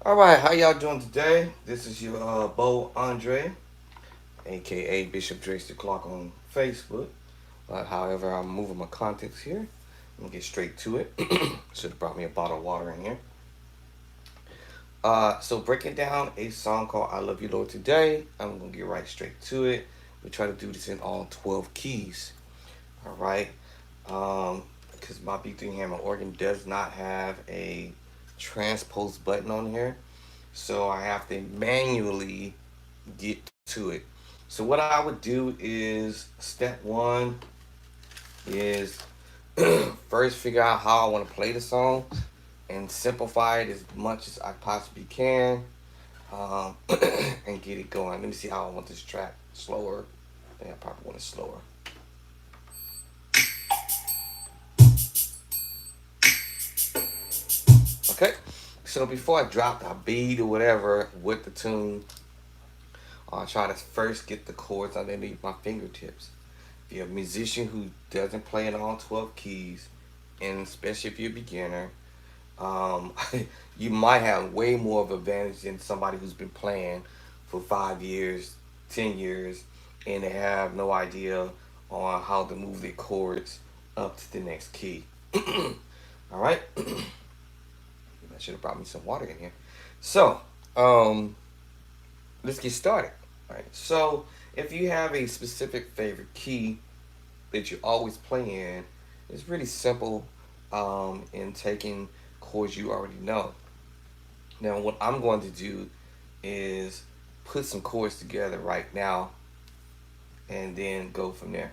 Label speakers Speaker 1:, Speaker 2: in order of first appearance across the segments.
Speaker 1: All right, how y'all doing today? This is your Bo Andre, aka Bishop Drace the Clark on Facebook. However, I'm moving my contents here. I'm gonna get straight to it. Should have brought me a bottle of water in here. So breaking down a song called "I Love You Lord" today. I'm gonna get right straight to it. We try to do this in all 12 keys. All right, because my B3 Hammond organ does not have a transpose button on here. So I have to manually get to it. So what I would do is step one is first figure out how I want to play the song and simplify it as much as I possibly can, um, and get it going. Let me see how I want this track slower. I think I probably want it slower. Okay. So before I drop the beat or whatever with the tune, I try to first get the chords underneath my fingertips. If you're a musician who doesn't play in all 12 keys, and especially if you're a beginner, um, you might have way more of an advantage than somebody who's been playing for 5 years, 10 years, and they have no idea on how to move their chords up to the next key. All right. I should have brought me some water in here. So, um, let's get started. All right. So, if you have a specific favorite key that you always play in, it's really simple in taking chords you already know. Now, what I'm going to do is put some chords together right now and then go from there.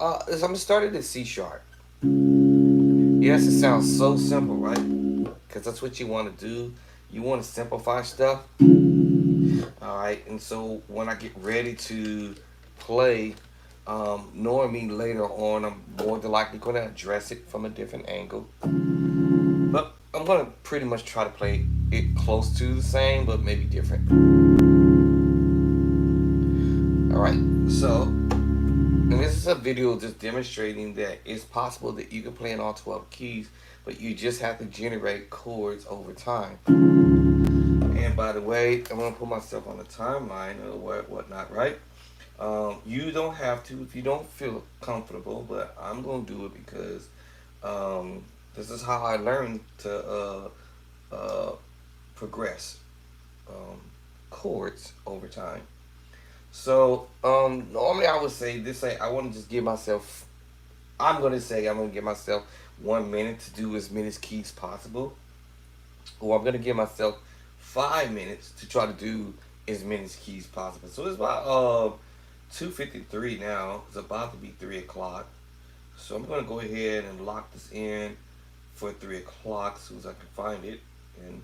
Speaker 1: So I'm going to start at the C sharp. Yes, it sounds so simple, right? Because that's what you want to do. You want to simplify stuff. All right, and so when I get ready to play, knowing me later on, I'm more than likely going to address it from a different angle. But I'm going to pretty much try to play it close to the same, but maybe different. All right, so, and this is a video just demonstrating that it's possible that you can play in all 12 keys, but you just have to generate chords over time. And by the way, I'm gonna put myself on the timeline or whatnot, right? You don't have to if you don't feel comfortable, but I'm gonna do it because this is how I learned to progress um, chords over time. So normally I would say this. I want to just give myself. I'm gonna say I'm gonna give myself 1 minute to do as many keys possible, or I'm gonna give myself 5 minutes to try to do as many keys possible. So it's about 2:53 now. It's about to be 3 o'clock. So I'm gonna go ahead and lock this in for 3 o'clock as soon as I can find it. And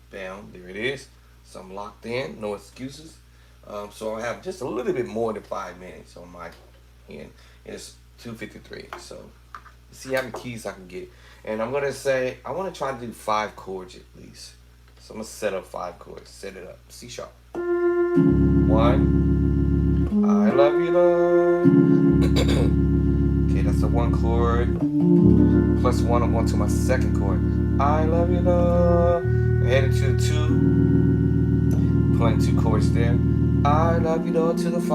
Speaker 1: bam, there it is. So I'm locked in, no excuses. So I have just a little bit more than 5 minutes on my end. It's 2:53. So let's see how many keys I can get. And I'm gonna say I want to try to do 5 chords at least. So I'm gonna set up 5 chords. Set it up. C sharp. One. I love you, Lord. Okay, that's the 1 chord. Plus one, I'm going to my second chord. I love you, Lord. Headed to the 2. Playing 2 chords there. I love you, Lord, to the 5.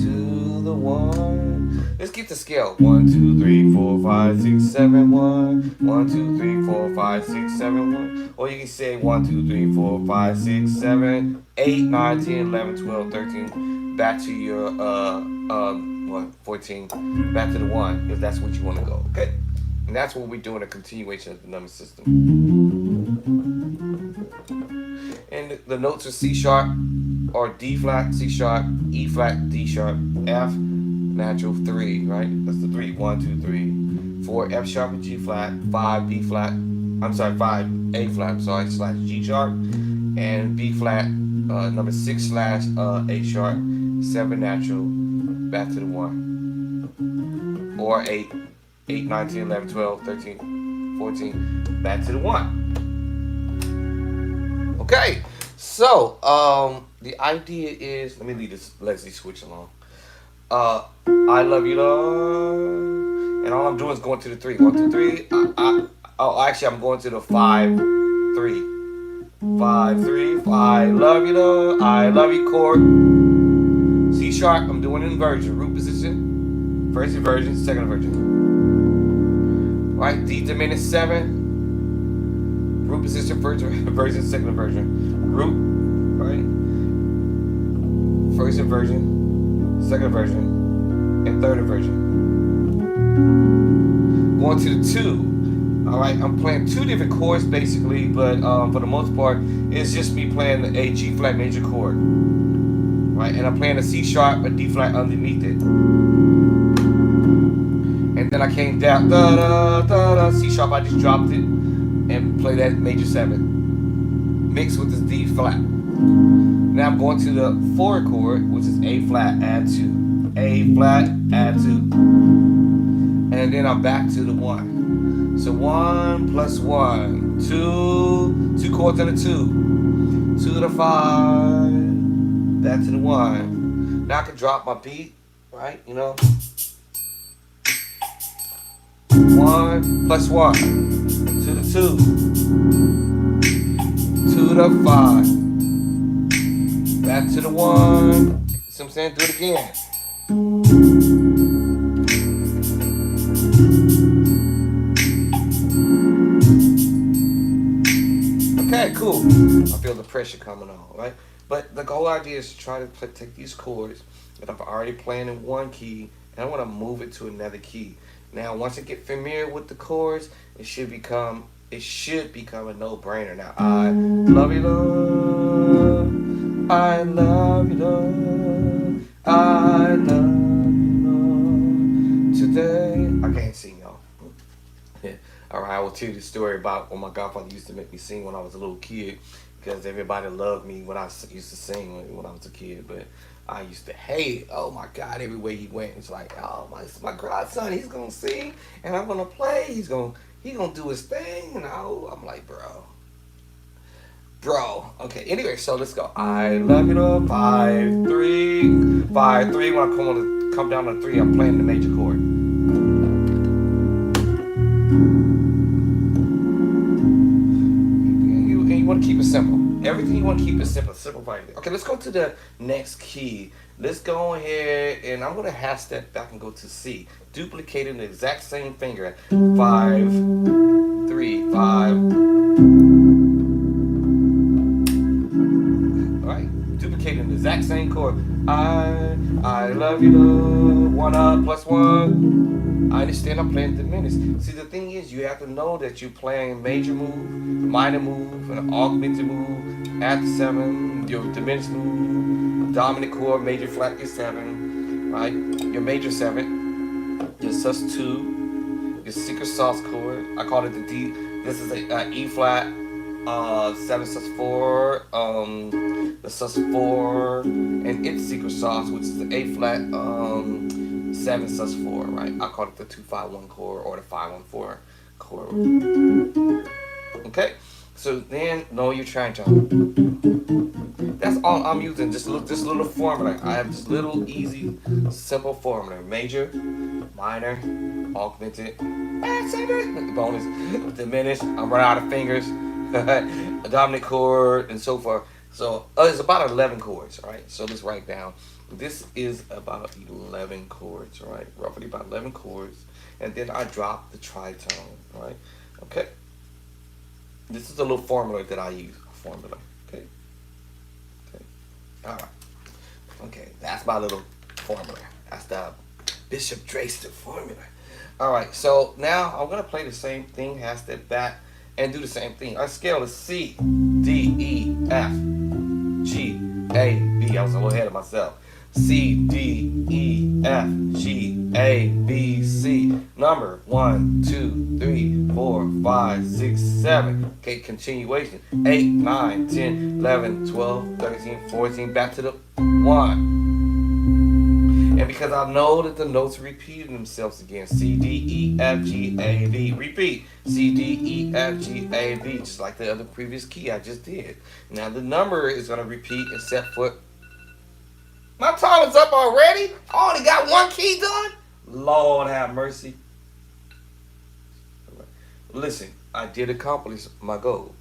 Speaker 1: To the 1. Let's keep the scale. 1, 2, 3, 4, 5, 6, 7, 1. 1, 2, 3, 4, 5, 6, 7, 1. Or you can say 1, 2, 3, 4, 5, 6, 7, 8, 9, 10, 11, 12, 13. Back to your 14. Back to the 1 if that's what you want to go. Okay. And that's what we're doing, a continuation of the number system. And the notes are C sharp or D flat, C sharp, E flat, D sharp, F, natural 3, right? That's the 3. 1, 2, 3. 4, F sharp and G flat. 5, B flat. I'm sorry, 5, A flat, I'm sorry, slash G sharp. And B flat, number 6 slash A sharp. 7 natural, back to the 1. Or 8, 8, 9, 10, 11, 12, 13, 14, back to the 1. Okay, so the idea is, let me leave this Leslie switch alone. I love you, Lord, and all I'm doing is going to the 3. 1, 2, 3. Oh, actually, I'm going to the 5 3. 5, 3. I love you, Lord. I love you, chord. C sharp. I'm doing inversion. Root position. First inversion, second inversion. Right. D diminished 7. Root position, first inversion, second inversion. Root. Right. First inversion, second inversion, and third inversion. Going to the 2. Alright, I'm playing 2 different chords basically, but for the most part, it's just me playing a G flat major chord. Right, and I'm playing a C sharp, a D flat underneath it. And then I came down, da da da da, C sharp, I just dropped it and play that major 7. Mixed with this D flat. Now I'm going to the 4 chord, which is A flat, add 2. A flat, add 2. And then I'm back to the 1. So 1 plus 1, 2, 2 chords and a 2. 2 to the 5, back to the 1. Now I can drop my beat, right? You know. 1 plus 1, 2 to 2, 2 to the 5, back to the 1. See what I'm saying? Do it again. Okay, cool. I feel the pressure coming on, right? But the whole idea is to try to take these chords that I'm already playing in one key, and I want to move it to another key. Now, once I get familiar with the chords, it should become a no-brainer. Now, I love you, Lord. I love you, Lord. I love you, Lord. Today, I can't sing, y'all. Alright, I will tell you the story about when my godfather used to make me sing when I was a little kid, because everybody loved me when I used to sing when I was a kid, but I used to hate it. Oh my God, everywhere he went, it's like, oh, my godson, he's gonna sing and I'm gonna play. He's gonna do his thing, you know. I'm like, bro. Okay, anyway, so let's go. I love you, Lord. 5, 3, 5, 3. When I come down to 3, I'm playing the major chord. You want to keep it simple. Everything you want to keep it simple. Simplify it. Okay, let's go to the next key. Let's go ahead and I'm going to half step back and go to C. Duplicating the exact same finger. 5, 3, 5. Alright, duplicating the exact same chord. I love you, Lord. 1 up plus 1. I understand I'm playing diminished. See, the thing is, you have to know that you're playing major move, minor move, an augmented move, add the 7, your diminished move, dominant chord, major flat is 7, right? Your major 7, your sus2, your secret sauce chord. I call it the D. This is a E flat, 7 sus4, the sus4, and its secret sauce, which is the A flat, 7 sus4, right? I call it the 2-5-1 chord or the 5-1-4 chord. Okay, so then know your tritone. That's all I'm using. Just little formula. I have this little easy, simple formula: major, minor, augmented, bonus, diminished. I'm running out of fingers. A dominant chord and so forth. So it's about 11 chords, right? So let's write down. This is about 11 chords, right? Roughly about 11 chords. And then I drop the tritone, right? Okay. This is a little formula that I use. Formula. Okay. All right. Okay. That's my little formula. That's the Bishop Drayster formula. All right. So now I'm going to play the same thing, half step back, and do the same thing. Our scale is C, D, E, F, G, A, B. I was a little ahead of myself. C, D, E, F, G, A, B, C. Number 1, 2, 3, 4, 5, 6, 7. Okay, continuation. 8, 9, 10, 11, 12, 13, 14. Back to the 1. And because I know that the notes repeated themselves again. C, D, E, F, G, A, B. Repeat. C, D, E, F, G, A, B. Just like the other previous key I just did. Now the number is going to repeat except for... My time is up already? I only got one key done? Lord have mercy. Listen, I did accomplish my goal.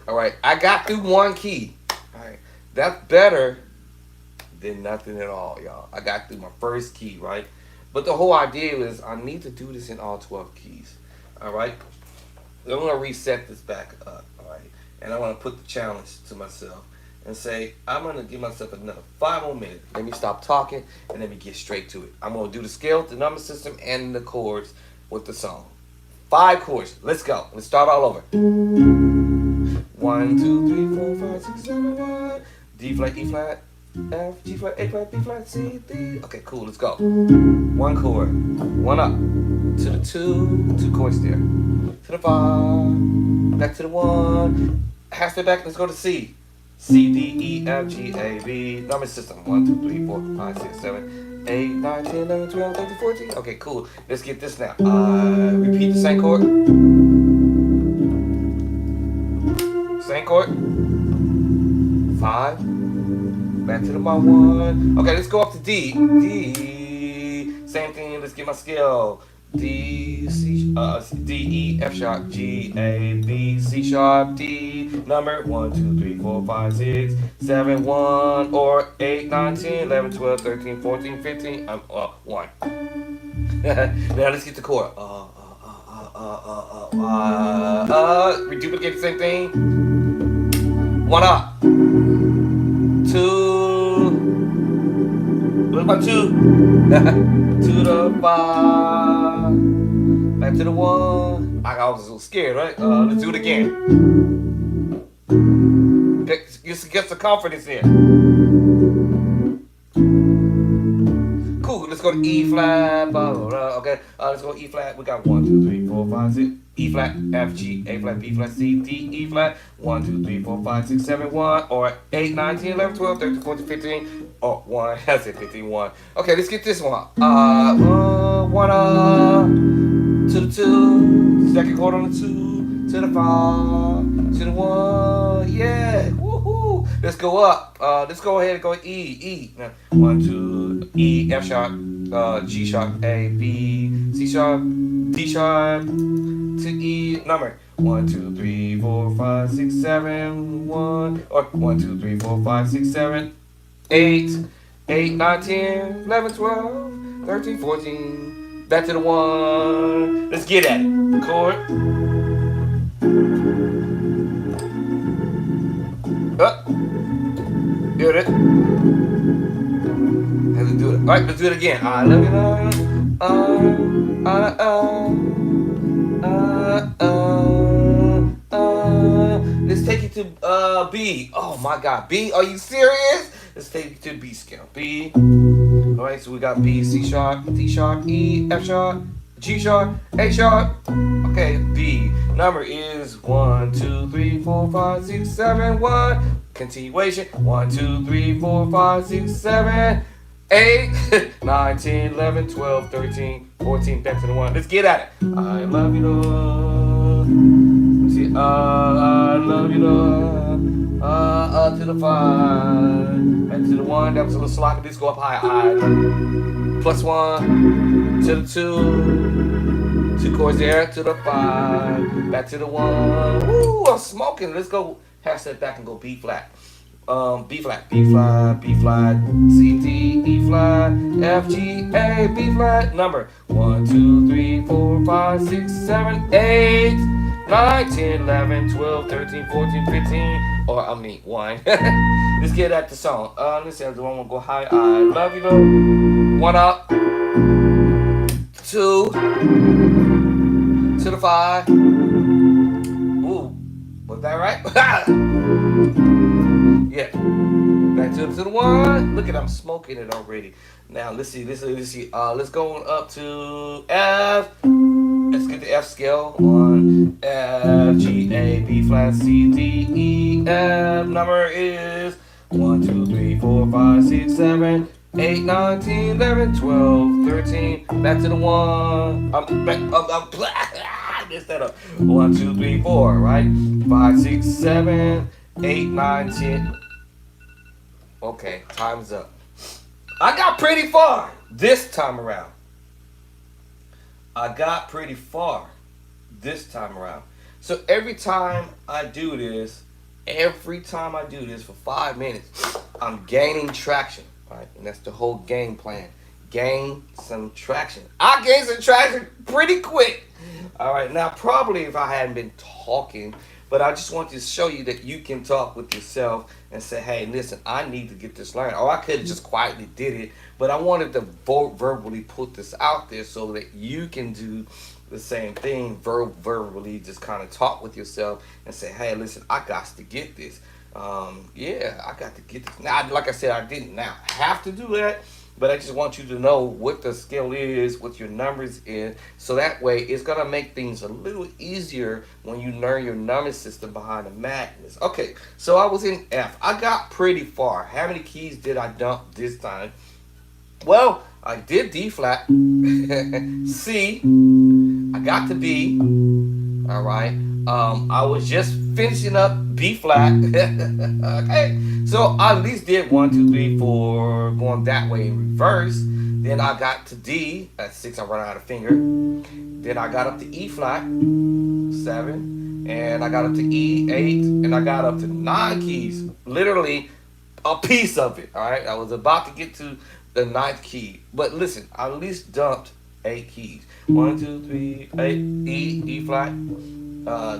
Speaker 1: All right, I got through one key. All right, that's better than nothing at all, y'all. I got through my first key, right? But the whole idea is I need to do this in all 12 keys. All right, I'm gonna reset this back up. All right, and I want to put the challenge to myself and say I'm gonna give myself another 5 more minutes. Let me stop talking and let me get straight to it. I'm gonna do the scale, the number system, and the chords with the song. 5 chords. Let's go. Let's start all over. 1, 2, 3, 4, 5, 6, 7, 1. D flat, E flat, F, G flat, A flat, B flat, C, D. Okay, cool. Let's go. 1 chord, 1 up to the 2 chords there. To the 5, back to the 1. Half step back. Let's go to C. C, D, E, F, G, A, B. Number system. 1, 2, 3, 4, 5, 6, 7, 8, 9, 10, 11, 12, 13, 14. Okay, cool. Let's get this now. Repeat the same chord. Same chord. 5. Back to the bar 1. Okay, let's go up to D. D. Same thing. Let's get my scale. D, C, D, E, F sharp, G, A, B, C sharp, D. Number 1, 2, 3, 4, 5, 6, 7, 1, or 8, 9, 10, 11, 12, 13, 14, 15. 1. Now let's get the chord. We duplicate the same thing. 1 up. 2. What about 2? 2 to 5. Back to the 1. I was so scared, right? Let's do it again. Get some confidence in. Cool. Let's go to E flat. Blah, blah, blah. Okay. Let's go E flat. We got 1, 2, 3, 4, 5, 6. E flat, F, G, A flat, B flat, C, D, E flat. 1, 2, 3, 4, 5, 6, 7, 1. Or 8, 9, 10, 11, 12, 13, 14, 15. Oh, 1. I said 15, 1. Okay, let's get this one. 1 up to the 2. Second chord on the 2. To the 5. To the 1. Yeah. Woohoo. Let's go up. Let's go ahead and go E. E. 1, 2. E, F sharp, G sharp, A, B, C sharp, D sharp, to E. Number 1, 2, 3, 4, 5, 6, 7, 1. Or 1, 2, 3, 4, 5, 6, 7, 8, 8, 9, 10, 11, 12, 13, 14. Back to the 1. Let's get at it. Chord. Up. Get it. Let's do it. Alright, let's do it again. I love you, let's take it to B. Oh my God, B, are you serious? Let's take it to B scale. B. Alright, so we got B, C sharp, D sharp, E, F sharp, G sharp, A sharp. Okay, B. Number is 1, 2, 3, 4, 5, 6, 7, 1. Continuation. 1, 2, 3, 4, 5, 6, 7, 8, 9, 10, 11, 12, 13, 14. Back to the 1. Let's get at it. I love you, Lord. Let's see. I love you, Lord. To the 5. Back to the 1. That was a little sloppy. Let's go up high. I love you. Plus 1. To the 2. 2 chords there. To the 5. Back to the 1. Woo, I'm smoking. Let's go. Half step back and go B flat. B flat, B flat, B flat, C, D, E flat, F, G, A, B flat. Number 1, 2, 3, 4, 5, 6, 7, 8, 9, 10, 11, 12, 13, 14, 15. Or 1. Let's get at the song. Let's see. The one will go high. I love you, though. 1 up. 2 to the 5. Ooh, was that right? Yeah. Back to the 1. Look at, I'm smoking it already. Now let's see. Let's go on up to F. Let's get the F scale. 1, F, G, A, B flat, C, D, E, F. Number is 1, 2, 3, 4, 5, 6, 7, 8, 9, 10, 11, 12, 13. Back to the 1. I'm back. Messed that up. 1, 2, 3, 4. Right. 5, 6, 7, 8, 9, 10. Okay, time's up. I got pretty far this time around. So every time I do this, for 5 minutes, I'm gaining traction, right? And that's the whole game plan. Gain some traction. I gained some traction pretty quick. All right, now probably if I hadn't been talking, but I just want to show you that you can talk with yourself and say, hey, listen, I need to get this learned. Or I could have just quietly did it, but I wanted to verbally put this out there so that you can do the same thing, verbally just kind of talk with yourself and say, hey, listen, I got to get this. Yeah, I got to get this. Now, like I said, I didn't now have to do that, but I just want you to know what the skill is, what your numbers is, so that way it's gonna make things a little easier when you learn your number system behind the madness. Okay, so I was in F. I got pretty far. How many keys did I dump this time? Well, I did D flat, C, I got to B. All right. I was just finishing up B flat. Okay. So I at least did 1, 2, 3, 4, going that way in reverse. Then I got to D at 6. I run out of finger. Then I got up to E flat, 7, and I got up to E, 8, and I got up to 9 keys. Literally a piece of it. All right. I was about to get to the 9th key, but listen, I at least dumped 8 keys. 1, 2, 3, 8. E flat,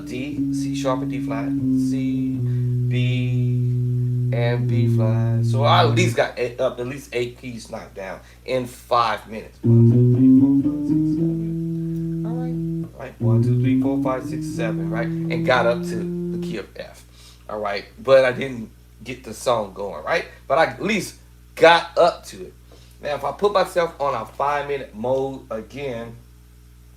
Speaker 1: D, C sharp and D flat, C, B, and B flat. So I at least got up at least 8 keys knocked down in 5 minutes. 1, 2, 3, 4, 5, 6, 7. All right, right. 1, 2, 3, 4, 5, 6, 7. Right, and got up to the key of F. All right, but I didn't get the song going. Right, but I at least got up to it. Now, if I put myself on a 5-minute mode again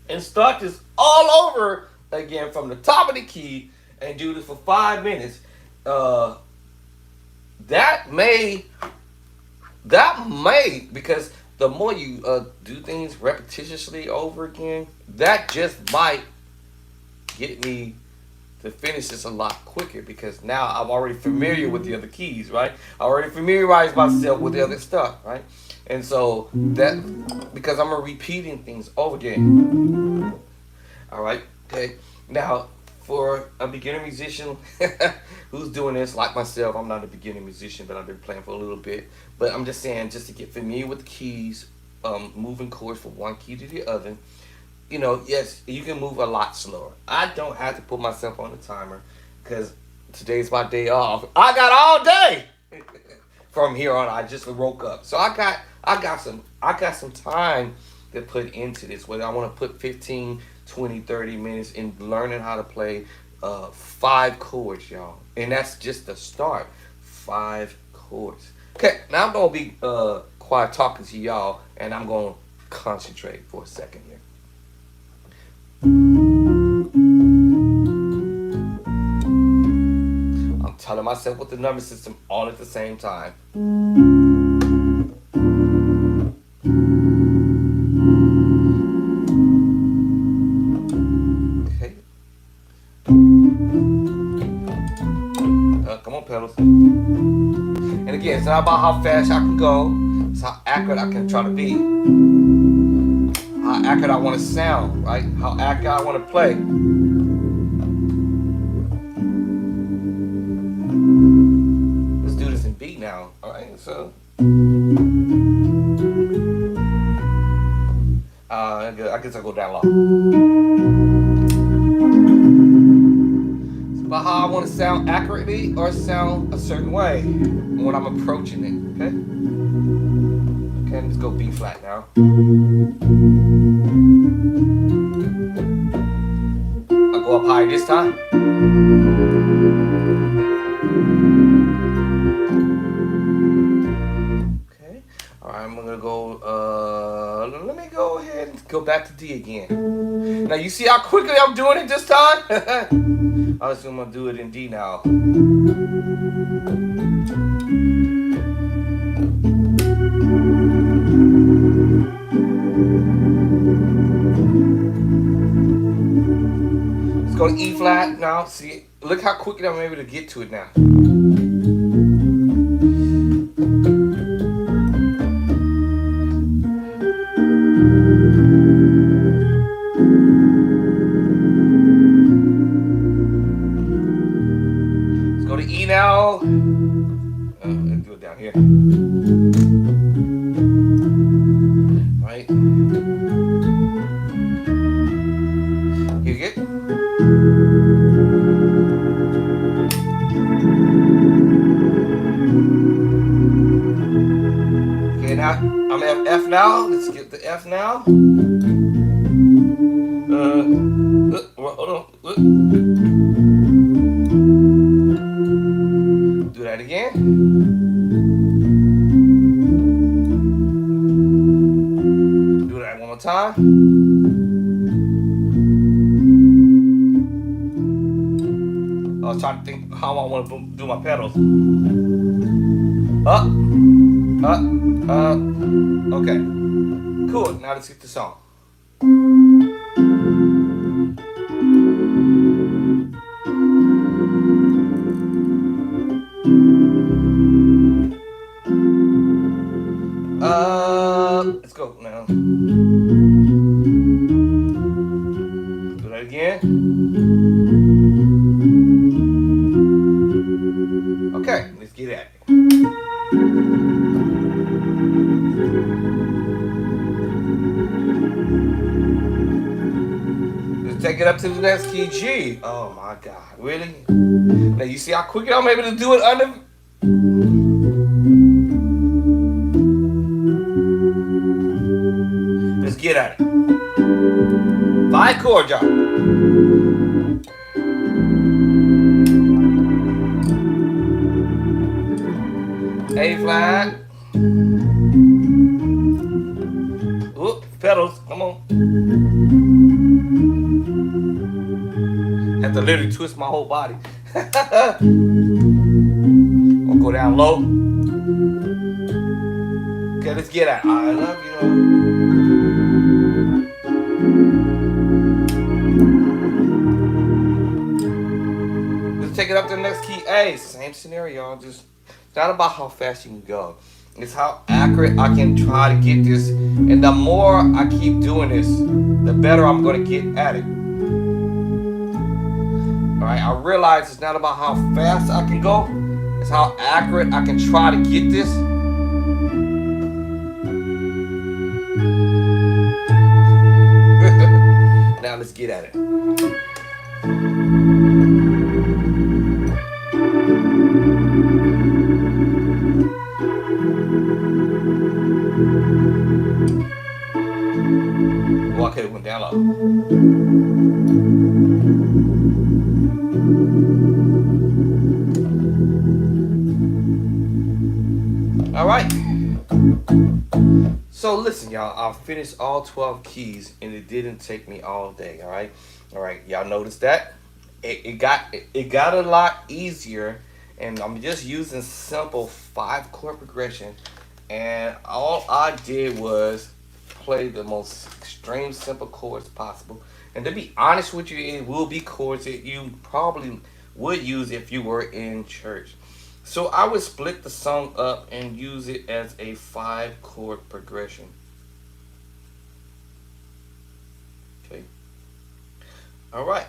Speaker 1: and start this all over again from the top of the key and do this for 5 minutes, that may, because the more you do things repetitiously over again, that just might get me to finish this a lot quicker, because now I'm already familiar with the other keys, right? I already familiarized myself with the other stuff, right? And so that, because I'm repeating things over again. All right, okay. Now, for a beginner musician who's doing this, like myself, I'm not a beginner musician, but I've been playing for a little bit. But I'm just saying, just to get familiar with the keys, moving chords from one key to the other. You know, yes, you can move a lot slower. I don't have to put myself on a timer because today's my day off. I got all day. From here on, I just woke up, so I got some time to put into this. Whether I want to put 15, 20, 30 minutes in learning how to play 5 chords, y'all, and that's just the start. 5 chords. Okay, now I'm gonna be quiet talking to y'all, and I'm gonna concentrate for a second here. Telling myself with the number system all at the same time. Okay. Come on, pedals. And again, it's not about how fast I can go. It's how accurate I can try to be. How accurate I want to sound, right? How accurate I want to play. B now, all right. So, I guess I'll go down low. It's about how I want to sound accurately or sound a certain way when I'm approaching it. Okay. Okay, let's go B flat now. I'll go up higher this time. I'm gonna go, let me go ahead and go back to D again. Now you see how quickly I'm doing it this time? I assume I'm gonna do it in D now. Let's go to E flat now. See, look how quickly I'm able to get to it now. now I'm at F now. Let's get the F now. Hold on. Do that again. Do that one more time. I was trying to think how I want to do my pedals. Up, okay. Cool. Now let's get the song. Let's go now. Do that again. Okay, let's get at it. Let's take it up to the next key, G. Oh my God, really? Now you see how quick I'm able to do it under. Let's get at it. 5 chords, y'all. A flat. Oop, pedals, come on. Have to literally twist my whole body. I'll go down low. Okay, let's get at it. I love you. Let's take it up to the next key, A. Same scenario, just it's not about how fast you can go. It's how accurate I can try to get this. And the more I keep doing this, the better I'm going to get at it. Alright, I realize it's not about how fast I can go. It's how accurate I can try to get this. Now let's get at it. Oh, I could have went down low. All right. So listen, y'all. I finished all 12 keys, and it didn't take me all day. All right. All right. Y'all noticed that? It got a lot easier, and I'm just using simple 5-chord progression, and all I did was play the most extreme simple chords possible. And to be honest with you, it will be chords that you probably would use if you were in church. So I would split the song up and use it as a 5-chord progression. Okay. All right.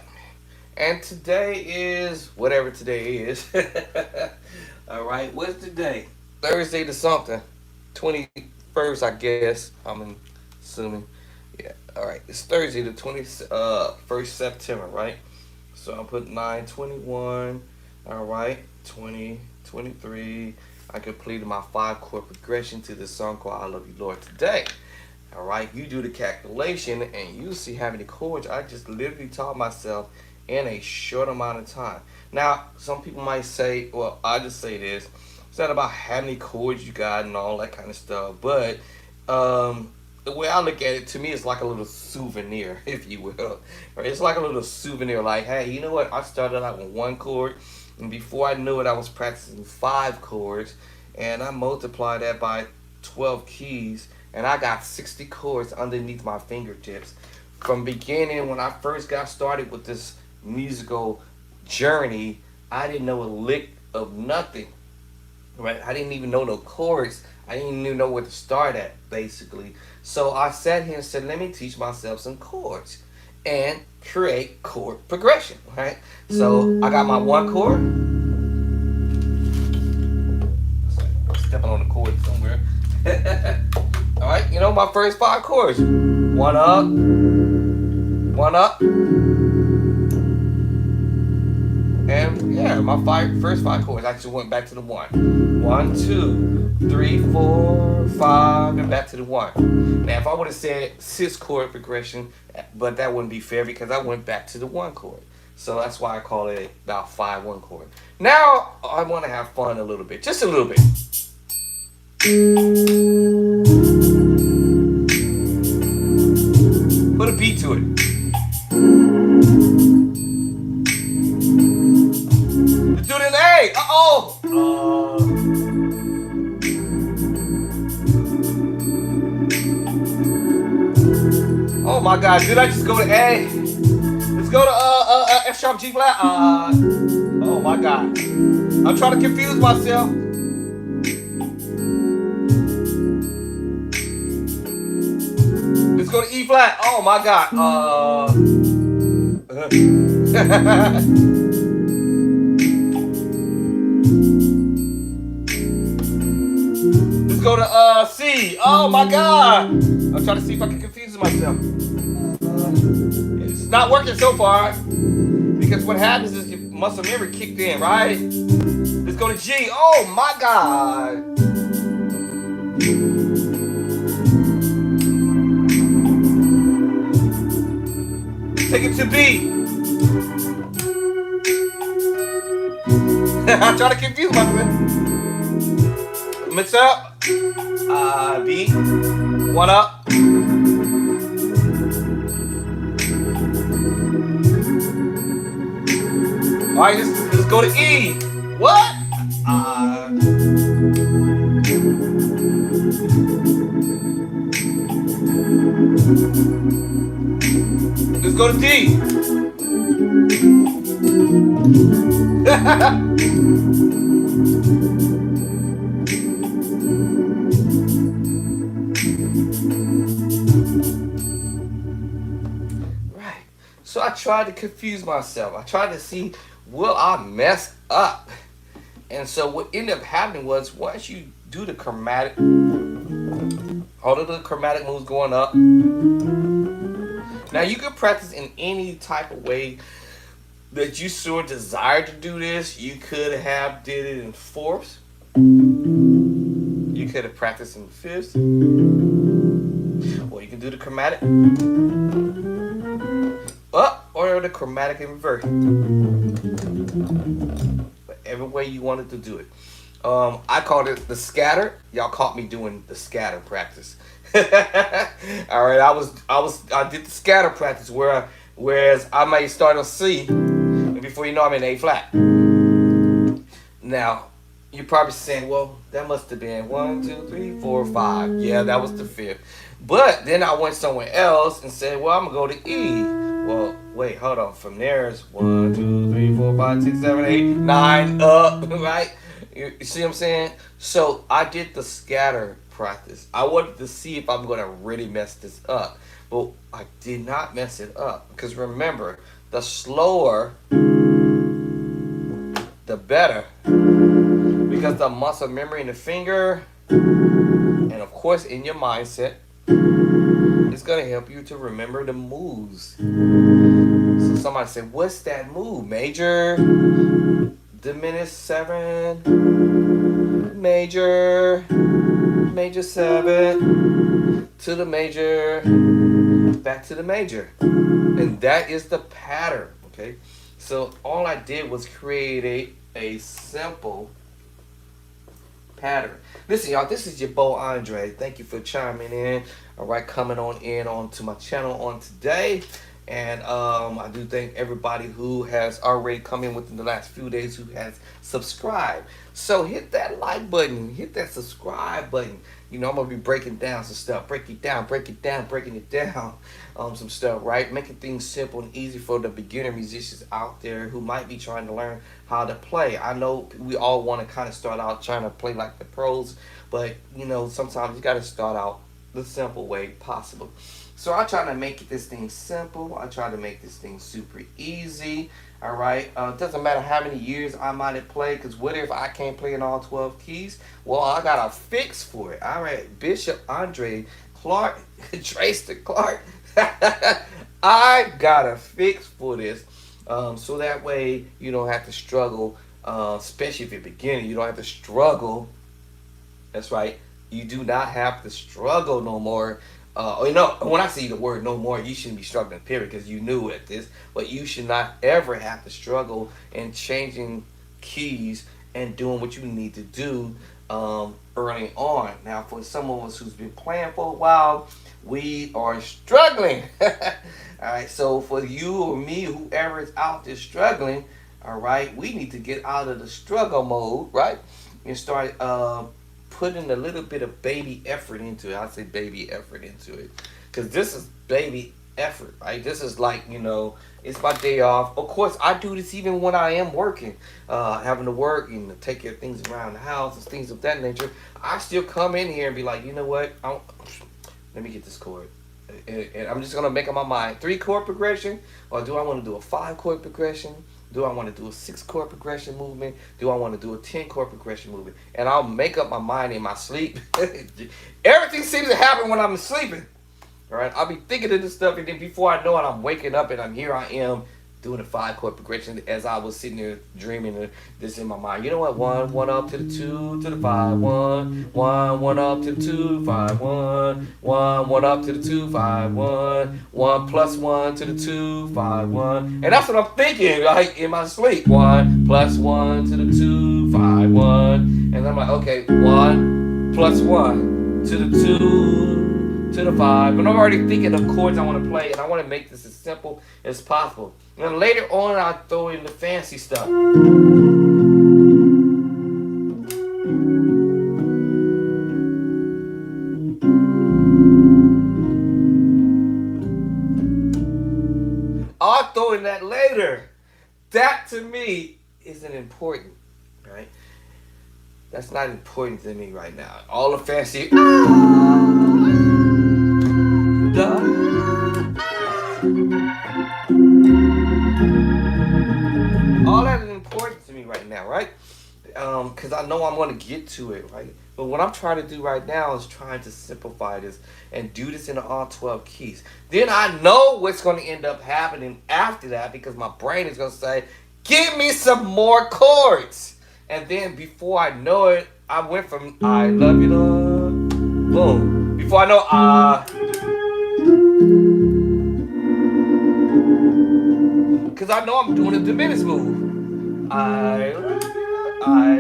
Speaker 1: And today is whatever today is. All right. What's today? Thursday to something. 21st, I guess. I'm assuming. Yeah. All right. It's Thursday the 21st September, right? So I'll put 9/21. All right. 2023. I completed my 5-chord progression to this song called I Love You, Lord, today. All right. You do the calculation and you see how many chords I just literally taught myself in a short amount of time. Now, some people might say, well, I'll just say this. It's not about how many chords you got and all that kind of stuff. But the way I look at it, to me, it's like a little souvenir, if you will. Right? It's like a little souvenir. Like, hey, you know what? I started out with 1 chord. And before I knew it, I was practicing 5 chords. And I multiplied that by 12 keys. And I got 60 chords underneath my fingertips. From beginning, when I first got started with this musical journey, I didn't know a lick of nothing, right? I didn't even know no chords. I didn't even know where to start at, basically. So I sat here and said, let me teach myself some chords and create chord progression, right? So I got my 1 chord. Stepping on the chord somewhere. All right, you know, my first 5 chords. 1 up, 1 up. And yeah, my first 5 chords. I just went back to the 1. 1, 2, 3, 4, 5. went back to the 1. Now, if I would have said 6-chord progression, but that wouldn't be fair because I went back to the 1 chord. So that's why I call it about 5-1 chord. Now, I want to have fun a little bit. Just a little bit. Put a beat to it. Let's do it in A. Uh-oh. Oh my God, did I just go to A? Let's go to F sharp G flat. Oh my God. I'm trying to confuse myself. Let's go to E flat. Oh my God. Let's go to C. Oh my God. I'm trying to see if I can confuse myself. It's not working so far because what happens is your muscle memory kicked in, right? Let's go to G. Oh my God. Take it to B. I'm trying to confuse myself. Mix up. B. 1 up. All right, let's go to E. What? Let's go to D. Right. So I tried to confuse myself. I tried to see, will I mess up? And so what ended up happening was once you do the chromatic, all of the chromatic moves going up. Now you can practice in any type of way that you sort of desire to do this. You could have did it in 4ths. You could have practiced in 5ths. Or you can do the chromatic up or the chromatic in reverse. Whatever way you wanted to do it. I called it the scatter. Y'all caught me doing the scatter practice. All right, I did the scatter practice whereas I may start on C, and before you know I'm in A flat. Now you're probably saying, well, that must have been 1, 2, 3, 4, 5. Yeah, that was the 5th. But then I went somewhere else and said, well, I'm gonna go to E. Well, wait, hold on. From there is 1, 2, 3, 4, 5, 6, 7, 8, 9 up, right? You see what I'm saying? So I did the scatter practice. I wanted to see if I'm going to really mess this up. But I did not mess it up. Because remember, the slower, the better. Because the muscle memory in the finger, and of course in your mindset, it's going to help you to remember the moves. So somebody said, what's that move? Major, diminished 7, major 7, to the major, back to the major. And that is the pattern, okay? So all I did was create a simple pattern. Listen, y'all, this is your Bo Andre. Thank you for chiming in. All right, coming on in onto my channel on today. And I do thank everybody who has already come in within the last few days who has subscribed. So hit that like button, hit that subscribe button. You know, I'm going to be breaking down some stuff. Breaking it down, breaking it down. Some stuff, right? Making things simple and easy for the beginner musicians out there who might be trying to learn how to play. I know we all want to kind of start out trying to play like the pros, but, you know, sometimes you got to start out the simple way possible. So I try to make this thing simple. I try to make this thing super easy. All right. Doesn't matter how many years I might have played, because what if I can't play in all 12 keys? Well, I got a fix for it. All right. Bishop Andre Clark, Trace Clark. I got a fix for this. So that way you don't have to struggle, especially if you're beginning. You don't have to struggle. That's right. You do not have to struggle no more. You know, when I say the word no more, you shouldn't be struggling, period, because you knew at this. But you should not ever have to struggle in changing keys and doing what you need to do early on. Now, for some of us who's been playing for a while, we are struggling. All right, so for you or me, whoever is out there struggling, all right, we need to get out of the struggle mode, right, and start putting a little bit of baby effort into it. I say baby effort into it because this is baby effort, right? This is like, you know, it's my day off. Of course, I do this even when I am working, having to work and take care of things around the house and things of that nature. I still come in here and be like, you know what? Let me get this chord. And I'm just going to make up my mind. 3-chord progression, or do I want to do a 5-chord progression? Do I want to do a 6-chord progression movement? Do I want to do a 10-chord progression movement? And I'll make up my mind in my sleep. Everything seems to happen when I'm sleeping. All right, I'll be thinking of this stuff, and then before I know it, I'm waking up, and I am doing a 5-chord progression as I was sitting there dreaming this in my mind. You know what? 1 up to the 2 to the 5, 1 up to the 2 5, 1 up to the 2 5, 1 plus 1 to the 2 5, 1, and that's what I'm thinking like in my sleep. 1 plus 1 to the 2 5, 1, and I'm like, okay, 1 plus 1 to the 2 to the 5, and I'm already thinking of chords I want to play, and I want to make this as simple as possible. And then later on, I'll throw in the fancy stuff. I'll throw in that later. That to me isn't important, right? That's not important to me right now. All the fancy. All that is important to me right now, right? Because I know I'm going to get to it, right? But what I'm trying to do right now is trying to simplify this and do this in all 12 keys. Then I know what's going to end up happening after that, because my brain is going to say, give me some more chords. And then before I know it, I went from I love you, love, boom. Before I know, because I know I'm doing a diminished move. I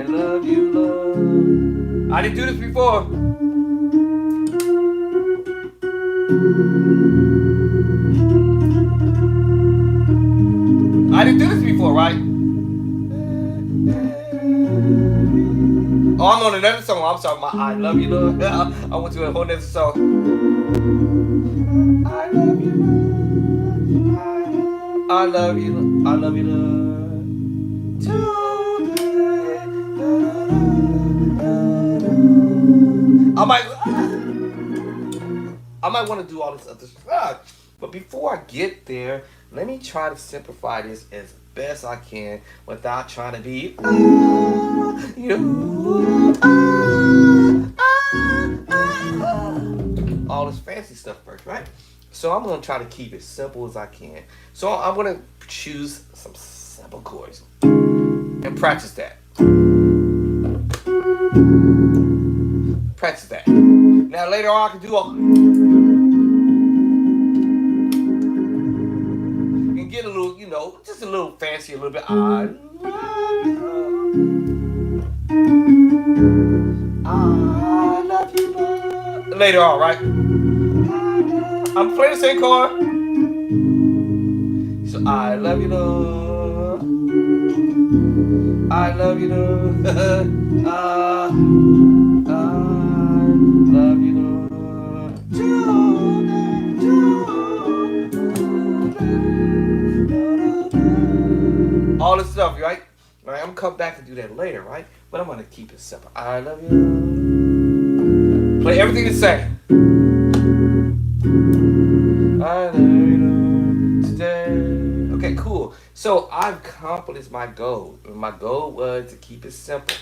Speaker 1: love you, love. I didn't do this before. I didn't do this before, right? Oh, I'm on another song. I'm sorry, my I love you, love. I went to a whole other song. I love you, love. I love you, I love you, love. Today. I might want to do all this other stuff. But before I get there, let me try to simplify this as best I can without trying to be all this fancy stuff first, right? So I'm going to try to keep it simple as I can. So I'm going to choose some simple chords and practice that. Practice that. Now later on I can do all and get a little, you know, just a little fancy, a little bit. I love you, love. Later on, right? I'm playing the same chord. So I love you, love. I love you, love. I love you, love. All this stuff, right? All right, I'm gonna come back and do that later, right? But I'm gonna keep it simple. I love you, love. Play everything the same. I love you, love, today. Okay, cool. So I've accomplished my goal. My goal was to keep it simple,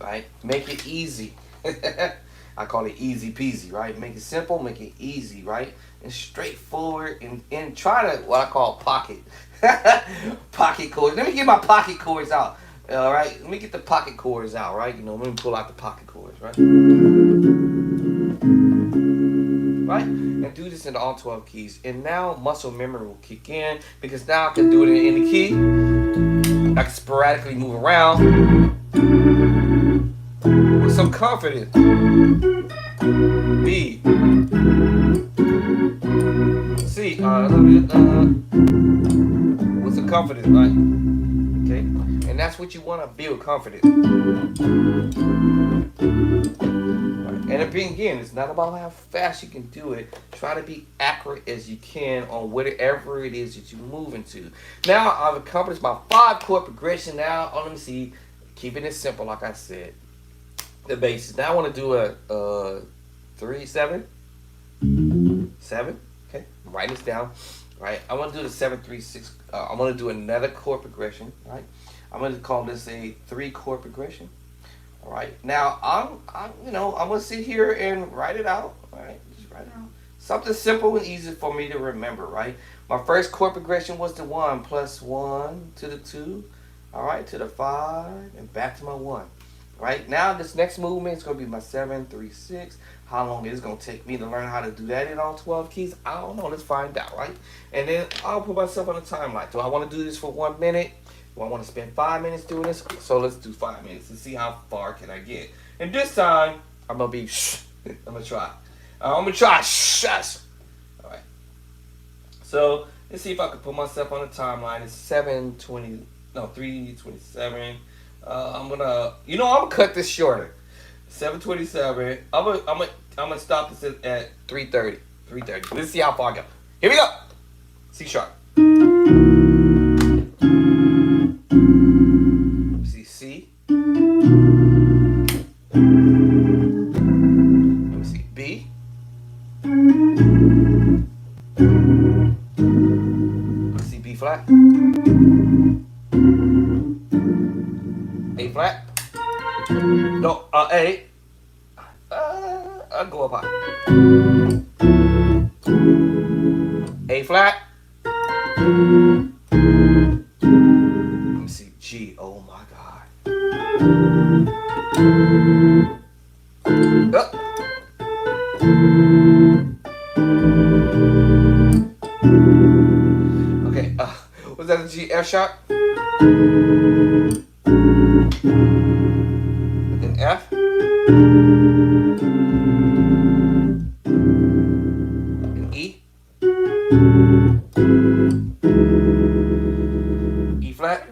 Speaker 1: right? Make it easy. I call it easy peasy, right? Make it simple, make it easy, right? And straightforward, and try to, what I call pocket. Pocket chords. Let me get my pocket chords out. All right, let me get the pocket chords out, right? You know, let me pull out the pocket chords, right? Right? And do this in all 12 keys. And now muscle memory will kick in because now I can do it in any key. I can sporadically move around with some confidence. B. C. With some confidence, right? Okay? And that's what you want to build confidence. And again, it's not about how fast you can do it. Try to be accurate as you can on whatever it is that you move into. Now, I've accomplished my 5-chord progression. Now, let me see. Keeping it simple, like I said. The basis. Now, I want to do a 3, 7. 7. Okay. I'm writing this down. Right. I want to do the 7, 3, 6. I want to do another chord progression. Right. I'm going to call this a 3-chord progression. All right. Now I'm gonna sit here and write it out. All right, just write it out. Something simple and easy for me to remember. Right. My first chord progression was the 1 plus 1 to the 2. All right, to the 5 and back to my 1. Right. Now this next movement is gonna be my 7, 3, 6. How long is it gonna take me to learn how to do that in all 12 keys? I don't know. Let's find out. Right. And then I'll put myself on a timeline. Do I want to do this for 1 minute? Do I want to spend 5 minutes doing this? So let's do 5 minutes and see how far can I get. And this time, I'm going to be I'm going to try. I'm going to try shush. All right. So let's see if I can put myself on a timeline. It's 3:27. I'm going to, I'm going to cut this shorter. 7:27. I'm going to stop this at 3:30. 3:30. Let's see how far I go. Here we go. C sharp. C. Let me see. B. Let's see. B flat. A flat. No. A. I'll go up high. A flat. Let me see. G. Oh my God. Okay, was that a G F sharp? And then F. And E. E flat.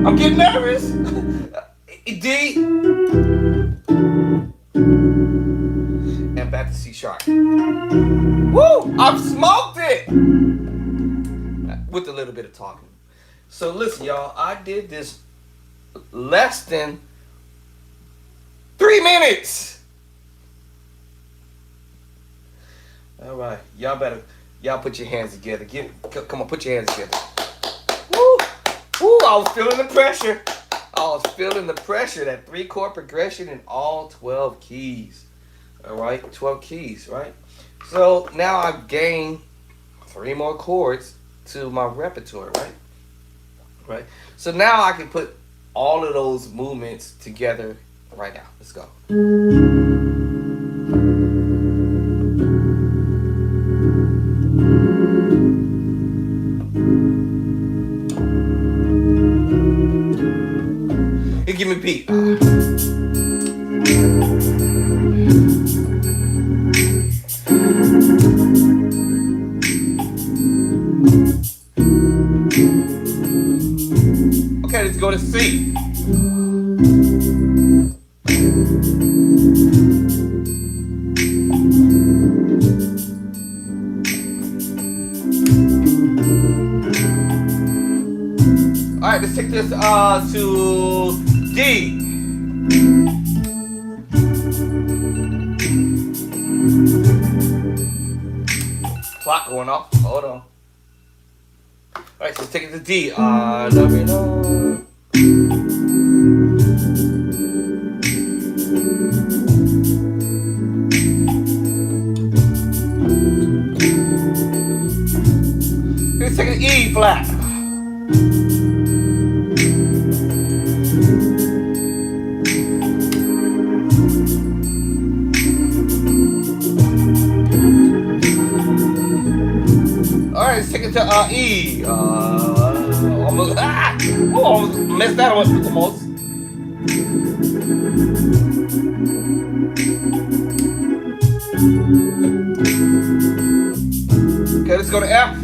Speaker 1: I'm getting nervous. D. And back to C sharp. Woo! I've smoked it! With a little bit of talking. So listen, y'all. I did this less than 3 minutes. All right. Y'all put your hands together. Come on, put your hands together. Woo! Woo! I was feeling the pressure. That 3-chord progression in all 12 keys. All right, 12 keys, right? So now I've gained 3 more chords to my repertoire, right? Right. So now I can put all of those movements together right now. Let's go. Give me a beat. Okay, let's go to C. All right, let's take this to D. Clock going off. Hold on. Alright, so let's take it to D. I love you, Lord. Let's take it to E flat. let's take it to E. Almost, almost messed that one almost. Okay, let's go to F.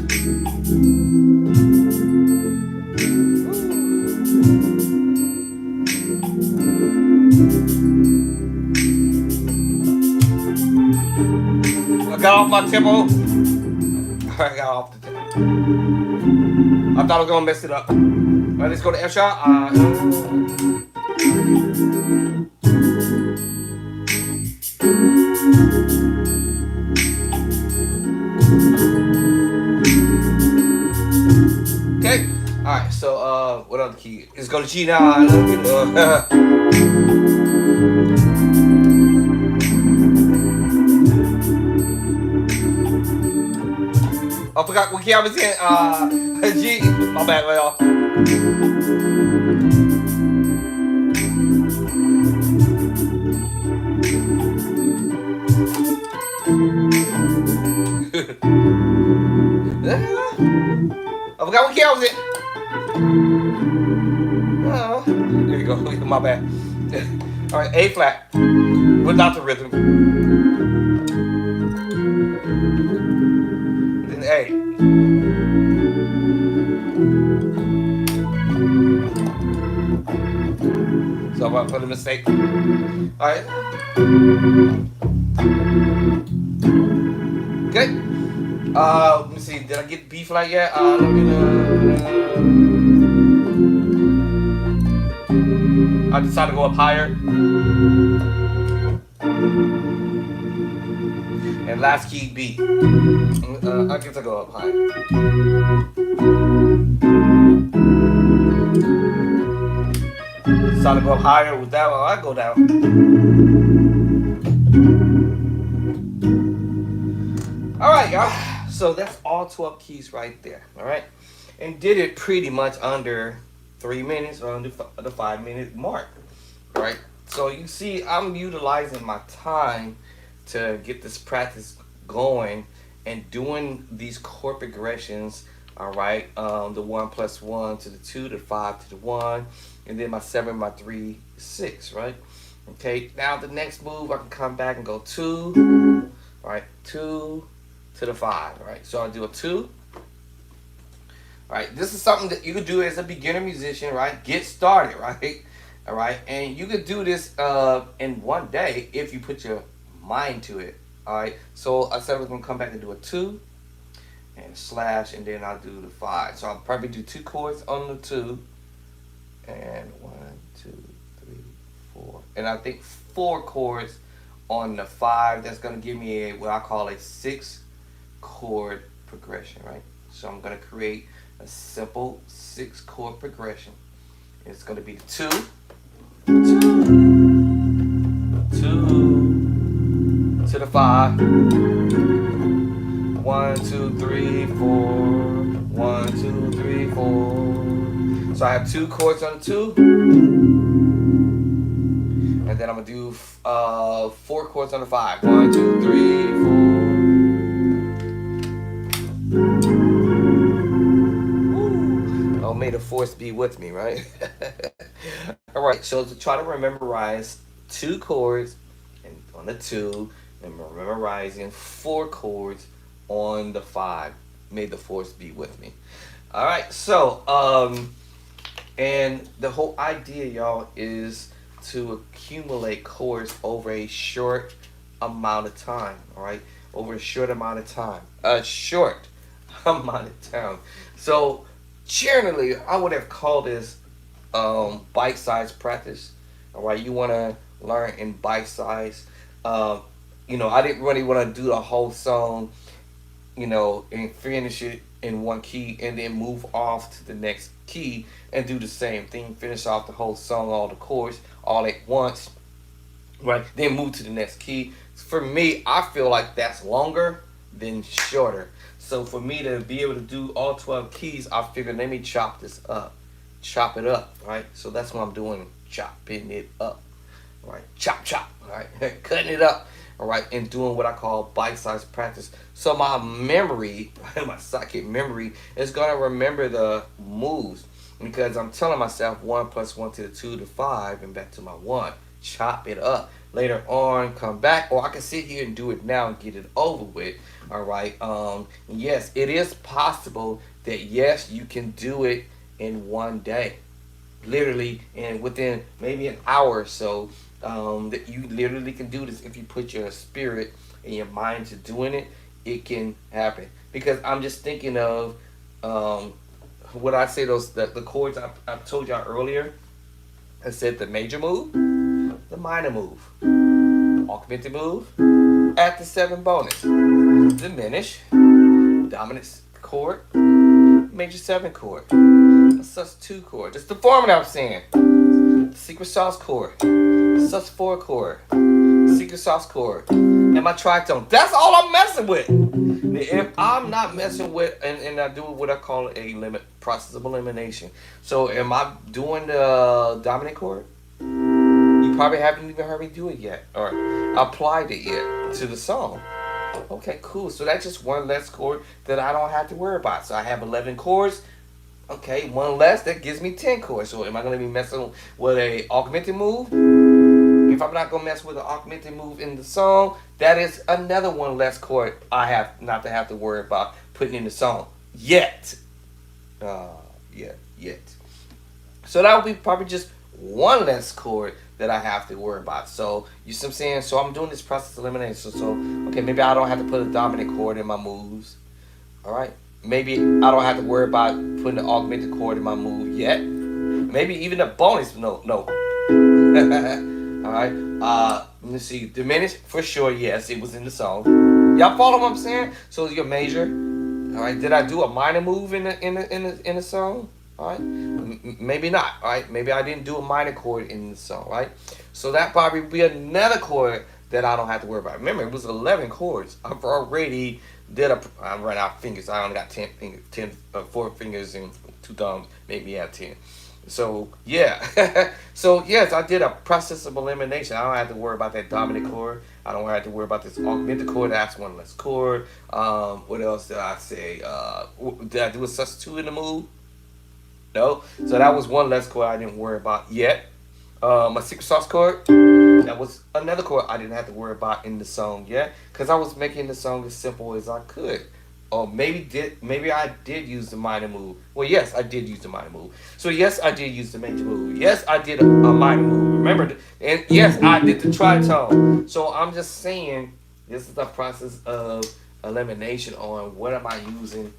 Speaker 1: I got off my tempo. I got off the tempo. I thought I was gonna mess it up. All right, let's go to F sharp. Okay. All right. So what other key? Let's go to G now. I forgot what key I was in. G. My bad, y'all. I forgot what key I was in. Oh, there you go. My bad. All right, A flat without the rhythm. Then A. So I'm about to put a mistake. All right. Okay. Let me see. Did I get B flat yet? I decided to go up higher. And last key B. I guess I go up higher. Decided to go up higher with that one. I go down. All right, y'all. So that's all 12 keys right there. All right, and did it pretty much under 3 minutes or under the 5-minute mark. All right. So you see, I'm utilizing my time to get this practice going and doing these chord progressions. All right, the 1 + 1 to the 2 to the 5 to the 1, and then my 7, my 3, 6. Right. Okay. Now the next move, I can come back and go 2. All right, 2 to the 5. All right. So I do a 2. All right. This is something that you could do as a beginner musician. Right. Get started. Right. All right. And you could do this in one day if you put your mind to it. All right. So I said we're gonna come back and do a 2. And slash, and then I'll do the 5. So I'll probably do 2 chords on the 2, and 1, 2, 3, 4, and I think 4 chords on the 5. That's gonna give me what I call a 6 chord progression, right? So I'm gonna create a simple 6 chord progression. It's gonna be the 2, 2, 2 to the 5. 1, 2, 3, 4. 1, 2, 3, 4. So I have 2 chords on the 2. And then I'm going to do 4 chords on the 5. 1, 2, 3, 4. Oh, may the force be with me, right? All right, so to try to memorize 2 chords on the 2, and memorizing 4 chords on the 5. May the force be with me. All right, so and the whole idea, y'all, is to accumulate chords over a short amount of time. All right, over a short amount of time. A short amount of time. So generally, I would have called this bite-sized practice. All right, you want to learn in bite-size. I didn't really want to do the whole song, and finish it in one key and then move off to the next key and do the same thing. Finish off the whole song, all the chords, all at once, right? Then move to the next key. For me, I feel like that's longer than shorter. So for me to be able to do all 12 keys, I figured let me chop this up. Chop it up, right? So that's what I'm doing, chopping it up, right? Chop, chop, right? Cutting it up. all right, and doing what I call bite-sized practice. So my memory, my psychic memory, is gonna remember the moves because I'm telling myself 1 + 1 to the 2 to 5 and back to my 1. Chop it up. Later on, come back, or I can sit here and do it now and get it over with. All right. Yes, it is possible that yes, you can do it in one day, literally, and within maybe an hour or so. That you literally can do this if you put your spirit and your mind to doing it. It can happen because I'm just thinking of um, what I say the chords I told y'all earlier. I said the major move, the minor move, augmented move, add the 7 bonus, diminish, dominant chord, major 7 chord, a sus2 chord. That's the formula I'm saying. Secret sauce chord, sus4 chord, secret sauce chord, and my tritone. That's all I'm messing with. If I'm not messing with, and I do what I call a limit process of elimination. So am I doing the dominant chord? You probably haven't even heard me do it yet, or applied it yet to the song. Okay, cool. So that's just one less chord that I don't have to worry about. So I have 11 chords. Okay, one less, that gives me 10 chords. So am I going to be messing with a augmented move? If I'm not going to mess with an augmented move in the song, that is another one less chord I have not to have to worry about putting in the song. Yet. Yet. So that would be probably just one less chord that I have to worry about. So you see what I'm saying? So I'm doing this process of elimination. So okay, maybe I don't have to put a dominant chord in my moves. All right. Maybe I don't have to worry about putting the augmented chord in my move yet. Maybe even a bonus. No. All right. Let me see. Diminish for sure. Yes, it was in the song. Y'all follow what I'm saying? So your major. All right. Did I do a minor move in the song? All right. Maybe not. All right. Maybe I didn't do a minor chord in the song. Right. So that probably be another chord that I don't have to worry about. Remember, it was 11 chords. I've already I run out of fingers. I only got 10 fingers, 4 fingers and 2 thumbs. Maybe have 10. So yeah. So yes, I did a process of elimination. I don't have to worry about that dominant chord. I don't have to worry about this augmented chord. That's one less chord. What else did I say? Did I do a sus2 in the move? No. So that was one less chord I didn't worry about yet. My secret sauce chord, that was another chord I didn't have to worry about in the song yet, because I was making the song as simple as I could. Or maybe I did use the minor move. Well, yes, I did use the minor move. So yes, I did use the major move. Yes, I did a minor move. Remember, and yes, I did the tritone. So I'm just saying, this is the process of elimination on what am I using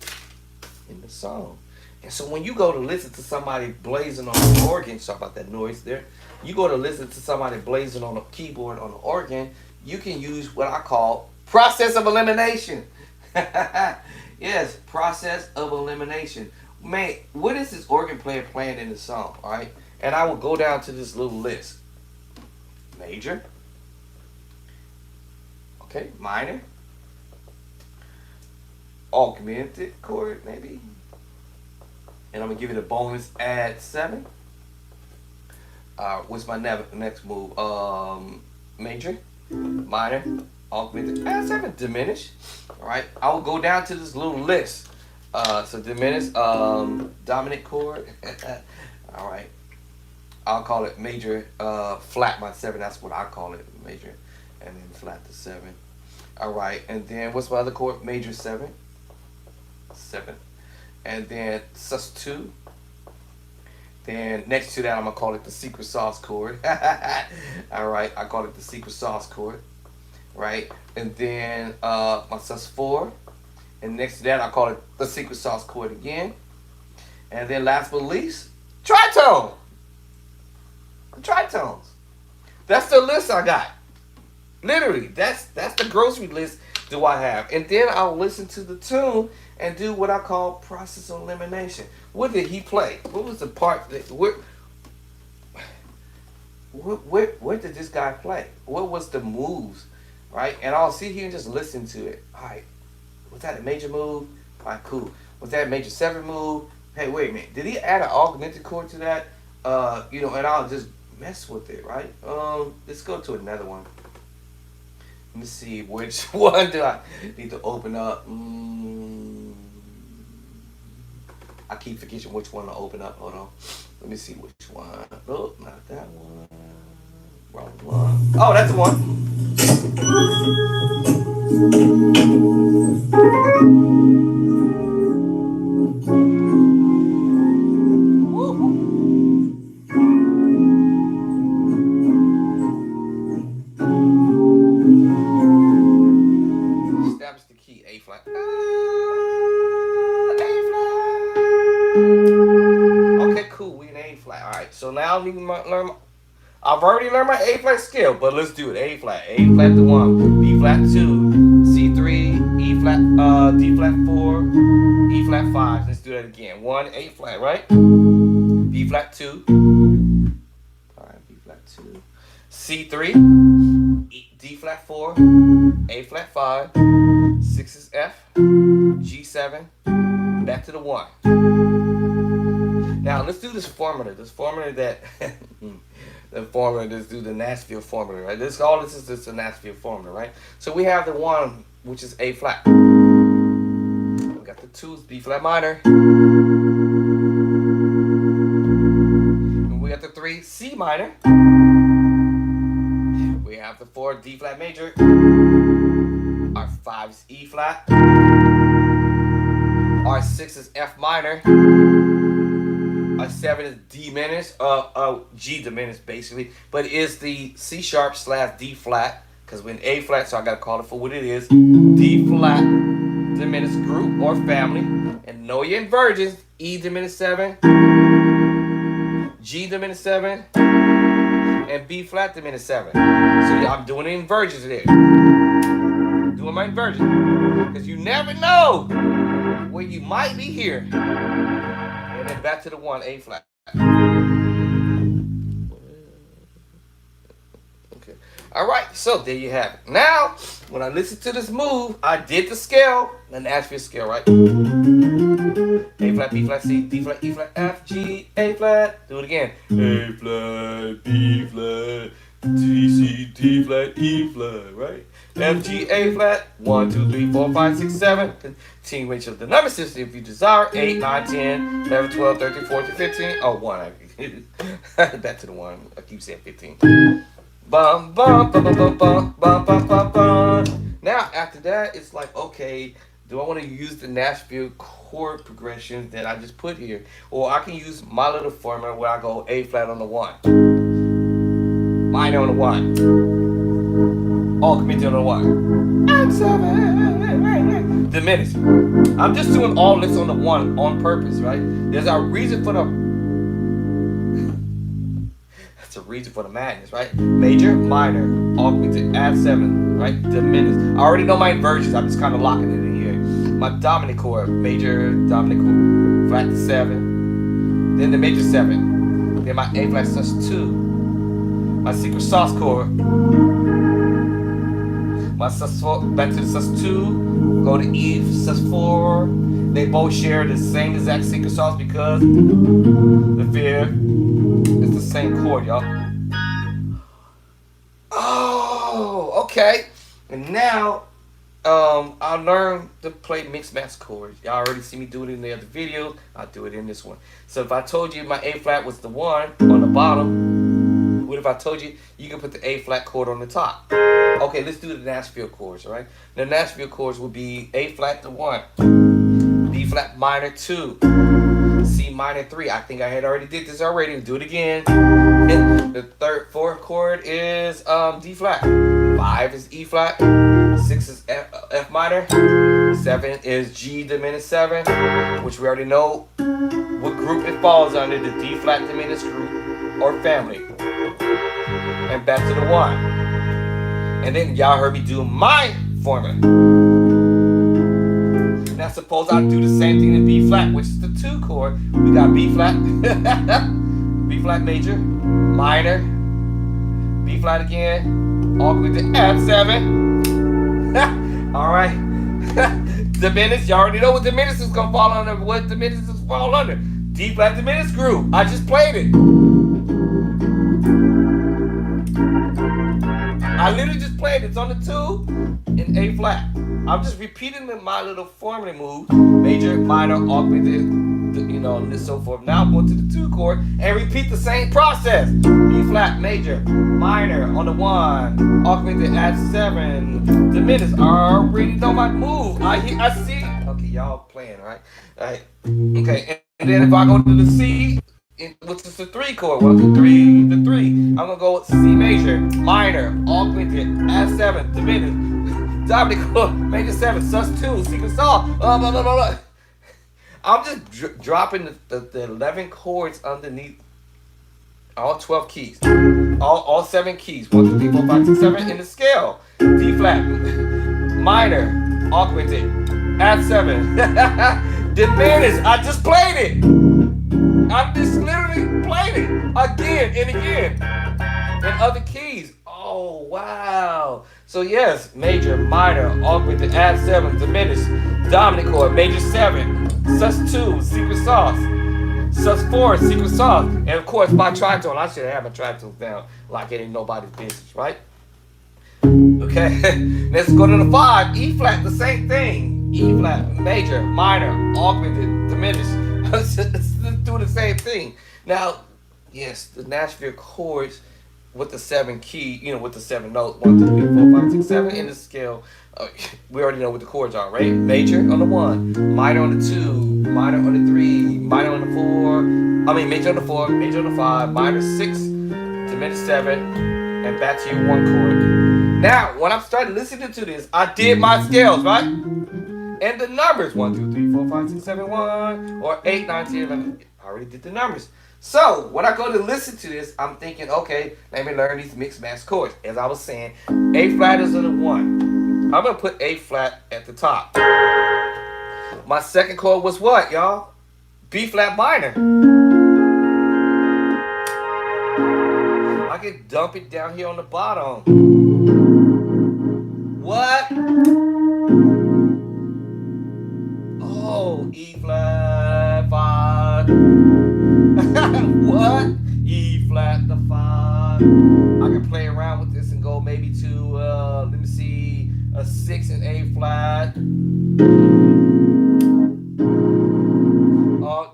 Speaker 1: in the song. And so when you go to listen to somebody blazing on the organ, sorry about that noise there. You go to listen to somebody blazing on a keyboard on the organ, you can use what I call process of elimination. Yes, process of elimination. Man, what is this organ player playing in the song? All right, and I will go down to this little list. Major. Okay, minor. Augmented chord, maybe. And I'm gonna give it a bonus. Add 7. What's my next move? Major, minor, augmented, add 7, diminish. All right, I will go down to this little list. So diminish, dominant chord. All right, I'll call it major, flat my 7. That's what I call it, major, and then flat the 7. All right, and then what's my other chord? Major 7, and then sus2. Then next to that, I'm gonna call it the secret sauce chord. All right, I call it the secret sauce chord, right? And then my sus4, and next to that, I call it the secret sauce chord again. And then last but least, tritone. The tritones. That's the list I got. Literally, that's the grocery list do I have. And then I'll listen to the tune and do what I call process of elimination. What did he play? What was the part that where did this guy play? What was the moves? Right? And I'll sit here and just listen to it. Alright. Was that a major move? Alright, cool. Was that a major 7 move? Hey, wait a minute. Did he add an augmented chord to that? And I'll just mess with it, right? Let's go to another one. Let me see, which one do I need to open up? I keep forgetting which one to open up. Hold on. Let me see which one. Oh, not that one. Wrong one. Oh, that's the one. Establish the key. A flat. A flat. Okay, cool. We in A flat. All right. So now we learn. I've already learned my A flat scale, but let's do it. A flat. A flat to 1. B flat 2. C3. E flat. D flat 4. E flat 5. Let's do that again. 1. A flat. Right. B flat 2. All right. B flat 2. C3. D flat 4. A flat 5. 6 is F. G7. Back to the 1. Now let's do this formula. This formula that the formula. Let's do the Nashville formula, right? This is just the Nashville formula, right? So we have the 1, which is A flat. We got the 2 is B flat minor. And we got the 3 C minor. We have the 4 D flat major. Our 5 is E flat. Our 6 is F minor. Our 7 is D diminished, G diminished basically, but it is the C sharp / D flat, because we're in A flat, so I gotta call it for what it is. D flat diminished group or family, and know your inversions. E diminished 7, G diminished 7, and B flat diminished 7. So yeah, I'm doing the inversions there. Doing my inversion, because you never know where you might be here. And then back to the 1, A flat. Okay. All right, so there you have it. Now, when I listen to this move, I did the scale, the Nashville scale, right? A flat, B flat, C, D flat, E flat, F, G, A flat. Do it again. A flat, B flat, D, C, D flat, E flat, right? F, G, A flat, 1, 2, 3, 4, 5, 6, 7. Continuation of the number system if you desire. 8, 9, 10, 11, 12, 13, 14, 15. Oh, 1. Back to the 1. I keep saying 15. Bum, bum, bum, bum, bum, bum, bum, bum, bum, bum. Now, after that, it's like, okay, do I want to use the Nashville chord progressions that I just put here? Or I can use my little formula where I go A flat on the 1. Minor on the 1. Augmented on the 1. And 7. Diminished. I'm just doing all this on the 1 on purpose, right? There's a reason for the... That's a reason for the madness, right? Major, minor, augmented, add 7, right? Diminished. I already know my inversions. I'm just kind of locking it in here. My dominant chord, major, dominant chord, flat to 7. Then the major 7. Then my A flat sus 2. My secret sauce chord. My sus 4, back to the sus 2, go to E, sus 4. They both share the same exact secret sauce because the 5th is the same chord, y'all. Oh, okay. And now, I learned to play mixed match chords. Y'all already see me do it in the other videos. I'll do it in this one. So if I told you my A flat was the 1 on the bottom, what if I told you you can put the A flat chord on the top? Okay, let's do the Nashville chords, all right? The Nashville chords will be A flat to 1, B flat minor 2, C minor 3. I think I had already did this already. We'll do it again. And the 4th chord is D flat. 5 is E flat. 6 is F minor. 7 is G diminished 7, which we already know what group it falls under, the D flat diminished group or family. And back to the 1. And then y'all heard me do my formula. Now suppose I do the same thing in B flat, which is the 2 chord. We got B flat, B flat major, minor, B flat again, augmented F7. All right. Diminished, you already know what diminished is gonna fall under. What diminished is fall under? D flat diminished group. I I literally just played. It's on the 2 in A flat. I'm just repeating my little formula move. Major, minor, augmented, and so forth. Now I'm going to the 2 chord and repeat the same process. B flat, major, minor on the 1, augmented at 7, diminished. I already know my move. I see. Okay, y'all playing, right? All right. Okay, and then if I go to the C, which is the 3 chord, 1, 2, 3, the 3. I'm gonna go with C major, minor, augmented, add 7, diminished, dominant chord, major 7, sus2, secret saw, blah blah blah blah. I'm just dropping the 11 chords underneath all 12 keys, all 7 keys, 1, 2, 3, 4, 5, 6, 7 in the scale. D flat, minor, augmented, add 7, diminished. I just played it. I just literally played it again and again. And other keys. Oh, wow. So yes, major, minor, augmented, add 7, diminished, dominant chord, major 7, sus2, secret sauce, sus4, secret sauce. And of course, my tritone, I should have my tritones down like it ain't nobody's business, right? Okay, let's go to the 5. E flat, the same thing. E flat, major, minor, augmented, diminished. Let's do the same thing. Now, yes, the Nashville chords with the 7 key, with the 7 notes, 1, 2, 3, 4, 5, 6, 7 in the scale. We already know what the chords are, right? Major on the 1, minor on the 2, minor on the 3, minor on the 4. Major on the 4, major on the 5, minor 6, diminished 7, and back to your 1 chord. Now, when I'm starting listening to this, I did my scales, right? And the numbers, 1, 2, 3, 4, 5, 6, 7, 1, or 8, 9, 10, 11. I already did the numbers. So, when I go to listen to this, I'm thinking, okay, let me learn these mixed match chords. As I was saying, A flat is on the 1. I'm going to put A flat at the top. My second chord was what, y'all? B flat minor. I can dump it down here on the bottom. What? Oh, E flat 5. What? E flat the 5. I can play around with this and go maybe to let me see, a 6 in A flat.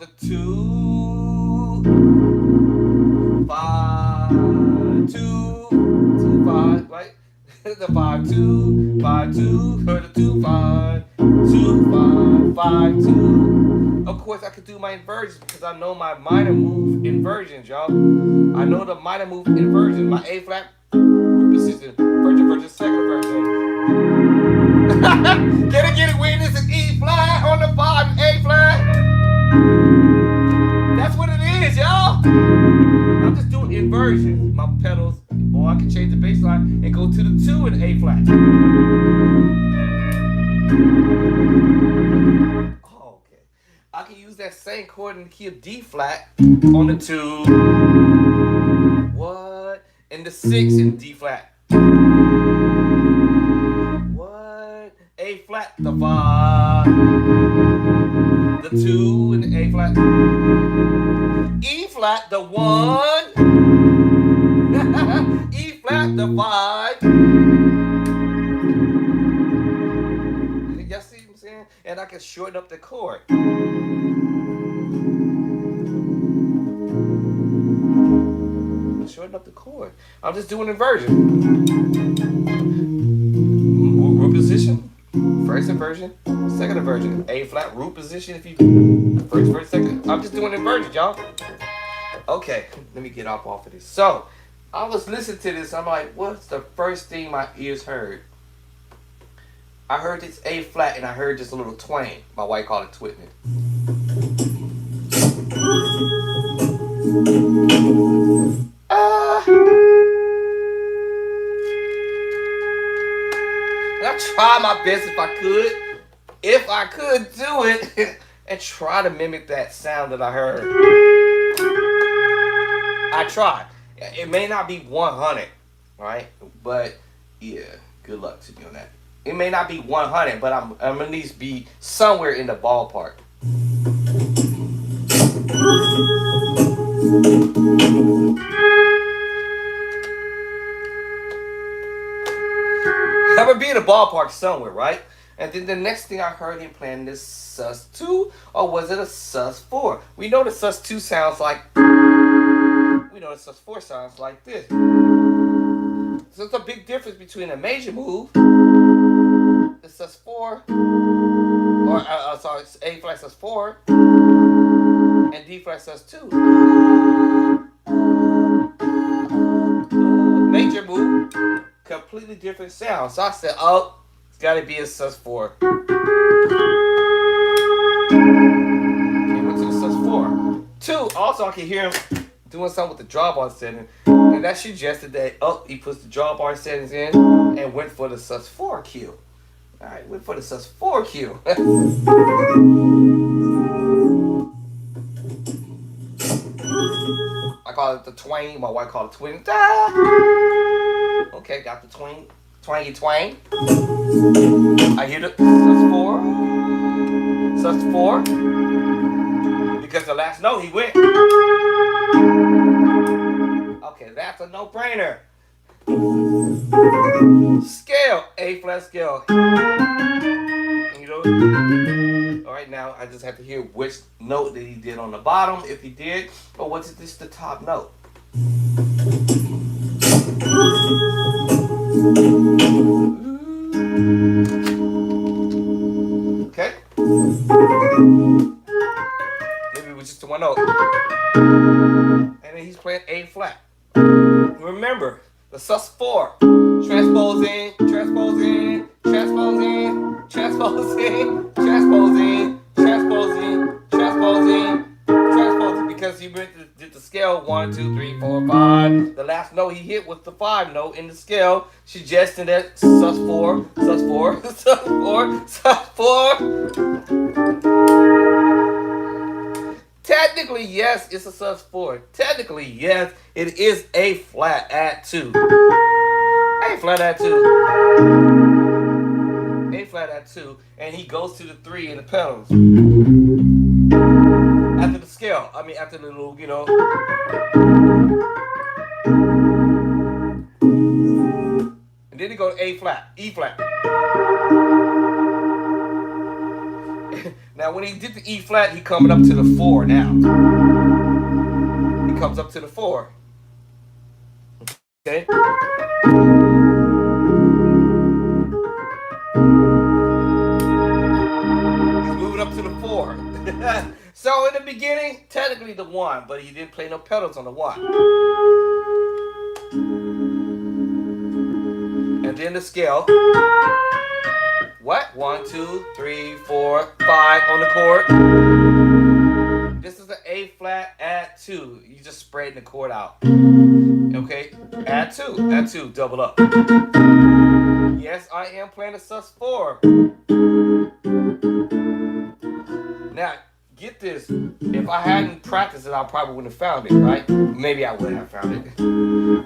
Speaker 1: The 2, 5, 2, 2, 5, right? The 5, 2, 5, 2, the 2, 5, 2, 5, 5, 2. Of course, I could do my inversions because I know my minor move inversions, y'all. I know the minor move inversion. My A flat position, version, second version. Get it, win this is E flat on the 5, A flat. That's what it is, y'all. I'm just doing inversions, my pedals, or I can change the bass line and go to the 2 in A flat. Oh, okay. I can use that same chord in the key of D flat on the 2. What? And the 6 in D flat. What? A flat, the 5. The 2 in the A flat. E flat, the 1. E flat, the 5. Y'all see what I'm saying? And I can shorten up the chord. Shorten up the chord. I'm just doing inversion. Root position. First inversion. Second inversion. A flat root position. If you first, second. I'm just doing inversion, y'all. Okay, let me get off of this. So, I was listening to this. I'm like, what's the first thing my ears heard? I heard this A flat and I heard this little twang. My wife called it twitting. And I tried my best if I could do it, and try to mimic that sound that I heard. I tried. It may not be 100, right? But yeah, good luck to me on that. It may not be 100, but I'm at least be somewhere in the ballpark. would be in the ballpark somewhere, right? And then the next thing I heard him playing this sus2, or was it a sus4? We know the sus2 sounds like, we know the sus4 sounds like this. So it's a big difference between a major move, the sus4, or sorry, A flat sus4, and D flat sus2. Major move, completely different sound. So I said, oh, it's got to be a sus4. He went to the sus4. 2, also I can hear him doing something with the drawbar setting. And that suggested that, oh, he puts the drawbar settings in and went for the sus4 cue. Alright, went for the sus4 cue. I call it the twang. My wife called it twang. Okay, got the twang. Twangy twang. I hear the sus4. Sus4. Because the last note he went. Okay, that's a no-brainer. Scale. A flat scale. You know? Alright, now I just have to hear which note that he did on the bottom, if he did, or was it just the top note? Okay? Maybe it was just the one note. And then he's playing A flat. Remember, the sus4. Transposing, transposing, transposing, transposing, transposing, transposing, transposing, transposing. Because he did the scale 1, 2, 3, 4, 5. The last note he hit was the 5 note in the scale, suggesting that sus4, sus4, sus4, sus4. Technically, yes, it's a sus4. Technically, yes, it is A flat at 2. A flat at 2. A flat at 2. And he goes to the 3 in the pedals. After the scale. I mean, after the little, you know. And then he goes to A flat, E flat. Now, when he did the E flat, he coming up to the 4 now. He comes up to the 4. Okay? He's moving up to the 4. So, in the beginning, technically the 1, but he didn't play no pedals on the 1. And then the scale. What? 1, 2, 3, 4, 5 on the chord. This is an A flat at 2. You just spreading the chord out. Okay? Add 2. Add 2. Double up. Yes, I am playing a sus4. Now, get this. If I hadn't practiced it, I probably wouldn't have found it, right? Maybe I would have found it.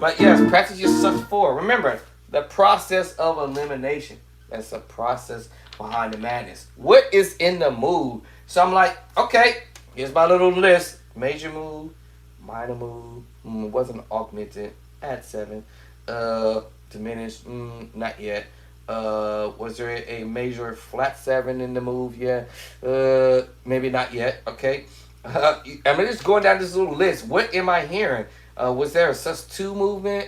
Speaker 1: But yes, practice your sus4. Remember, the process of elimination. That's a process behind the madness. What is in the move? So I'm like, okay, here's my little list. Major move, minor move, wasn't augmented, add 7. Diminished, not yet. Was there a major flat 7 in the move yet? Maybe not yet, okay. I'm just going down this little list. What am I hearing? Was there a sus2 movement?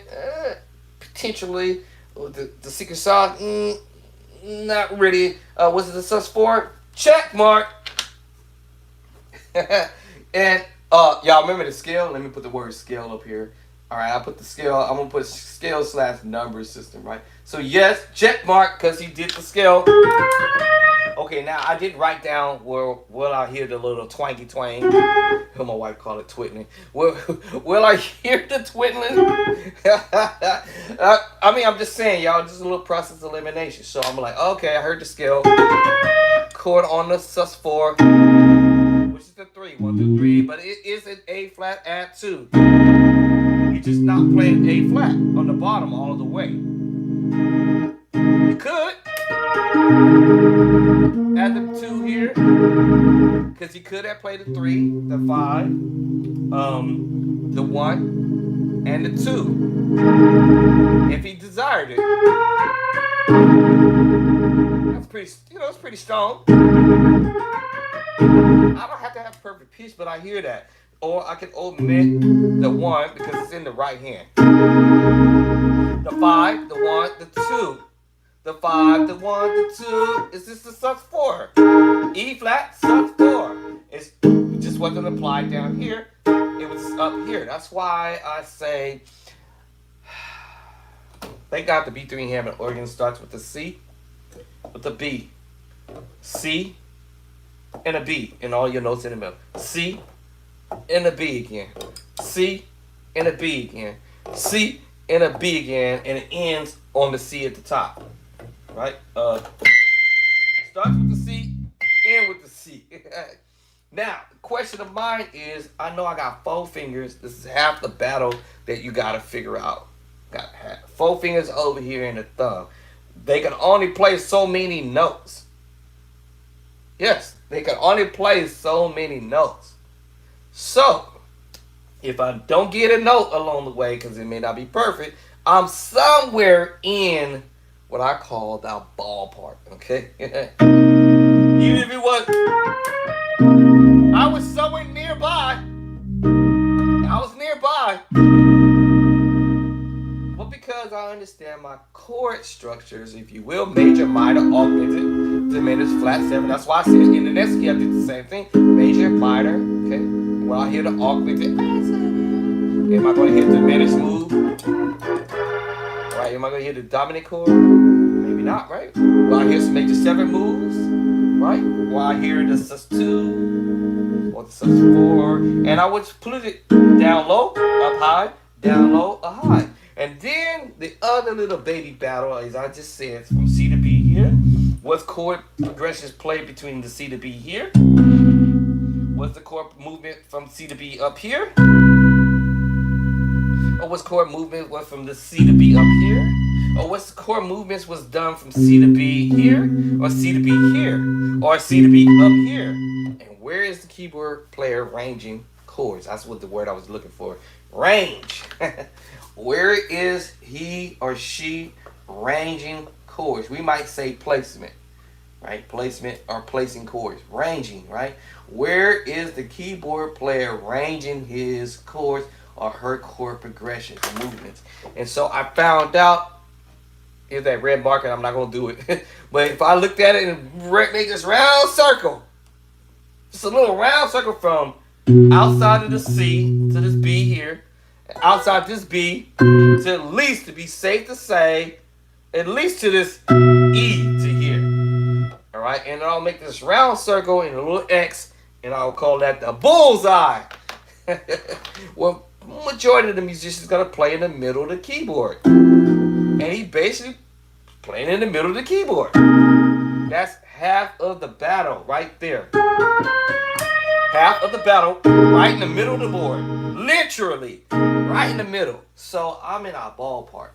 Speaker 1: Potentially. The secret sauce? Not really. Was it the sus4? Check mark. And y'all remember the scale? Let me put the word scale up here. All right, I put the scale. I'm gonna put scale / number system, right? So yes, check mark because he did the scale. Okay, now I did write down where will I hear the little twangy twang. My wife called it twiddling. Will I hear the twiddling? I mean, I'm just saying, y'all, just a little process elimination. So I'm like, okay, I heard the scale. Chord on the sus4, which is the 3, 1, 2, 3, but it is an A flat at 2. You're just not playing A flat on the bottom all the way. You could add the 2 here, because you could have played the 3, the 5, the 1, and the 2, if he desired it. That's pretty, it's pretty strong. I don't have to have perfect pitch, but I hear that. Or I can omit the one because it's in the right hand. The five, the one, the two. The five, the one, the two. Is this the sus four? E flat, sus four. It just wasn't applied down here. It was up here. That's why I say, thank God the B3 Hammond organ starts with the C, with the B. C and a B, and all your notes in the middle. C and a B again. C and a B again. C and a B again, and it ends on the C at the top. Right? Starts with the C, end with the C. Now, the question of mine is, I know I got 4 fingers. This is half the battle that you got to figure out. Got 4 fingers over here and a thumb. They can only play so many notes. Yes, they can only play so many notes. So, if I don't get a note along the way, because it may not be perfect, I'm somewhere in what I call the ballpark, okay? Even if it was, I was somewhere nearby. I was nearby. But because I understand my chord structures, if you will, major, minor, augmented, diminished, flat 7. That's why I said in the next key I did the same thing. Major, minor, okay? When I hear the augmented, am I going to hit diminished move? Right? Am I going to hit the dominant chord? Maybe not, right? Will I hear some major 7 moves? Right? Will I hear the sus2 or the sus4? And I would put it down low, up high, down low, up high. And then the other little baby battle, as I just said, from C to B here. What's chord progressions played between the C to B here? What's the chord movement from C to B up here? Or what's chord movement was from the C to B up here? Or what's chord movements was done from C to B here? Or C to B here? Or C to B up here? And where is the keyboard player ranging chords? That's what the word I was looking for. Range. Where is he or she ranging chords? We might say placement, right? Placement or placing chords. Ranging, right? Where is the keyboard player ranging his chords or her chord progressions and movements? And so I found out, here's that red marker, I'm not going to do it. But if I looked at it and made this round circle, just a little round circle from outside of the C to this B here, outside this B to at least, to be safe to say, at least to this E to here. All right, and I'll make this round circle and a little X, and I'll call that the bullseye. Well, majority of the musicians gonna play in the middle of the keyboard, and he basically playing in the middle of the keyboard. That's half of the battle right there. Half of the battle right in the middle of the board. Literally, right in the middle. So I'm in our ballpark.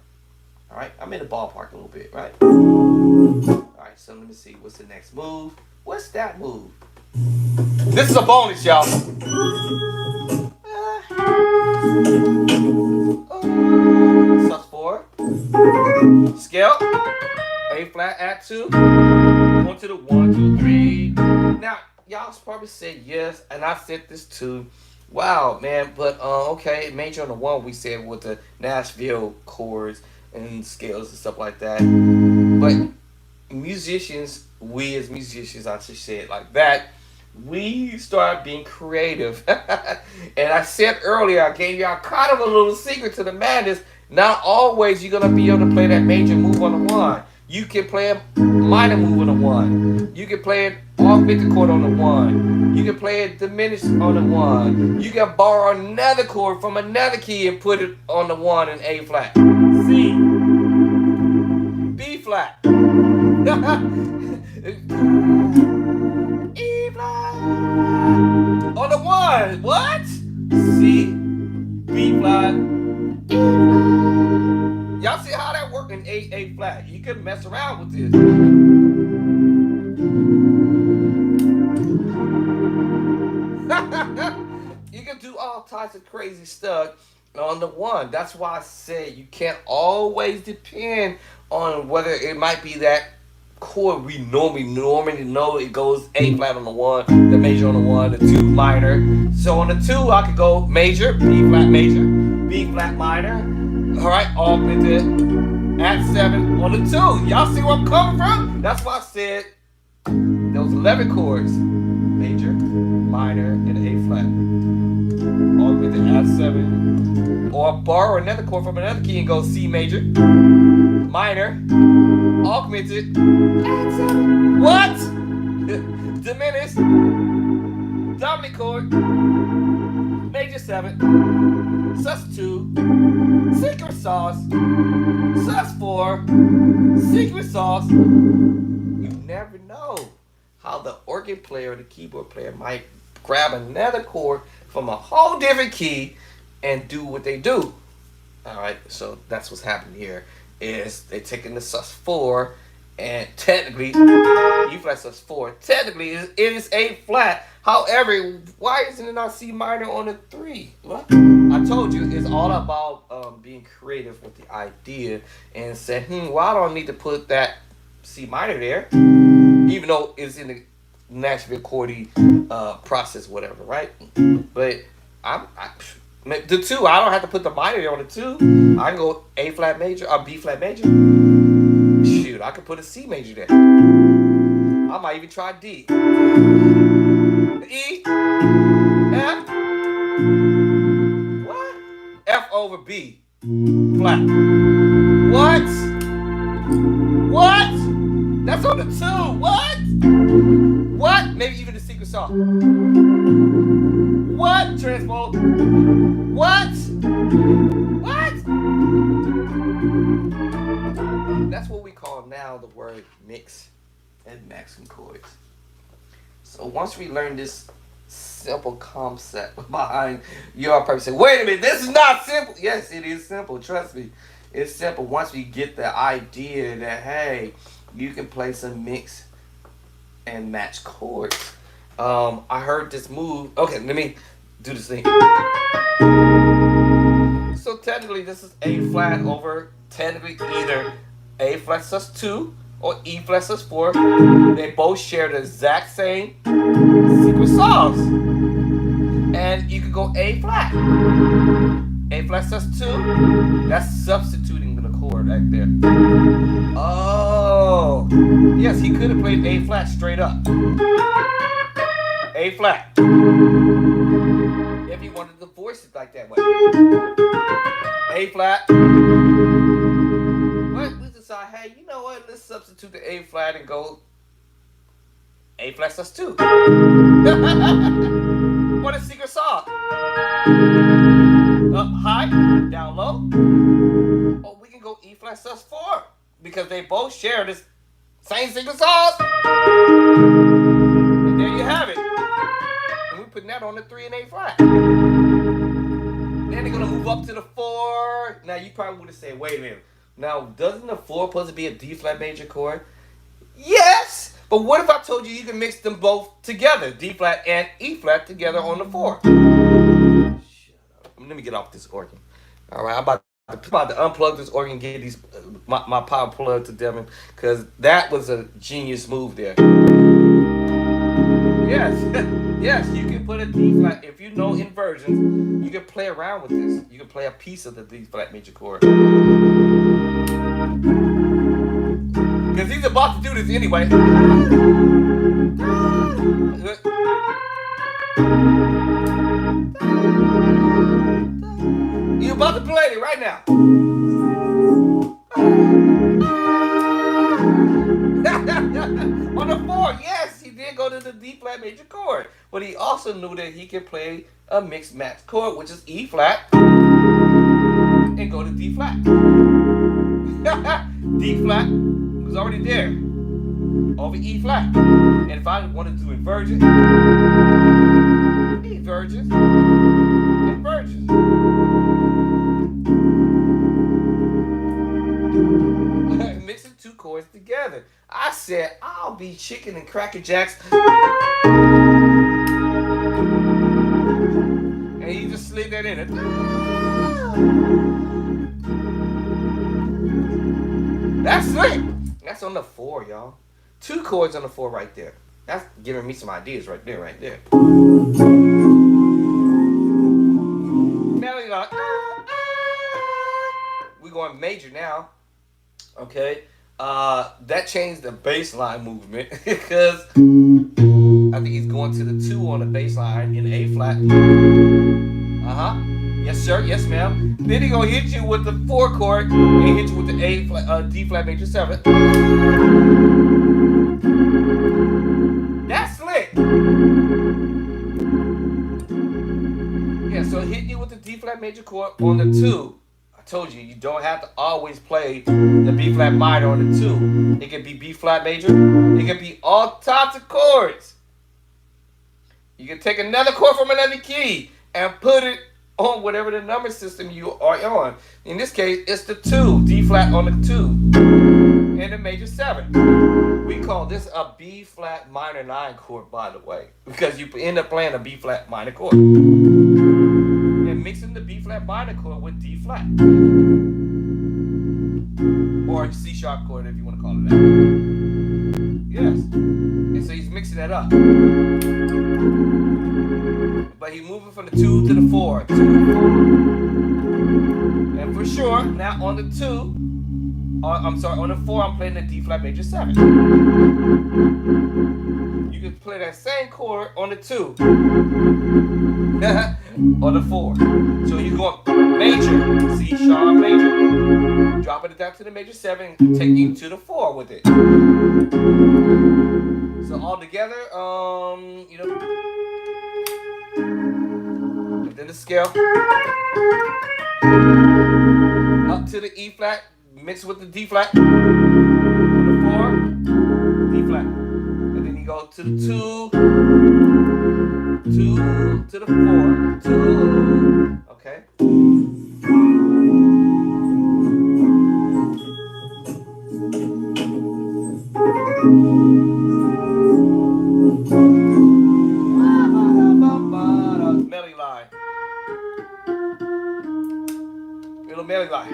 Speaker 1: All right, I'm in the ballpark a little bit, right? All right, so let me see. What's the next move? What's that move? This is a bonus, y'all. Sus4. Scale. A flat at 2. Going to the 1, 2, 3. Now, y'all probably said yes, and I said this too. Wow, man, but okay, major on the 1 we said with the Nashville chords and scales and stuff like that. But musicians, we as musicians, I should say it like that, we start being creative. And I said earlier, I gave y'all kind of a little secret to the madness. Not always you're gonna be able to play that major move on the 1. You can play a minor move on the 1. You can play an augmented chord on the 1. You can play a diminished on the 1. You can borrow another chord from another key and put it on the 1 in A flat. C. B flat. E flat. On the 1. What? C. B flat. E flat. Y'all see how that worked in A flat? You can mess around with this. You can do all types of crazy stuff on the one. That's why I said you can't always depend on whether it might be that chord we normally know it goes A flat on the one, the major on the one, the two minor. So on the two I could go major, B flat major, B flat minor. All right, augmented at 7 on the two. Y'all see where I'm coming from? That's why I said those 11 chords, major, minor, and A flat. Augmented at 7. Or borrow another chord from another key and go C major, minor, augmented, add 7. What? Diminished, dominant chord, major 7, sus 2, secret sauce, sus 4, secret sauce. You never know how the organ player or the keyboard player might grab another chord from a whole different key and do what they do. All right, so that's what's happening here. Is they're taking the sus4 and technically E flat sus4. Technically, it is A flat. However, why isn't it not C minor on the 3? What? I told you it's all about being creative with the idea and said, well, I don't need to put that C minor there, even though it's in the Nashville chordy process, whatever, right? But the 2, I don't have to put the minor there on the 2. I can go A flat major or B flat major. Shoot, I could put a C major there. I might even try D. E, F, what? F over B, flat. What? What? That's on the 2. What? What? Maybe even the secret sauce. What? Transpose. What? What? That's what we call now the word mix and maxing chords. So once we learn this simple concept behind your probably say, wait a minute, this is not simple. Yes, it is simple. Trust me. It's simple once we get the idea that, hey, you can play some mix and match chords. I heard this move. Okay, let me do this thing. So technically this is A flat over technically either A flat sus 2 or E flat sus 4. They both share the exact same secret sauce. And you can go A flat. A flat sus 2. That's substituting the chord right there. Oh. Yes, he could have played A flat straight up. A flat. If he wanted to voice it like that way. A flat. But we decide, hey, you know what? Let's substitute the A flat and go A flat sus 2. What a secret sauce. Up high, down low. Or we can go E flat sus 4 because they both share this same secret sauce. And there you have it. And we're putting that on the 3 and A flat. Then they're gonna move up to the 4. Now you probably would have said, wait a minute. Now doesn't the 4 supposed to be a D flat major chord? Yes! But what if I told you can mix them both together, D flat and E flat together on the 4? Let me get off this organ. All right, I'm about to unplug this organ and get these my power plug to Devin because that was a genius move there. Yes, yes, you can put a D flat if you know inversions. You can play around with this. You can play a piece of the D flat major chord. Because he's about to do this anyway. You're about to play it right now. On the 4, yes, he did go to the D flat major chord. But he also knew that he could play a mixed match chord, which is E flat, and go to D flat. D flat was already there over E flat. And if I wanted to do inversion, inversions, inversions. Mixing 2 chords together. I said, I'll be chicken and Cracker Jacks. And he just slid that in. That's slick. That's on the 4, y'all. 2 chords on the 4 right there. That's giving me some ideas right there, right there. Melody like, we're going major now. Okay. That changed the bass line movement because I think he's going to the 2 on the bass line in A flat. Yes, sir. Yes, ma'am. Then he gonna hit you with the 4 chord and hit you with the A flat, D flat major 7. That's slick. Yeah, so hitting you with the D flat major chord on the 2. I told you, you don't have to always play the B flat minor on the 2. It can be B flat major. It can be all types of chords. You can take another chord from another key and put it on whatever the number system you are on. In this case, it's the 2, D flat on the 2, and the major 7. We call this a B flat minor 9 chord, by the way, because you end up playing a B flat minor chord and mixing the B flat minor chord with D flat or C sharp chord, if you want to call it that. Yes, and so he's mixing that up. But he's moving from the 2 to the 4. 2 to 4. And for sure, now on the 2, on the 4, I'm playing the D flat major 7. You can play that same chord on the 2. On the 4. So you go major, C sharp major, dropping it down to the major 7, taking you to the 4 with it. So all together, then the scale up to the E flat, mixed with the D flat on the 4, D flat, and then you go to the 2 to the 4, 2, okay. Melody line. Little melody line.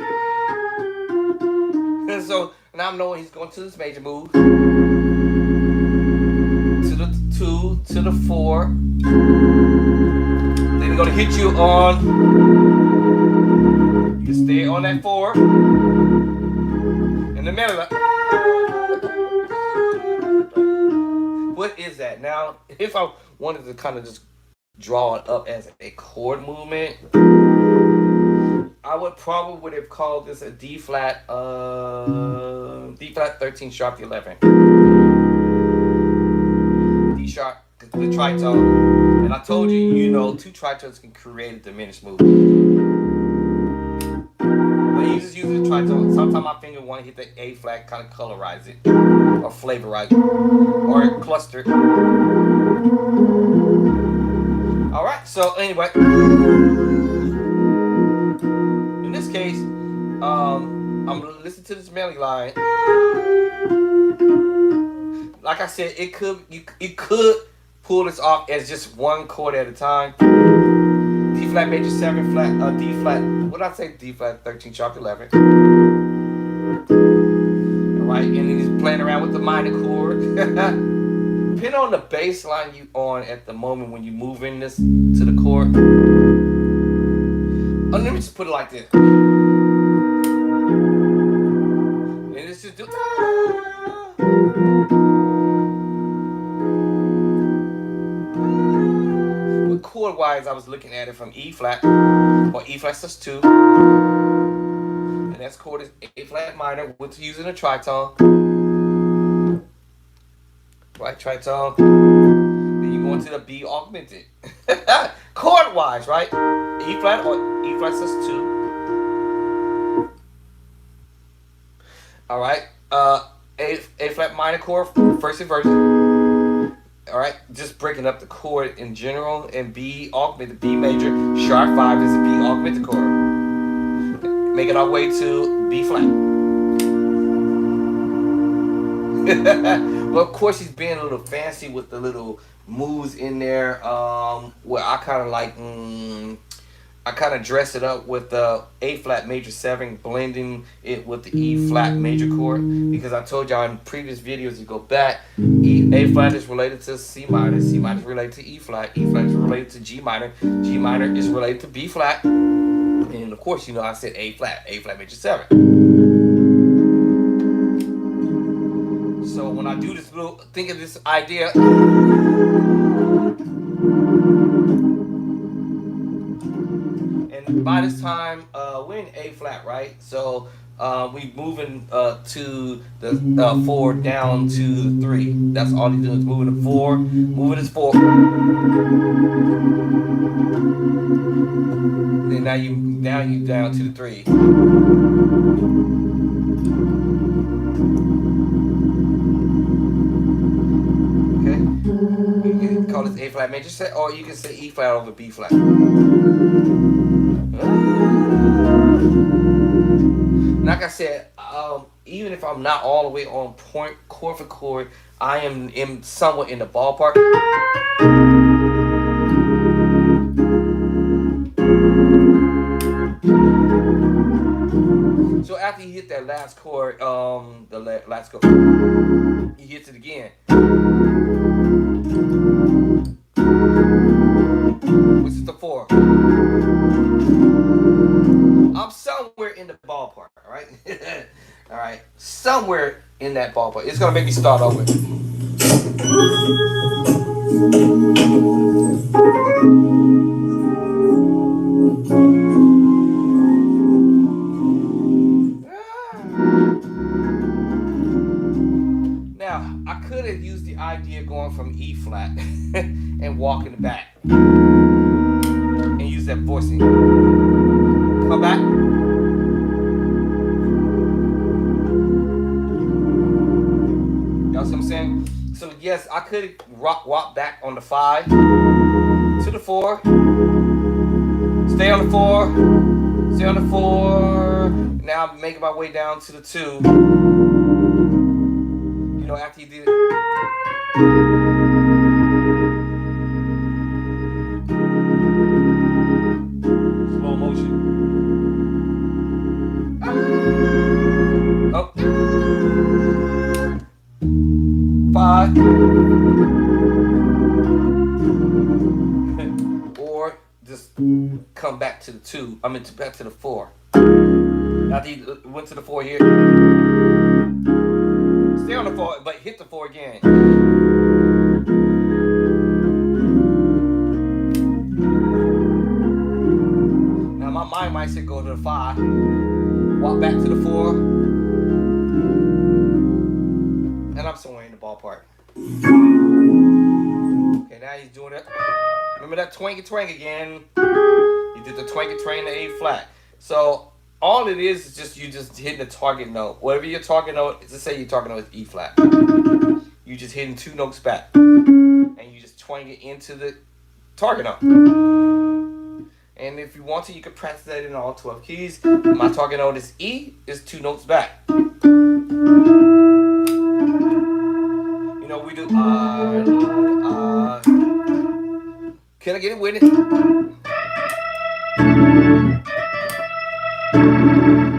Speaker 1: And so now I'm knowing he's going to this major move. To the 2, to the 4. Then he's going to hit you on. You can stay on that 4. And the melody line. What is that? Now, if I wanted to kind of just draw it up as a chord movement, I would probably have called this a D flat 13 sharp 11. D sharp, the tritone. And I told you, 2 tritones can create a diminished movement. But you just use the tritone. Sometimes my finger want to hit the A flat, kind of colorize it, or flavorize it, or cluster it. All right, so anyway, in this case, I'm gonna listen to this melody line. Like I said, you could pull this off as just one chord at a time. D flat major 7 flat, D flat. What did I say? D flat 13 sharp 11. All right, and then he's playing around with the minor chord. Depending on the bass line you on at the moment when you move in this to the chord. Let me just put it like this. And it's just do. But chord wise, I was looking at it from E flat or E flat sus 2. And that chord is A flat minor with using a tritone. Right, tritone. Then you go into the B augmented. Chord wise, right? E flat or E flat sus 2. All right. A flat minor chord, first inversion. All right, just breaking up the chord in general, and B augmented, B major, sharp 5 is a B augmented chord. Making our way to B flat. Well, of course, he's being a little fancy with the little moves in there. Where I kind of like, I kind of dress it up with the A flat major 7, blending it with the E flat major chord, because I told y'all in previous videos, you go back, A flat is related to C minor is related to E flat is related to G minor is related to B flat, and of course, you know, I said A flat major 7. So when I do this little, think of this idea. And by this time, we're in A flat, right? So we moving to the 4 down to the 3. That's all he's doing is moving the 4, moving his 4. Then now you down to the 3. Okay, you can call this A flat major set, or you can say E flat over B flat. Like I said, even if I'm not all the way on point chord for chord, I am somewhat in the ballpark. So after he hit that last chord, the last chord, he hits it again. Which is the 4. I'm somewhere in the ballpark, all right? All right, somewhere in that ballpark. It's gonna make me start over. Now, I could have used the idea going from E flat and walking back and use that voicing. Come back. Y'all see what I'm saying? So yes, I could walk back on the 5 to the 4. Stay on the 4. Stay on the 4. Now I'm making my way down to the 2. You know, after you did it. Slow motion. Oh. 5. Or just come back to the 2. I mean, back to the 4. After you went to the 4 here. Stay on the 4, but hit the 4 again. Now my mind might say go to the 5. Walk back to the 4. And I'm somewhere in the ballpark. Okay, now he's doing it. Remember that twanky twang again. You did the twanky twang to A flat. So all it is just you just hitting the target note. Whatever your target note, let's say your target note is E flat. You just hitting 2 notes back. And you just twang it into the target note. And if you want to, you can practice that in all 12 keys. My target note is E, is 2 notes back. You know, we do Can I get it with it? You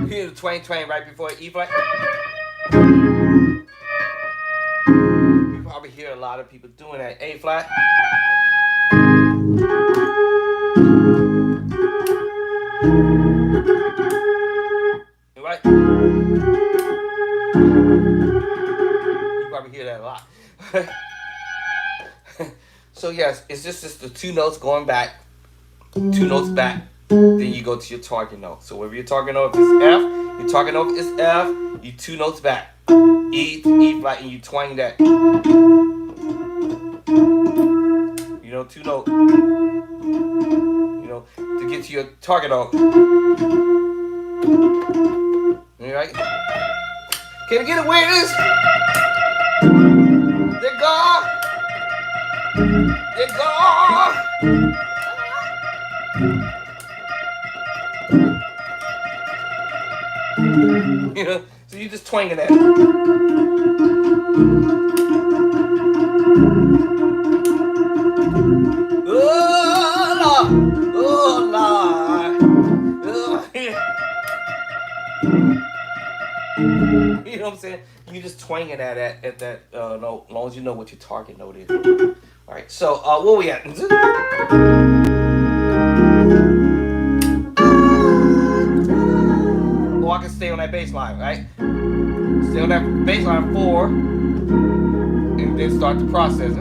Speaker 1: hear the twang right before E flat? You probably hear a lot of people doing that. A flat. Right? You probably hear that a lot. So yes, it's just the 2 notes going back, 2 notes back, then you go to your target note. So wherever your target note is F, your target note is F, you 2 notes back, E to E flat, and you twang that. You know, 2 notes. You know, to get to your target note. Alright? Can I get a witness? There go! There go! You know, so you just twanging that. Oh Lord, saying? You just twang it at that note, as long as you know what your target note is. All right. So where we at? Or I can stay on that bass line, right? Stay on that bass line 4, and then start the process.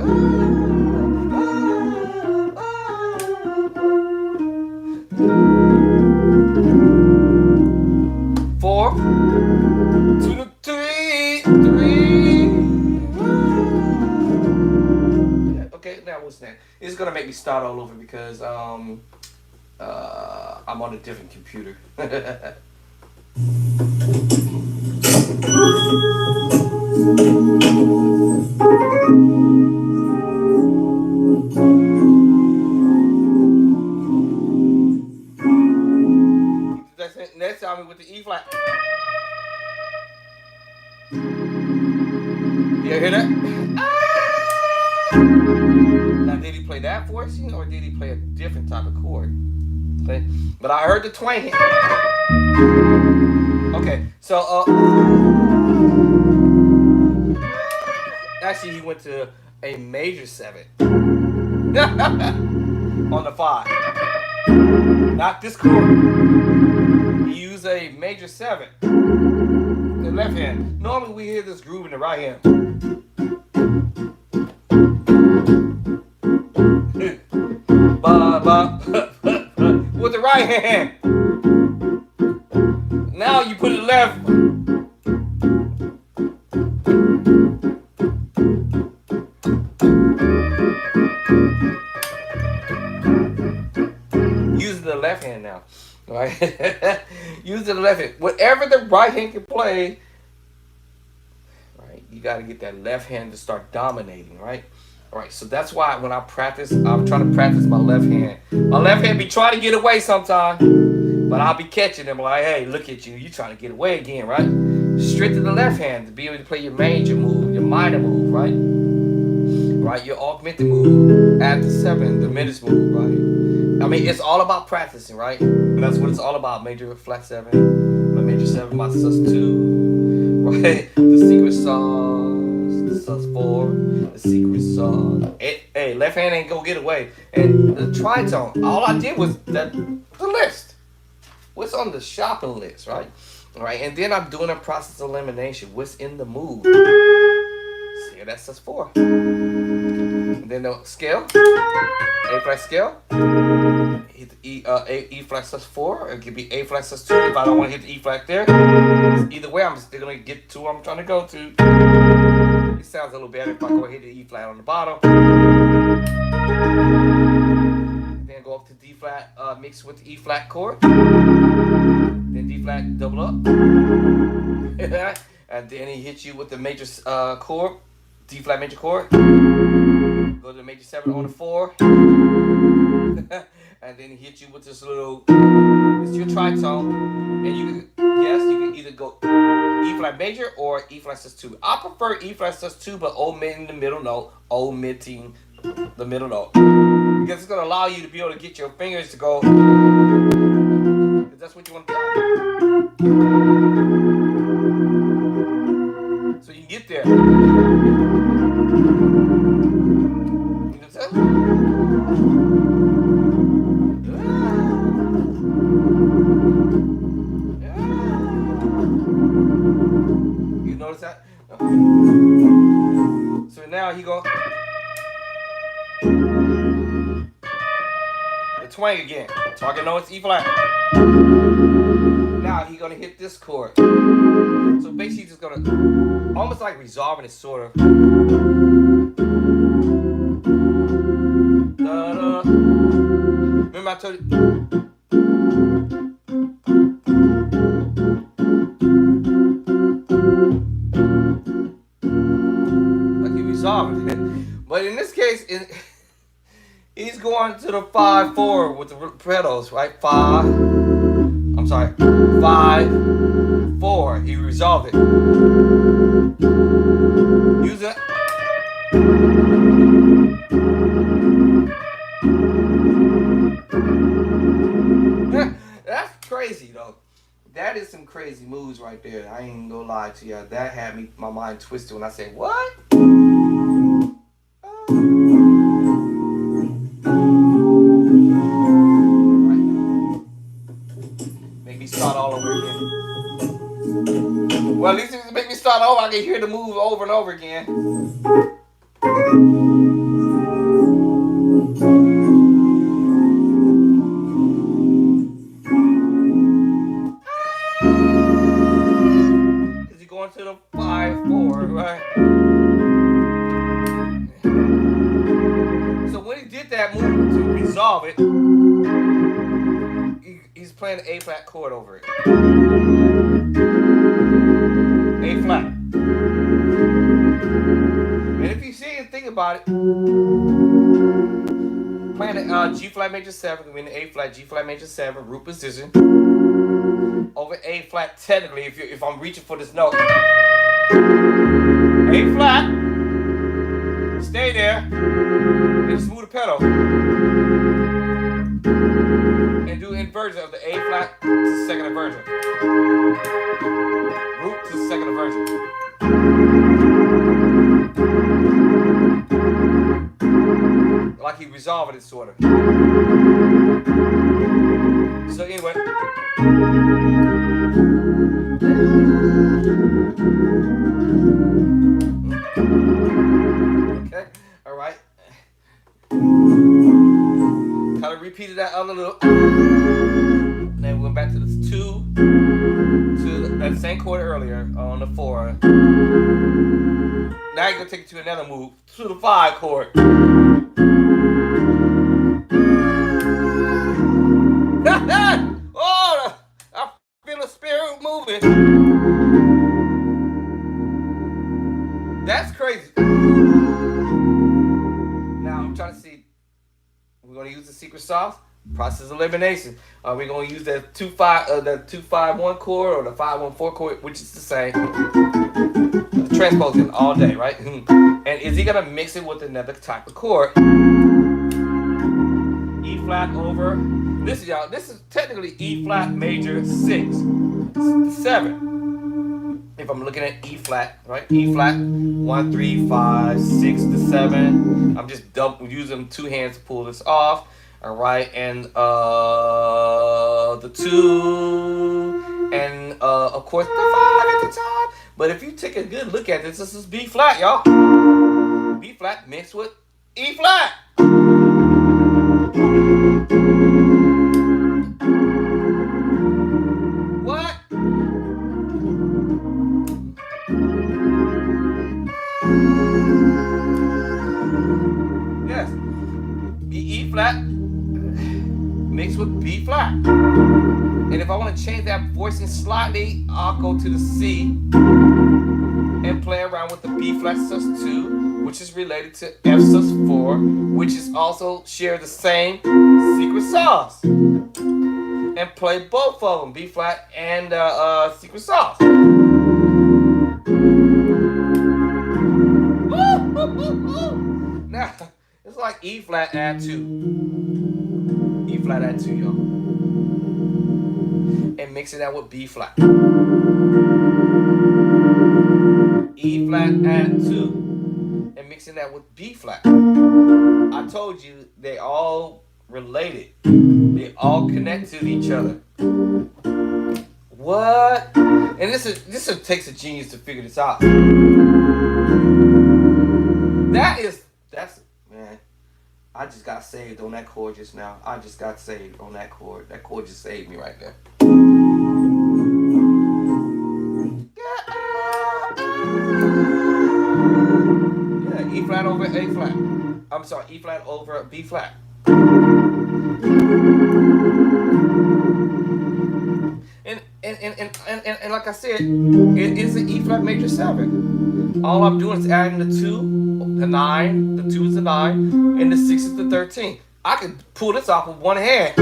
Speaker 1: 4, 2, 3, 3. Okay, now what's next? It's gonna make me start all over because I'm on a different computer. Next time with the E flat. You hear that? Now, did he play that voicing or did he play a different type of chord? Okay, but I heard the twang. Okay, so actually he went to a major 7 on the 5. Not this chord. He used a major 7. The left hand. Normally we hear this groove in the right hand. With the right hand. Now you put it left. Using the left hand now. Right? Using the left hand. Whatever the right hand can play, right? You got to get that left hand to start dominating, right? All right, so that's why when I practice, I'm trying to practice my left hand. My left hand be trying to get away sometimes, but I'll be catching them like, hey, look at you. You trying to get away again, right? Strengthen the left hand to be able to play your major move, your minor move, right? Right, your augmented move, add the 7, the diminished move, right? I mean, it's all about practicing, right? And that's what it's all about. Major flat 7, my major 7, my sus2, right? The secret sauce, the sus4, the secret sauce. Hey, left hand ain't gonna get away. And the tritone, all I did was the list. What's on the shopping list, right? All right, and then I'm doing a process of elimination. What's in the move? See, that's sus4. And then the scale, A flat scale. Hit the E flat sus4. It could be A flat sus2 if I don't want to hit the E flat there. Either way, I'm still gonna get to where I'm trying to go to. It sounds a little better if I go hit the E flat on the bottom. Then go up to D flat, mix with the E flat chord. Then D flat double up. And then he hits you with the major chord, D flat major chord. Go to the major 7 on the 4. And then he hits you with this little, it's your tritone. And you can either go E flat major or E flat sus2. I prefer E flat sus2, but omitting the middle note, omitting the middle note. Because it's going to allow you to be able to get your fingers to go, because that's what you want to do. So you can get there. You can tell? You notice that? So now he go the twang again. Target notes E flat. Now he's gonna hit this chord. So basically, just gonna almost like resolving it, sort of. Da-da. Remember I told you. Like he resolved it. But in this case, he's going to the 5-4 with the pedals, right? 5, 4. He resolved it. Use it. That's crazy though. That is some crazy moves right there. I ain't gonna lie lie to you. That had my mind twisted when I said, what? Make me start all over again. Well, at least if it make me start over, I can hear the move over and over again. Because you're going to the 5/4, right? So when he did that move to resolve it, he's playing the A flat chord over it. A flat. And if you see and think about it, playing the G flat major 7, I mean the A flat, G flat major 7, root position, over A flat technically, if I'm reaching for this note. A flat, stay there, and smooth the pedal. And do inversion of the A flat to second inversion. Root to second inversion. Like he resolved it, sort of. So anyway. Okay, all right. Kind of repeated that other little. Then we went back to the 2, to that same chord earlier on the 4. Now you're gonna take it to another move, to the 5 chord. Oh, I feel the spirit moving. That's crazy. Now I'm trying to see. We're gonna use the secret sauce, process elimination. Are we gonna use the 2-5-1 chord or the 5-1-4 chord, which is the same? Transposing all day, right? And is he gonna mix it with another type of chord? E flat over. This is technically E flat major 6, 7. If I'm looking at E flat, right? E flat 1, 3, 5, 6 to 7. I'm just using 2 hands to pull this off. All right, and the 2, and of course the 5 at the top. But if you take a good look at this is B flat, y'all. B flat mixed with E flat. What? Yes. E flat mixed with B flat. And if I want to change that voicing slightly, I'll go to the C and play around with the B flat sus2, which is related to F sus4, which is also share the same secret sauce. And play both of them, B flat and secret sauce. Now, it's like E flat add 2. E flat add 2, y'all. And mix it out with B flat. E flat add 2. And mixing that with B flat. I told you they all related. They all connect to each other. What? And this takes a genius to figure this out. That's man. I just got saved on that chord just now. I just got saved on that chord. That chord just saved me right there. Yeah, E flat over A flat. I'm sorry, E flat over B flat. And like I said, it is an E flat major 7. All I'm doing is adding the 2, the 9, the 2 is the 9, and the 6 is the 13. I can pull this off with one hand.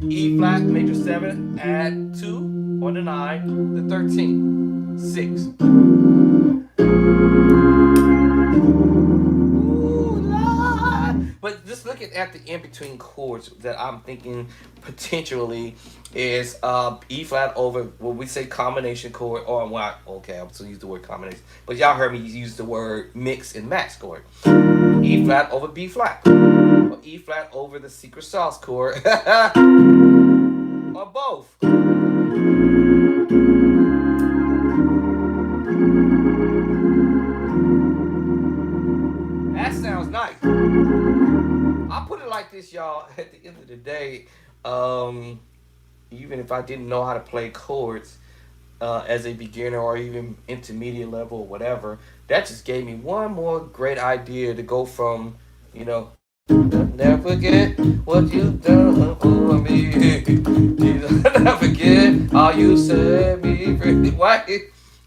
Speaker 1: E flat major 7, add 2 on the 9, the 13, 6. Ooh, Lord. But just look looking at the in between chords that I'm thinking potentially is E flat over what we say combination chord, or what? Okay, I'm still use the word combination, but y'all heard me use the word mix and match chord. E flat over B flat, or E flat over the secret sauce chord, or both. That sounds nice. I'll put it like this, y'all. At the end of the day, um, even if I didn't know how to play chords as a beginner or even intermediate level or whatever, that just gave me one more great idea to go from, you know, never forget what you've done for me. Jesus, never forget how you set me free. Why?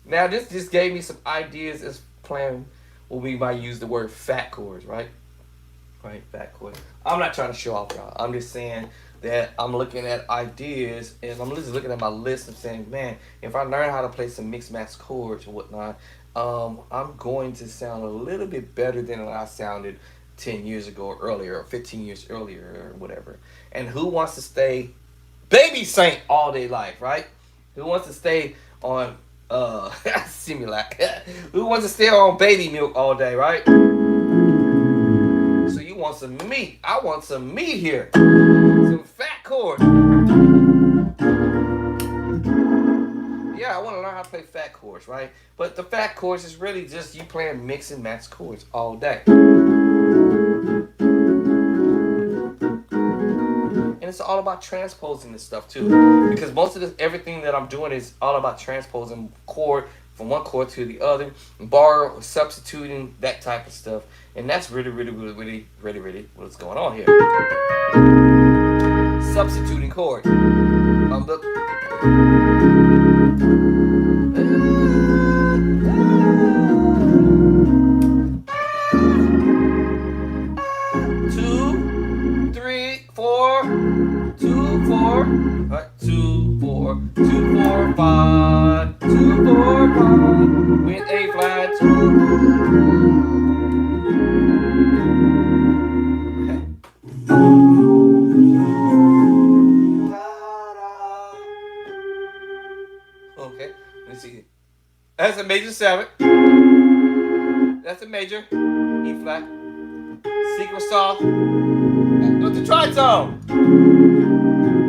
Speaker 1: Now, this just gave me some ideas as playing what we might use the word fat chords, right? Right, fat chords. I'm not trying to show off, y'all. I'm just saying that I'm looking at ideas and I'm just looking at my list and saying, man, if I learn how to play some mixed match chords and whatnot, I'm going to sound a little bit better than I sounded 10 years ago or earlier, or 15 years earlier, or whatever. And who wants to stay baby saint all day life, right? Who wants to stay on Similac? Who wants to stay on baby milk all day, right? So you want some meat. I want some meat here. Some fat chords. Yeah, I want to learn how to play fat chords, right? But the fat chords is really just you playing mix and match chords all day. And it's all about transposing this stuff too. Because most of this, everything that I'm doing is all about transposing chord from one chord to the other, borrow, substituting, that type of stuff. And that's really what's going on here. Substituting chords. The 2, 3, 4, 2, 4, 2, 4, 2, 4, 5, 2, 4, 5, with A flat, 2, 4. Okay, let's see. That's a major 7. That's a major E flat. Secret sauce. What's the tritone?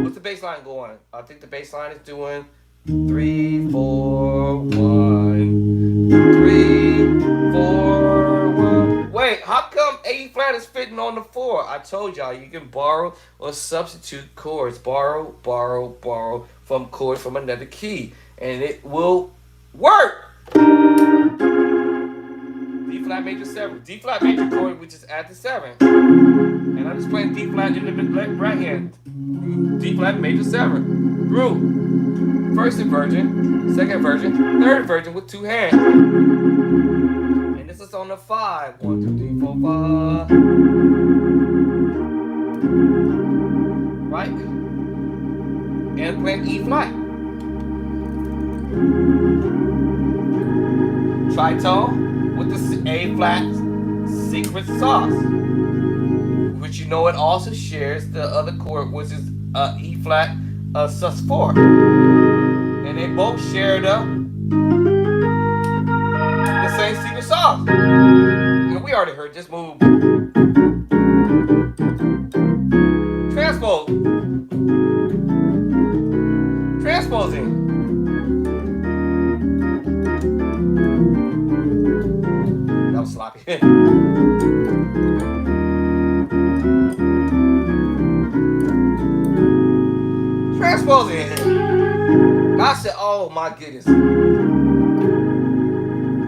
Speaker 1: What's the bass line going? I think the bass line is doing 3, 4, 1. 3, 4, 1. Wait, how come A flat is fitting on the 4? I told y'all you can borrow or substitute chords. Borrow from chords from another key. And it will work. D flat major 7. D flat major chord, we just add the 7. And I'm just playing D flat in the right hand. D flat major 7. Through. First inversion, second inversion, third inversion with 2 hands. And this is on the 5. 1, 2, 3, 4, 5. Right? And playing E flat. Tritone with the A flat secret sauce, which you know it also shares the other chord, which is E flat sus4, and they both share the same secret sauce. And we already heard this move. Transposing. That was sloppy. Transposing. I said, oh my goodness.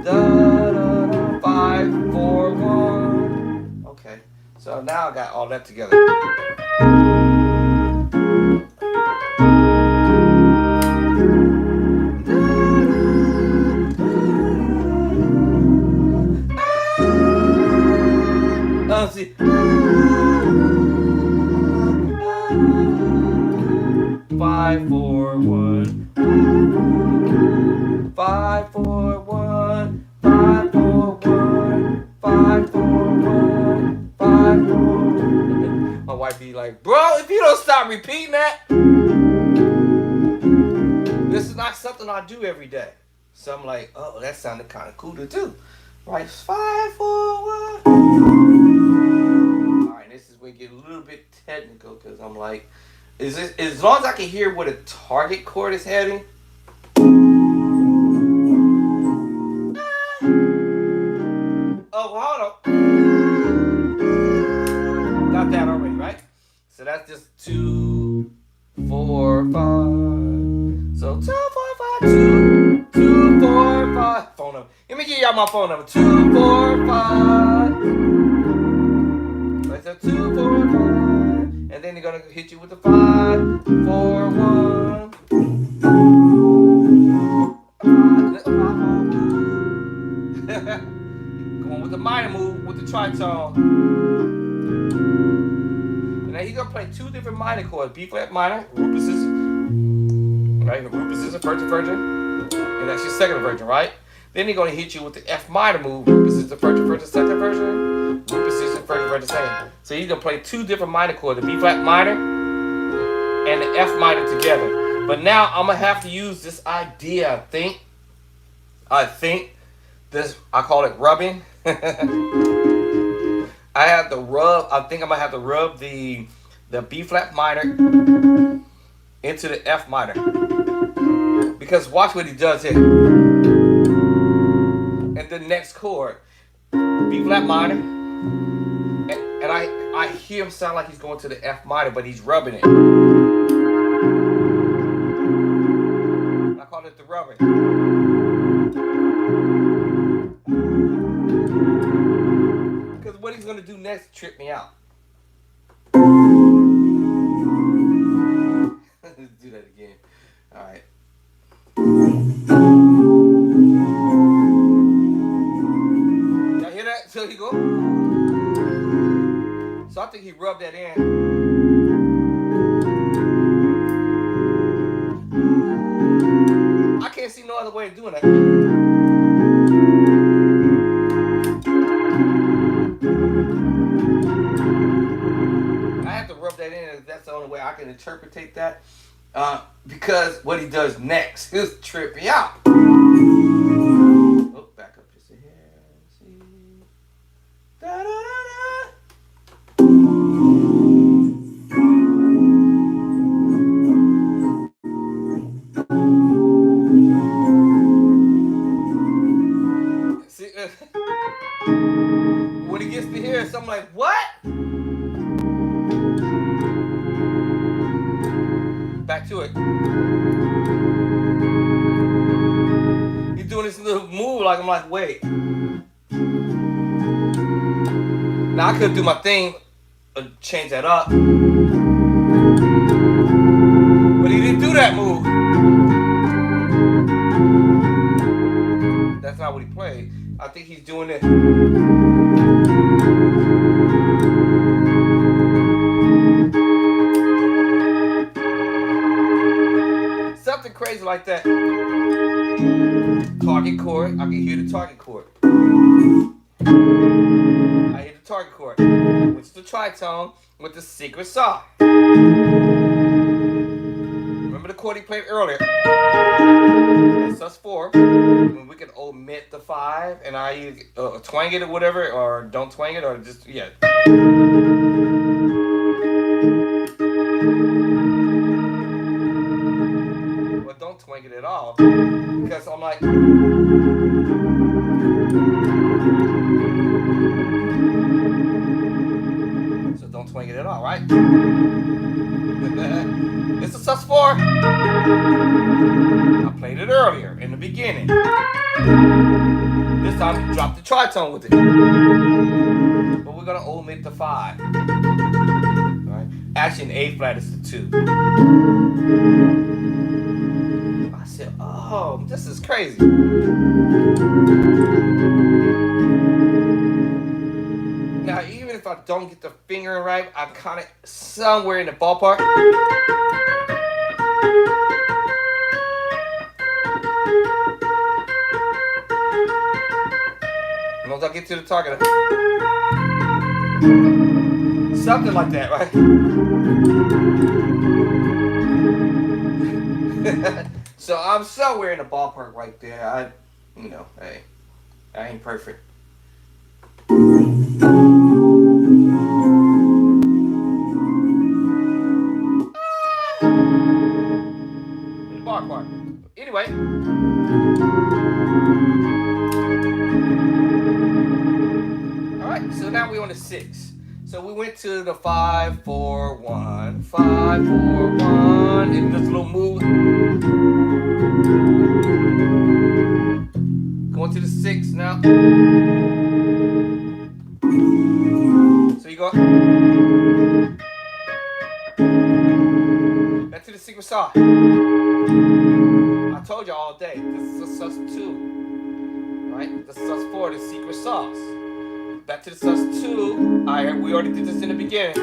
Speaker 1: Da, da, da, 5, 4, 1. Okay. So now I got all that together. See. 5, 4, 1. 5, 4, 1. 5, 4, 1. 5, 4, 1. 5, 4. wife be like, bro, if you don't stop repeating that, this is not something I do every day. So I'm like, oh, that sounded kind of cool to do. Right, 5, 4, 1. All right, this is where it get a little bit technical because I'm like, is this, as long as I can hear where the target chord is heading. Oh, hold on. Got that already, right? So that's just 2, 4, 5. So 2, 4, 5, 2, 2, 4, 5. Phone number. Let me give y'all my phone number. 2, 4, 5. Right, so 2, 4, 5. And then they're gonna hit you with the 5, 4, 1. Come on with the minor move with the tritone. And then he's gonna play 2 different minor chords: B flat minor, root position, right? Root position, first version, and that's your second version, right? Then he's gonna hit you with the F minor move, root position, first version, second version, root position, first version, second. So he's gonna play 2 different minor chords: the B flat minor and the F minor together. But now I'm gonna have to use this idea. I think this, I call it rubbing. I have to rub. I think I'm gonna have to rub the B flat minor into the F minor, because watch what he does here. And the next chord, B flat minor, and I hear him sound like he's going to the F minor, but he's rubbing it. I call it the rubbing. Because what he's going to do next trip me out. Let's do that again. All right. Y'all hear that? So he go. So I think he rubbed that in. I can't see no other way of doing that. I have to rub that in. That's the only way I can interpret that. Because what he does next is trip me out. Oh, back up just a hair. See. Da, da, da, da. See, when he gets to here, so I'm like, what? Back to it. He's doing this little move like I'm like, wait. Now I could do my thing, change that up. But he didn't do that move. That's not what he played. I think he's doing it. Something crazy like that. Target chord. I can hear the target chord. I hear the target chord, which is the tritone with the secret saw. Remember the chord he played earlier? That's sus4. When we can omit the 5 and I either twang it or whatever, or don't twang it, or just, yeah. Well, don't twang it at all, because I'm like, so don't twang it at all, right? It's a sus4. I played it earlier in the beginning. This time we dropped the tritone with it. But we're gonna omit the 5. Right? Actually, in A flat is the 2. I said, oh, this is crazy. Now, even if I don't get the finger right, I'm kind of somewhere in the ballpark. Once I get to the target. Something like that, right? So I'm somewhere in the ballpark right there. Hey, I ain't perfect. In the ballpark. Anyway, all right. So now we're on the 6. So we went to the 5-4-1, 5-4-1, and this little move. Going to the 6 now. So you go back to the secret sauce. I told you all day. This is a sus2, right? This is sus4, the secret sauce. Back to the sus2. We already did this in the beginning.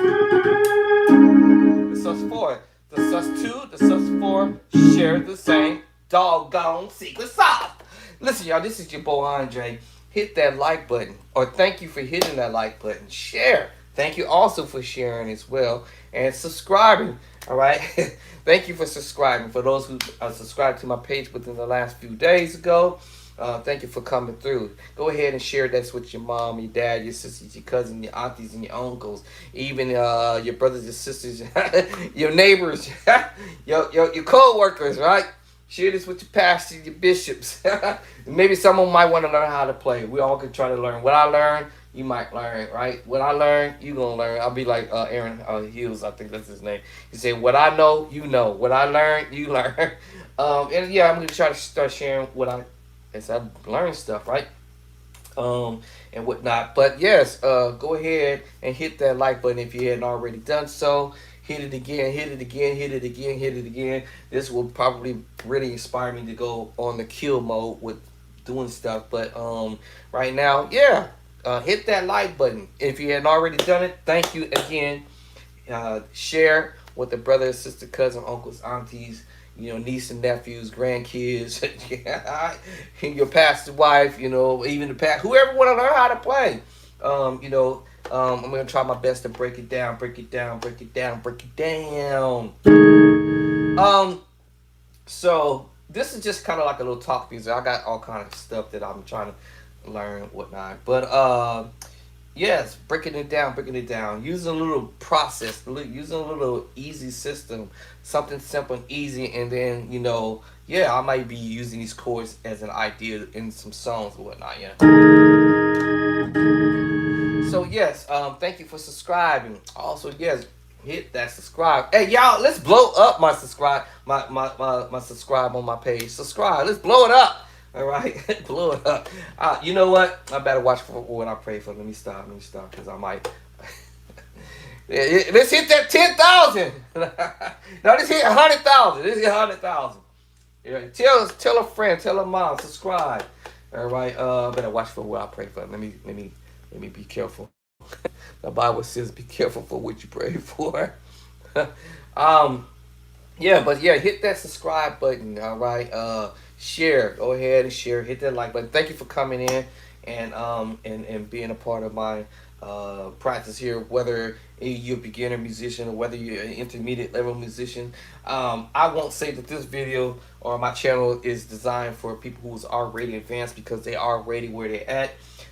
Speaker 1: The sus4. The sus2, the sus4 share the same doggone secret sauce. Listen, y'all, this is your boy Andre. Hit that like button, or thank you for hitting that like button. Share. Thank you also for sharing as well, and subscribing. All right. Thank you for subscribing. For those who subscribed to my page within the last few days ago, thank you for coming through. Go ahead and share this with your mom, your dad, your sisters, your cousins, your aunties, and your uncles, even your brothers and sisters, your neighbors, your co-workers, right? Share this with your pastors, your bishops. Maybe someone might want to learn how to play. We all can try to learn. What I learned, you might learn, right? What I learned, you gonna learn. I'll be like Aaron Hughes, I think that's his name. He said, "What I know, you know. What I learned, you learn." And yeah, I'm gonna try to start sharing as I learn stuff, right? And whatnot. But yes, go ahead and hit that like button if you hadn't already done so. Hit it again, hit it again, hit it again, hit it again. This will probably really inspire me to go on the kill mode with doing stuff. But right now, yeah, hit that like button. If you hadn't already done it, thank you again. Share with the brother, sister, cousin, uncles, aunties, niece and nephews, grandkids, and your pastor's wife, even the past, whoever want to learn how to play. I'm going to try my best to break it down. So this is just kind of like a little talk music. I got all kind of stuff that I'm trying to learn, whatnot. But yes, breaking it down, using a little process, using a little easy system, something simple and easy, and then I might be using these chords as an idea in some songs or whatnot. Yeah. So yes, thank you for subscribing. Also, yes, hit that subscribe. Hey y'all, let's blow up my subscribe on my page. Subscribe. Let's blow it up. All right, blow it up. You know what? I better watch for what I pray for. Let me stop, because I might. Let's hit that 10,000. No, let's hit 100,000. Let's hit 100,000. Yeah, tell a friend, tell a mom, subscribe. All right, better watch for what I pray for. Let me be careful. The Bible says, "Be careful for what you pray for." Hit that subscribe button. All right, share. Go ahead and share. Hit that like button. Thank you for coming in and being a part of my practice here. Whether you're a beginner musician or whether you're an intermediate level musician, I won't say that this video or my channel is designed for people who's already advanced, because they are already where they're at.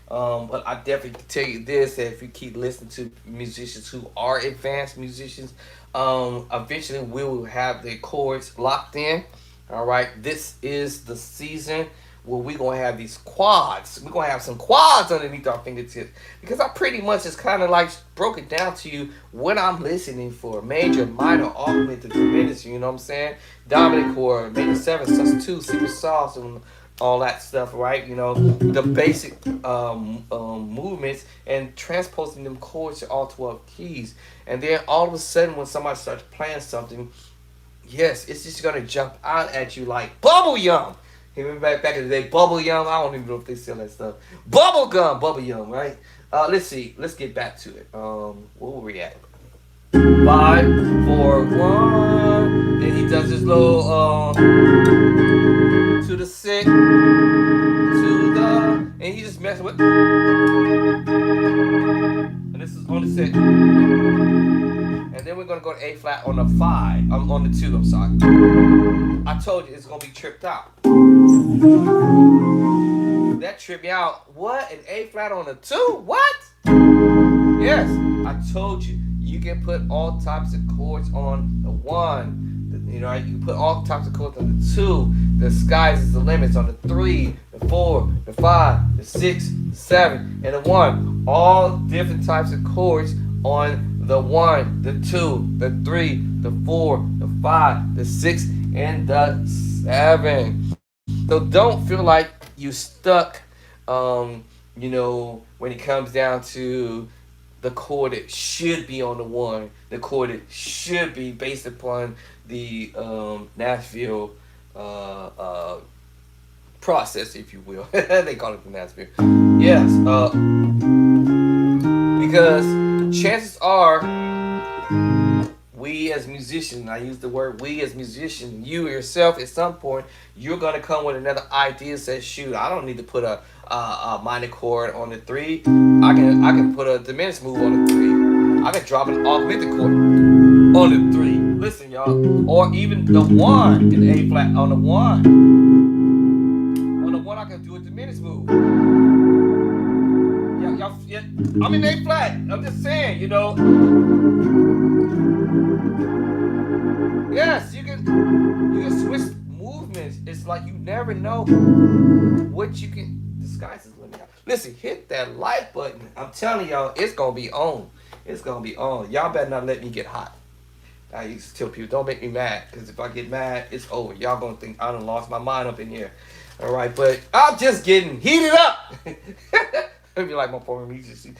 Speaker 1: But I definitely can tell you this, that if you keep listening to musicians who are advanced musicians, eventually we will have the chords locked in. All right, this is the season where we're going to have these quads. We're going to have some quads underneath our fingertips, because I pretty much just kind of like broke it down to you what I'm listening for. Major, minor, augmented, diminished, you know what I'm saying? Dominant chord, major 7, sus2, secret sauce, and all that stuff, right? The basic movements, and transposing them chords to all 12 keys. And then all of a sudden, when somebody starts playing something, yes, it's just going to jump out at you like bubble yum. Remember back in the day, bubble yum? I don't even know if they sell that stuff. Bubble gum, bubble yum, right? Let's see. Let's get back to it. Where were we at? 5, 4, 1. Then he does this little to the 6, to the, and he just messing with, and this is on the 6. gonna go to A flat on the 5. I'm on the 2. I'm sorry. I told you it's gonna be tripped out. That tripped me out. What? An A flat on the 2? What? Yes, I told you. You can put all types of chords on the 1. You know, you can put all types of chords on the 2. The skies is the limits on the 3, the 4, the 5, the 6, the 7, and the 1. All different types of chords on the 1, the 2, the 3, the 4, the 5, the 6, and the 7. So don't feel like you stuck, when it comes down to the chord that should be on the 1, the chord that should be based upon the Nashville process, if you will. They call it the Nashville. Yes, because chances are, we as musicians, I use the word we as musicians, you yourself at some point, you're going to come with another idea that says, shoot, I don't need to put a minor chord on the 3. I can put a diminished move on the 3. I can drop an augmented chord on the 3. Listen, y'all. Or even the 1 in A flat on the 1. On the 1, I can do a diminished move. Yeah, I'm in A flat. I'm just saying, Yes, you can switch movements. It's like you never know what you can disguise as limit. Listen, hit that like button. I'm telling y'all, it's gonna be on. It's gonna be on. Y'all better not let me get hot. I used to tell people, don't make me mad, because if I get mad, it's over. Y'all gonna think I done lost my mind up in here. All right, but I'm just getting heated up. It'd be like my former music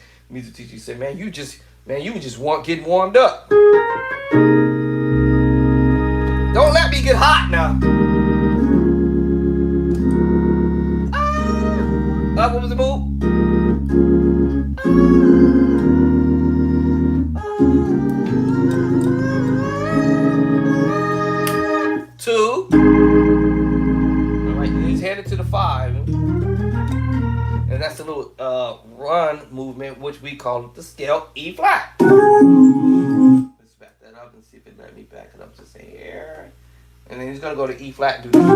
Speaker 1: teacher said, man, you just getting warmed up. Don't let me get hot now. What was the move? 2. All right, he's headed to the 5. And that's a little run movement, which we call it the scale E flat. Let's back that up and see if it let me back it up to say here. And then he's going to go to E flat and do that.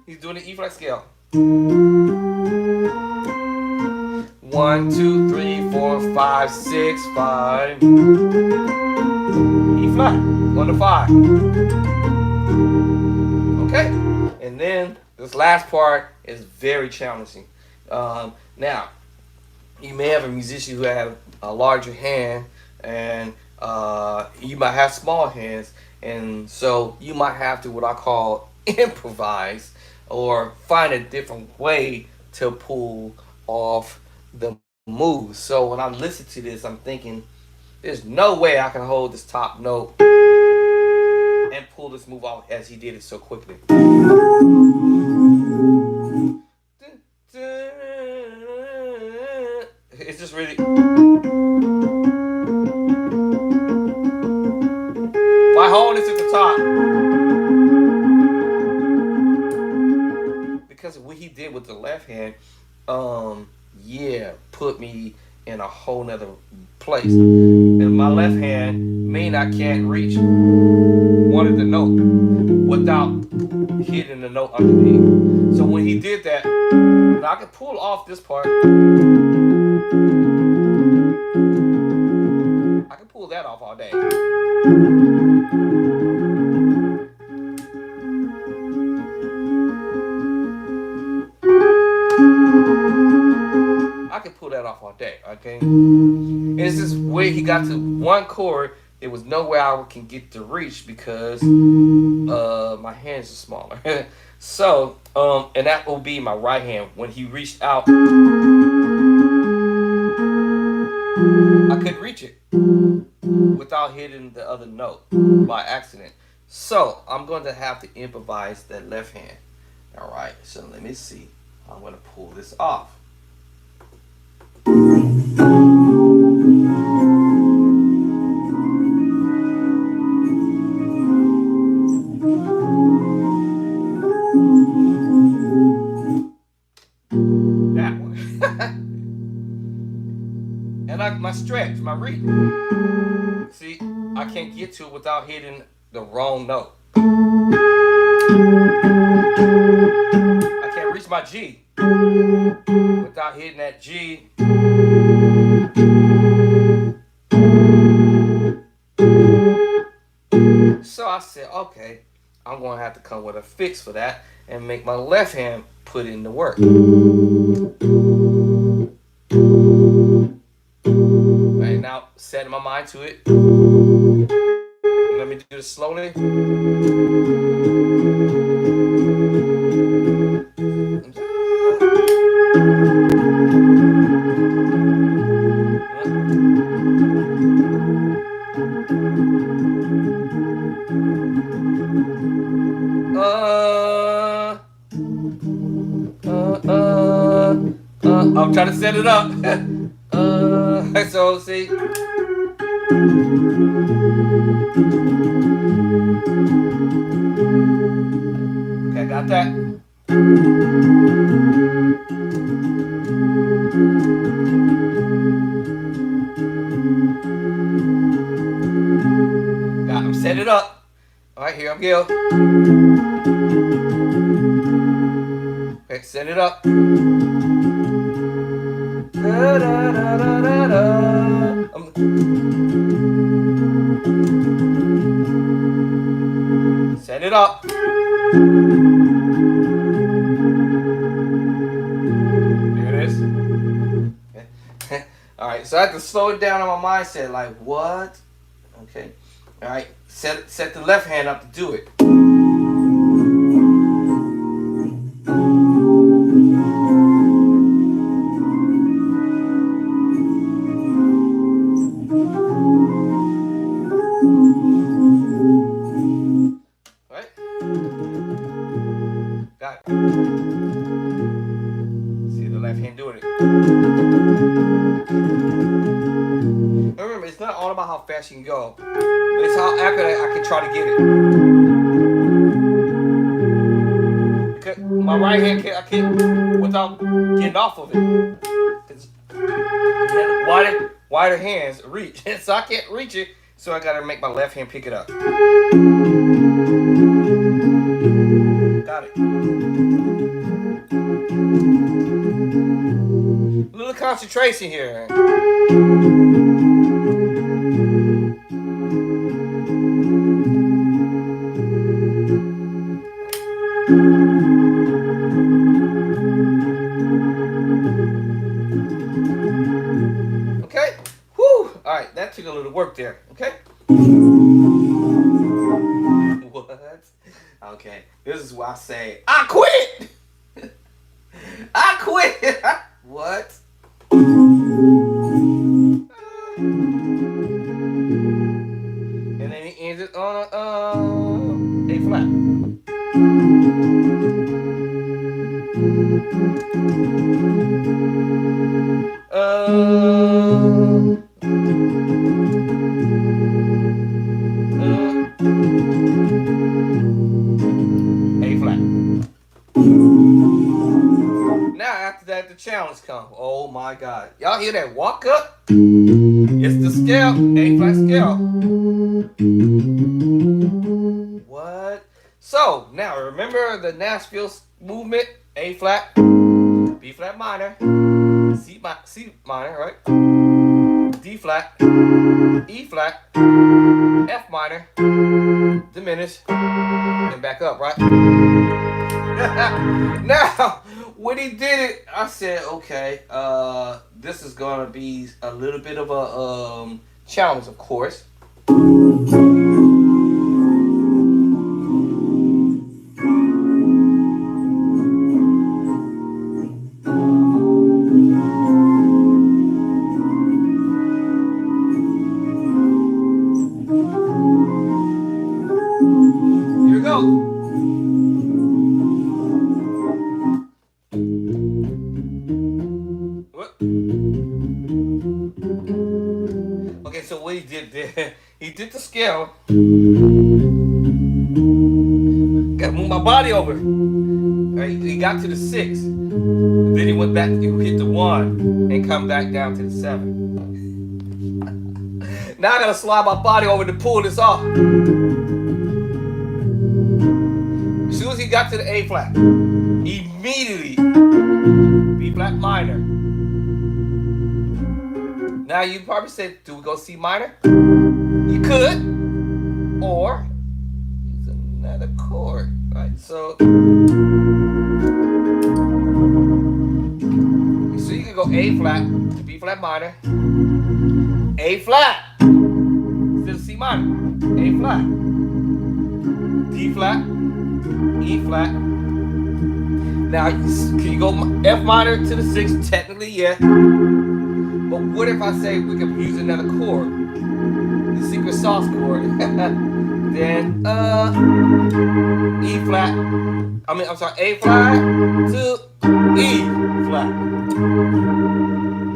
Speaker 1: He's doing the E flat scale. 1, 2, 3, 4, 5, 6, 5. E flat on the 5. Okay, and then this last part is very challenging. Now, you may have a musician who have a larger hand, and you might have small hands, and so you might have to what I call improvise or find a different way to pull off the move. So when I listen to this, I'm thinking, there's no way I can hold this top note and pull this move off as he did it so quickly. It's just really. Why hold this at the top? Because what he did with the left hand, put me in a whole nother place. And my left hand I can't reach one of the note without hitting the note underneath. So when he did that, now I could pull off this part. I can pull that off all day. I can pull that off all day, okay? It's just where he got to one chord, there was nowhere I can get to reach because my hands are smaller. So, and that will be my right hand. When he reached out, I couldn't reach it without hitting the other note by accident. So, I'm going to have to improvise that left hand. All right, so let me see. I'm going to pull this off. That one. stretch, my reach. See, I can't get to it without hitting the wrong note. I can't reach my G without hitting that G. So I said, okay, I'm going to have to come with a fix for that and make my left hand put in the work. Right, now setting my mind to it. Let me do this slowly. I'm trying to set it up. So see. Okay, got that. Got him set it up. All right, here I go. Okay, set it up. Da, da, da, da, da, da. Set it up. There it is. Okay. All right, so I have to slow it down on my mindset. Like, what? Okay. All right, set the left hand up to do it. Got it. See the left hand doing it. Remember, it's not all about how fast you can go. It's how accurate I can try to get it. Because my right hand I can't without getting off of it. It's wider hands reach. So I can't reach it. So I gotta make my left hand pick it up. Got it. A little concentration here. Okay? Whew. Alright, that took a little work there. Okay? What? Okay. This is why I say, I quit! I quit! What? And then he ends it on A flat. A flat. Now after that, the challenge comes. Oh my God! Y'all hear that walk up? It's the scale, A flat scale. What? So now remember the Nashville movement: A flat, B flat minor, C minor, right? D flat, E flat, F minor, diminish, and back up, right? Now, when he did it, I said, okay, this is gonna be a little bit of a challenge, of course. Here we go. Okay, so what he did there, he did the scale. Gotta move my body over. Right, he got to the 6. Then he went back, he hit the 1 and come back down to the 7. Now I gotta slide my body over to pull this off. As soon as he got to the A flat, immediately B flat minor. Now you probably said, do we go C minor? You could, or use another chord, right? So you can go A flat to B flat minor, A flat instead of C minor, A flat, D flat, E flat. Now, can you go F minor to the 6th? Technically, yeah. But what if I say we could use another chord? The secret sauce chord. Then, E flat. I'm sorry, A flat to E flat.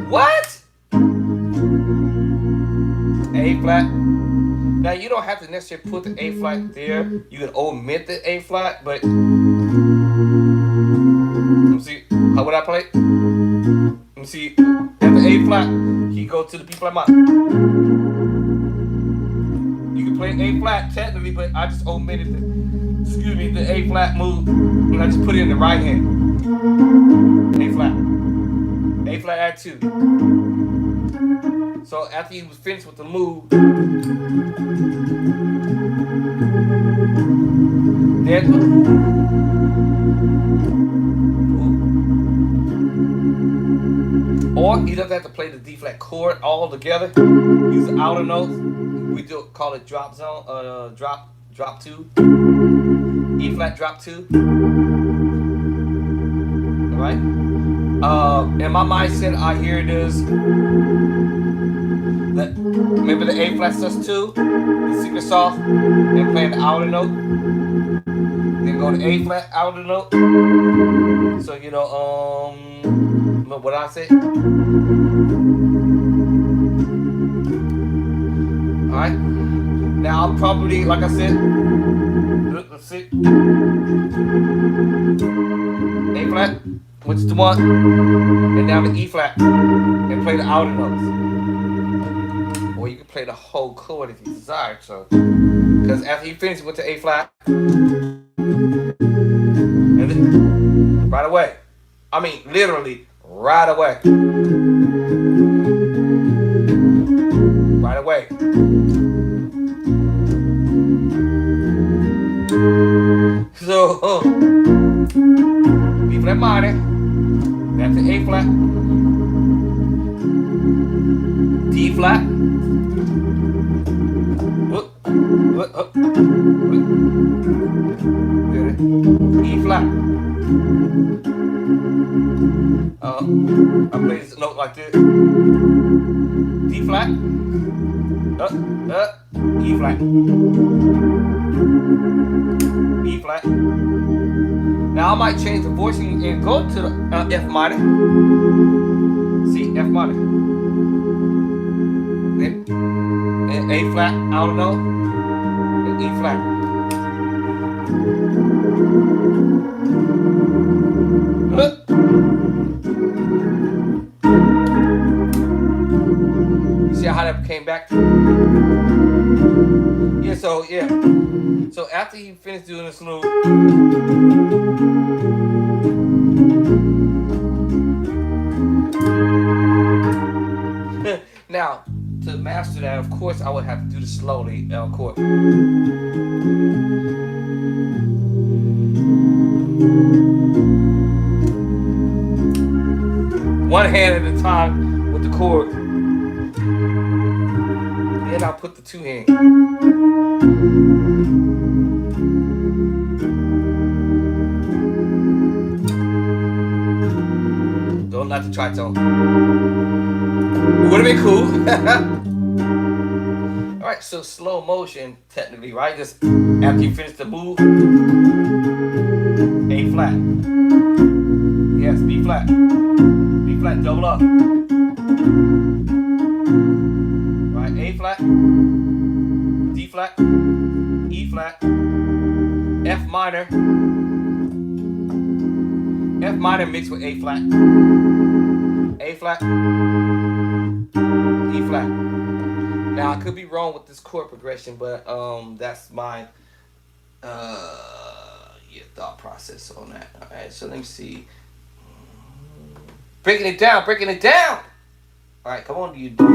Speaker 1: What? A flat. Now, you don't have to necessarily put the A flat there. You can omit the A flat, but let me see. How would I play? Let me see. At the A flat, he go to the B flat minor. You can play A flat technically, but I just omitted the A flat move, and I just put it in the right hand. A flat. A flat at 2. So after he was finished with the move, then or he doesn't have to play the D flat chord all together. Use the outer notes. We do call it drop zone, drop 2. E flat drop 2. Alright? In my mindset, I hear this. Remember the A flat sus 2, the secret sauce, and playing the outer note. Then go to A flat outer note. So what I say? Alright. Now I'll probably, like I said, let's see. A flat, which is the 1, and now the E flat, and play the outer notes. Or you can play the whole chord if you desire. So, because after he finishes with the A flat, and then, right away. I mean, literally, right away. Right away. So, B flat minor, that's the A flat, D flat, E flat. I play this note like this. D flat, E flat, E flat. Now I might change the voicing and go to the F minor. See, F minor. Then and A flat, I don't know, and E flat. You see how that came back? Yeah, so yeah. So after he finished doing this little now, to master that, of course, I would have to do this slowly, of course. One hand at a time with the chord. Then I'll put the 2 hands. Don't like the tritone. It would have been cool. Alright, so slow motion, technically, right? Just after you finish the move, A flat. Yes, B flat. B flat, double up. Right, A flat, D flat, E flat, F minor. F minor mixed with A flat. A flat, E flat. Now I could be wrong with this chord progression, but that's my thought process on that. All right, so let me see. Breaking it down, breaking it down. All right, come on, you. All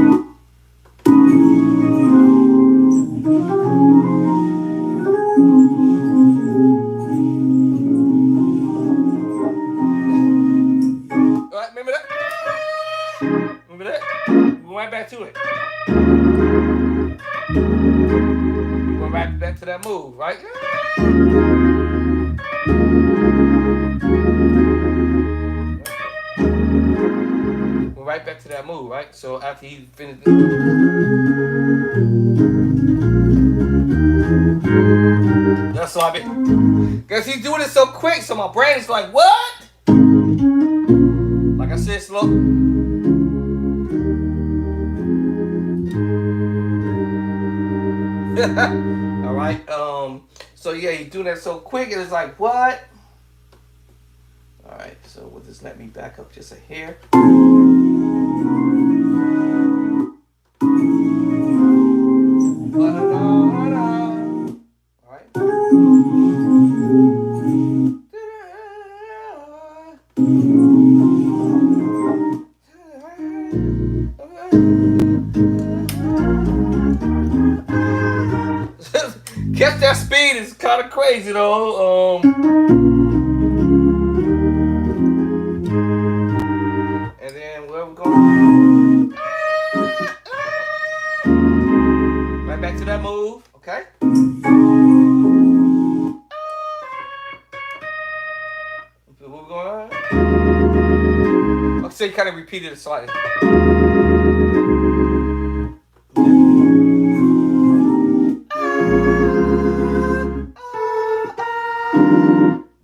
Speaker 1: right, remember that? Remember that? We went right back to it. We went right back to that move, right? We're right back to that move, right? So after he finished, that's all I mean. Cause he's doing it so quick, so my brain is like, what? Like I said, slow. All right. So yeah, he's doing that so quick, and it's like, what? All right. So we'll just let me back up just a hair. Catch that speed is kind of crazy though. And then where we going? Right back to that move, okay? Where we going? Okay, so you kind of repeated it slightly.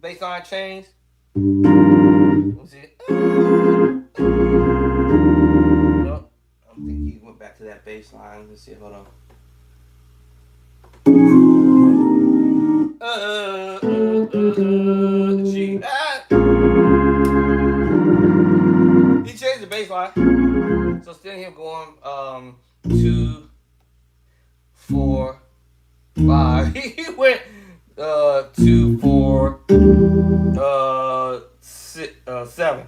Speaker 1: Baseline change. Let's see. Nope. I think he went back to that baseline. Let's see. Hold on. G. He changed the baseline. So instead of him going 2, 4, 5, he went 2, 4, 6, 7.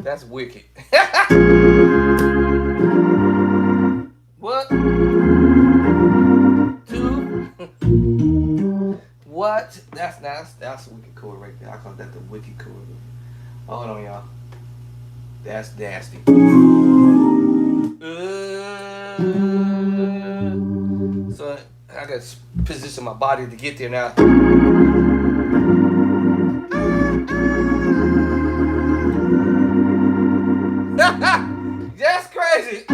Speaker 1: That's wicked. What? 2. What? That's a wicked chord right there. I call that the wicked chord. Hold on, y'all. That's nasty. So I got to position my body to get there now. That's crazy.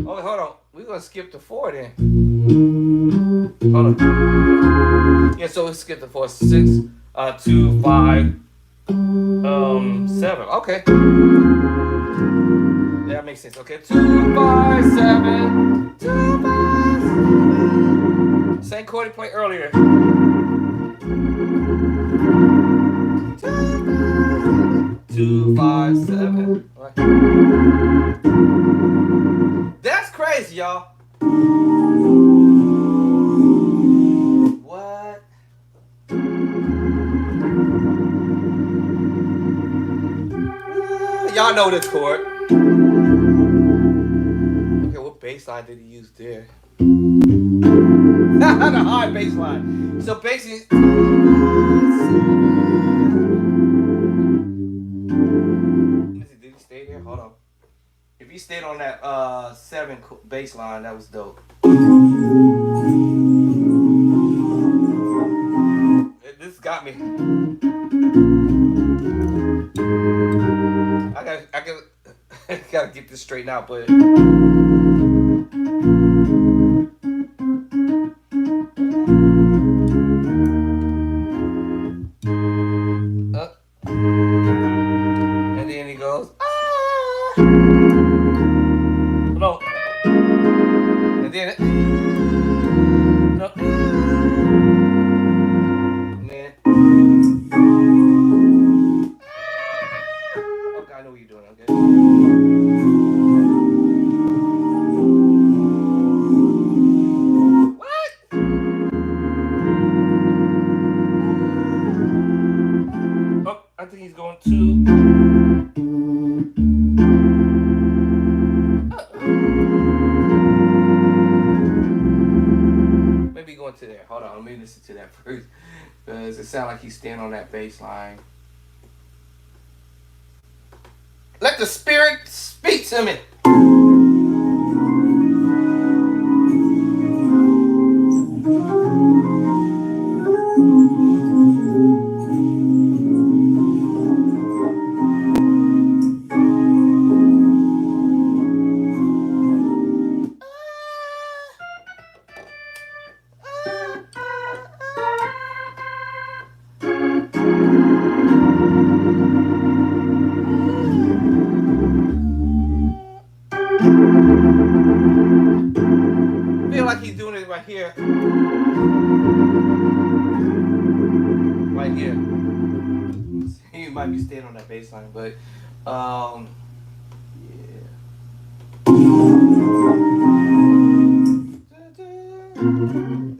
Speaker 1: Oh, hold on. We're going to skip the 4 then. Hold on. Yeah, so we skip the 4. 6, 2, 5, 7. Okay. Yeah, that makes sense. Okay. 2, 5, 7. 2, 5, 7. Same chord he played earlier. 2, 5, 7. Right. That's crazy, y'all. What? Y'all know this chord. Okay, what bass line did he use there? The high bass line. So basically. Did he stay there? Hold on. If he stayed on that 7 bass line, that was dope. This got me. I gotta get this straightened out, but. And then he goes, no. And then no. And then going to there. Hold on, let me listen to that first. Because it sounds like he's standing on that bass line. Let the spirit speak to me. Feel like he's doing it right here. Right here. He might be staying on that bass line, but yeah.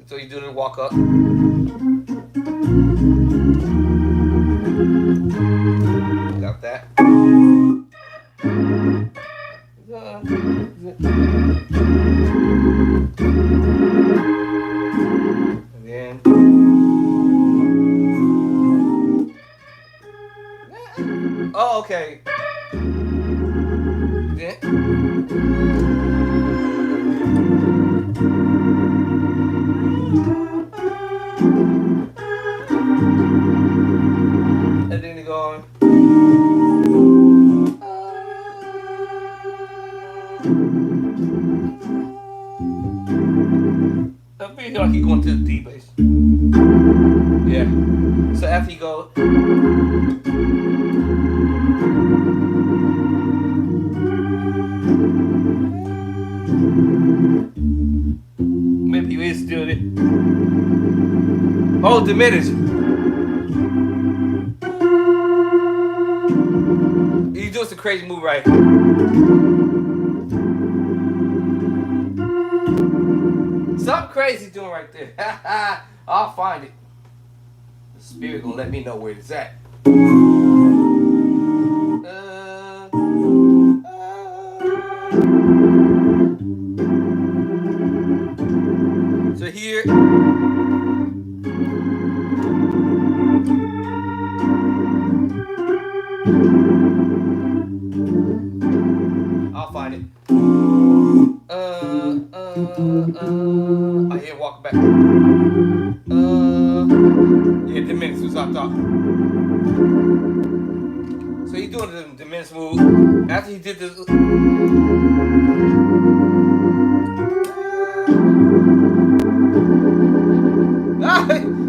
Speaker 1: So you do the walk up. Got that. And then oh, okay. Then and then you go on. I feel like he's going to the D bass. Yeah. So after you go, maybe you is still there. Oh, diminish. You doing some crazy move right here. Something crazy doing right there. I'll find it. The spirit gonna let me know where it's at. So here. I'll find it. I hear walk back. Yeah, diminished was I thought. So he's doing the diminished move. After he did this.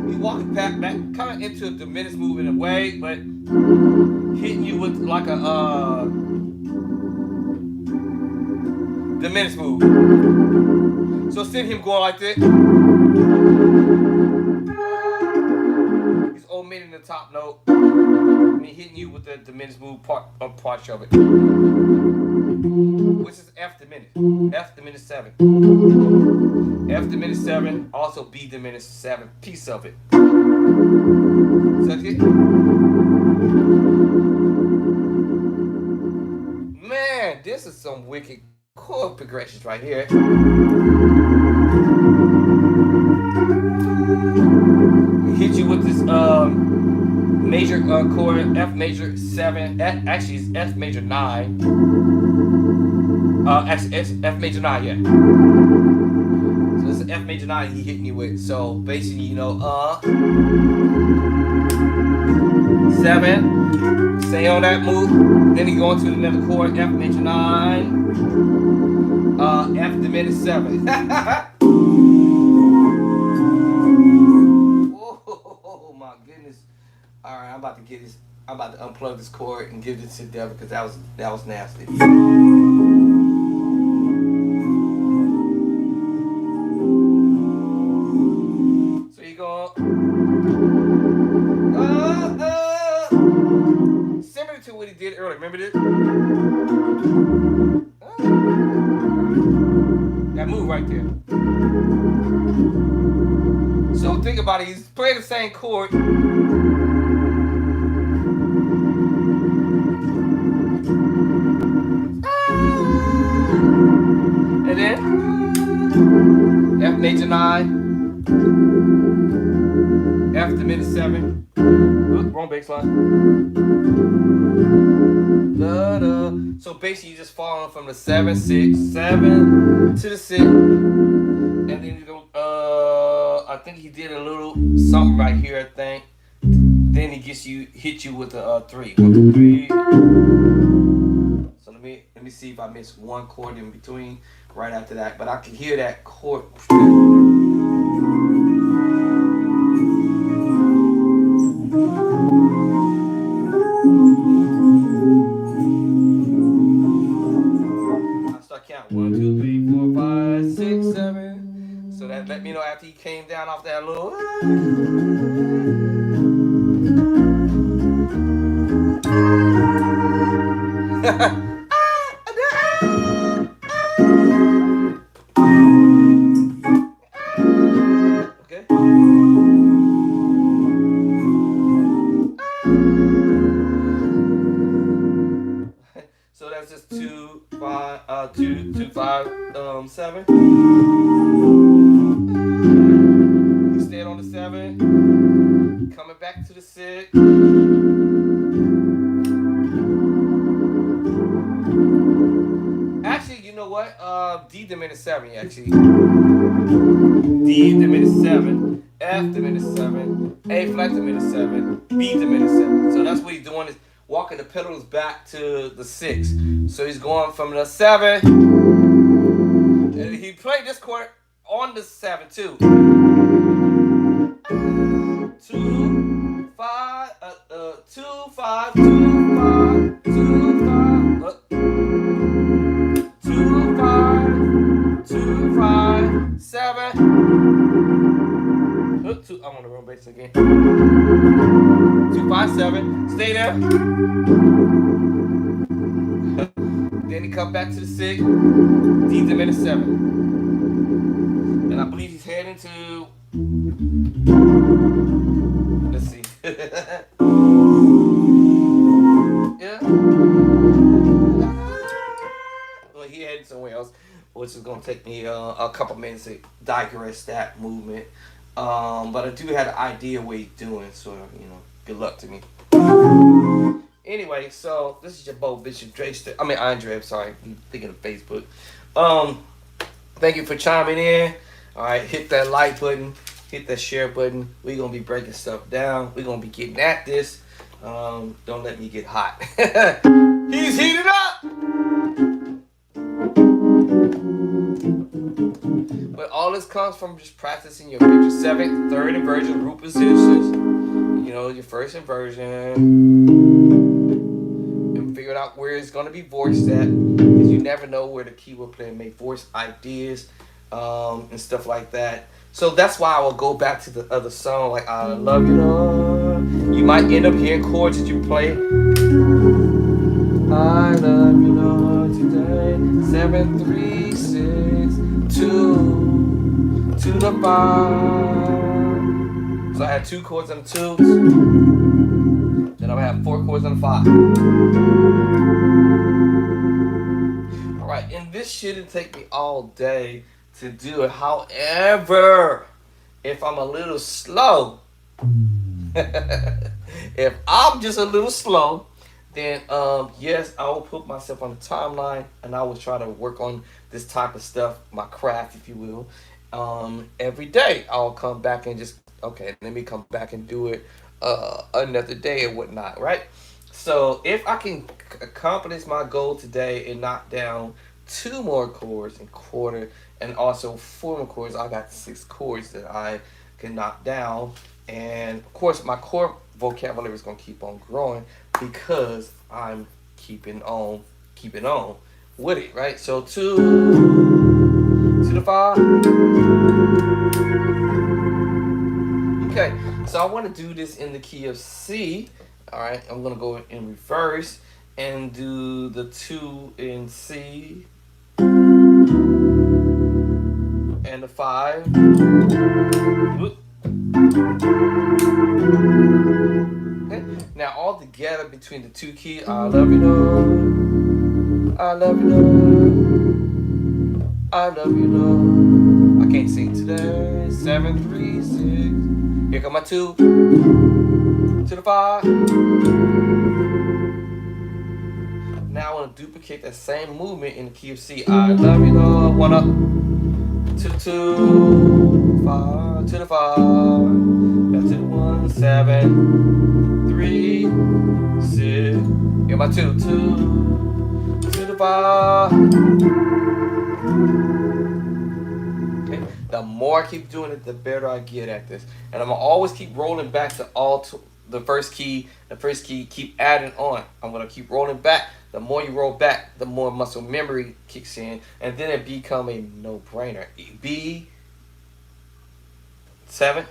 Speaker 1: He's walking back, kind of into a diminished move in a way, but hitting you with like a diminished move. So instead of him going like this, he's omitting the top note and he hitting you with the diminished move part of it, which is F diminished, F diminished 7, F diminished 7, also B diminished 7 piece of it. So man, this is some wicked chord progressions right here. Hit you with this major chord, F major 7. Actually, it's F major 9. Actually, it's F major 9, yeah. So it's F major 9 he hitting you with. So basically, you know, 7. Stay on that move. Then you go into another chord, F major 9. F diminished 7. Oh my goodness! All right, I'm about to get this. I'm about to unplug this cord and give this to Devin because that was nasty. So you go similar to what he did earlier. Remember this? That move right there. So think about it. He's playing the same chord. And then F major 9. F diminished 7. Oop, wrong bass line. Da, da. So basically, you just falling from the 7, 6, 7 to the 6, and then you go. I think he did a little something right here. I think. Then he hit you with the 3. 1, 2, 3. So let me see if I missed one chord in between right after that. But I can hear that chord. I start counting 1, 2, 3, 4, 5, 6, 7. So that let me know after he came down off that little. Okay. So that's just 2, 5, 2, 2, 5, 7. You stayed on the 7. Coming back to the 6. Actually, you know what? D diminished 7, actually. D diminished 7, F diminished 7, A flat diminished 7, B diminished 7. So that's what he's doing, is walking the pedals back to the 6. So he's going from the 7, and he played this chord on the 7 too. 2, 5, 2, 5, 2, 5, 2, 5, 2, 5, 2, 5, 7. Two, I'm on the wrong bass again. 2, 5, 7. Stay there. Then he come back to the 6. D diminished 7. And I believe he's heading to. Let's see. Yeah. Well, he headed somewhere else, which is gonna take me a couple minutes to digress that movement. But I do have an idea what he's doing, so good luck to me. Anyway, so this is your boy Bishop Andre. I'm sorry, I'm thinking of Facebook. Thank you for chiming in. All right, hit that like button, hit that share button. We're gonna be breaking stuff down. We're gonna be getting at this. Don't let me get hot. He's heated up. But all this comes from just practicing your major 7th, 3rd inversion root positions. Your first inversion. And figure out where it's going to be voiced at. Because you never know where the keyboard player may voice ideas and stuff like that. So that's why I will go back to the other song, like I Love You, Lord. You might end up hearing chords that you play. I love you, Lord, today. 7, 3, 6, 2 to the 5. So I had 2 chords on the 2s. Then I'm gonna have 4 chords on the 5. Alright, and this shouldn't take me all day to do it. However, if I'm a little slow, if I'm just a little slow, then yes, I will put myself on the timeline and I will try to work on this type of stuff, my craft, if you will. Every day I'll come back and just, okay, let me come back and do it another day or whatnot, right? So if I can accomplish my goal today and knock down 2 more chords and quarter, and also 4 more chords, I got 6 chords that I can knock down. And of course my chord vocabulary is going to keep on growing because I'm keeping on with it, right? So 2 to the 5. Okay, so I want to do this in the key of C. All right, I'm going to go in reverse and do the 2 in C and the 5. Whoop. Okay, now all together between the 2 keys, I love you, Lord. I love you, Lord. I love you, Lord. I can't sing today. 7, 7, 3, 6. Here come my 2 to the 5. Now I want to duplicate that same movement in the key of C. I love you, Lord. 1 up to the 2, 5 to the 5, back to the 1, 7, 3, 6. Here my 2 to the 5. Okay. The more I keep doing it, the better I get at this, and I'm gonna always keep rolling back to the first key. The first key, keep adding on. I'm gonna keep rolling back. The more you roll back, the more muscle memory kicks in, and then it become a no-brainer. B 7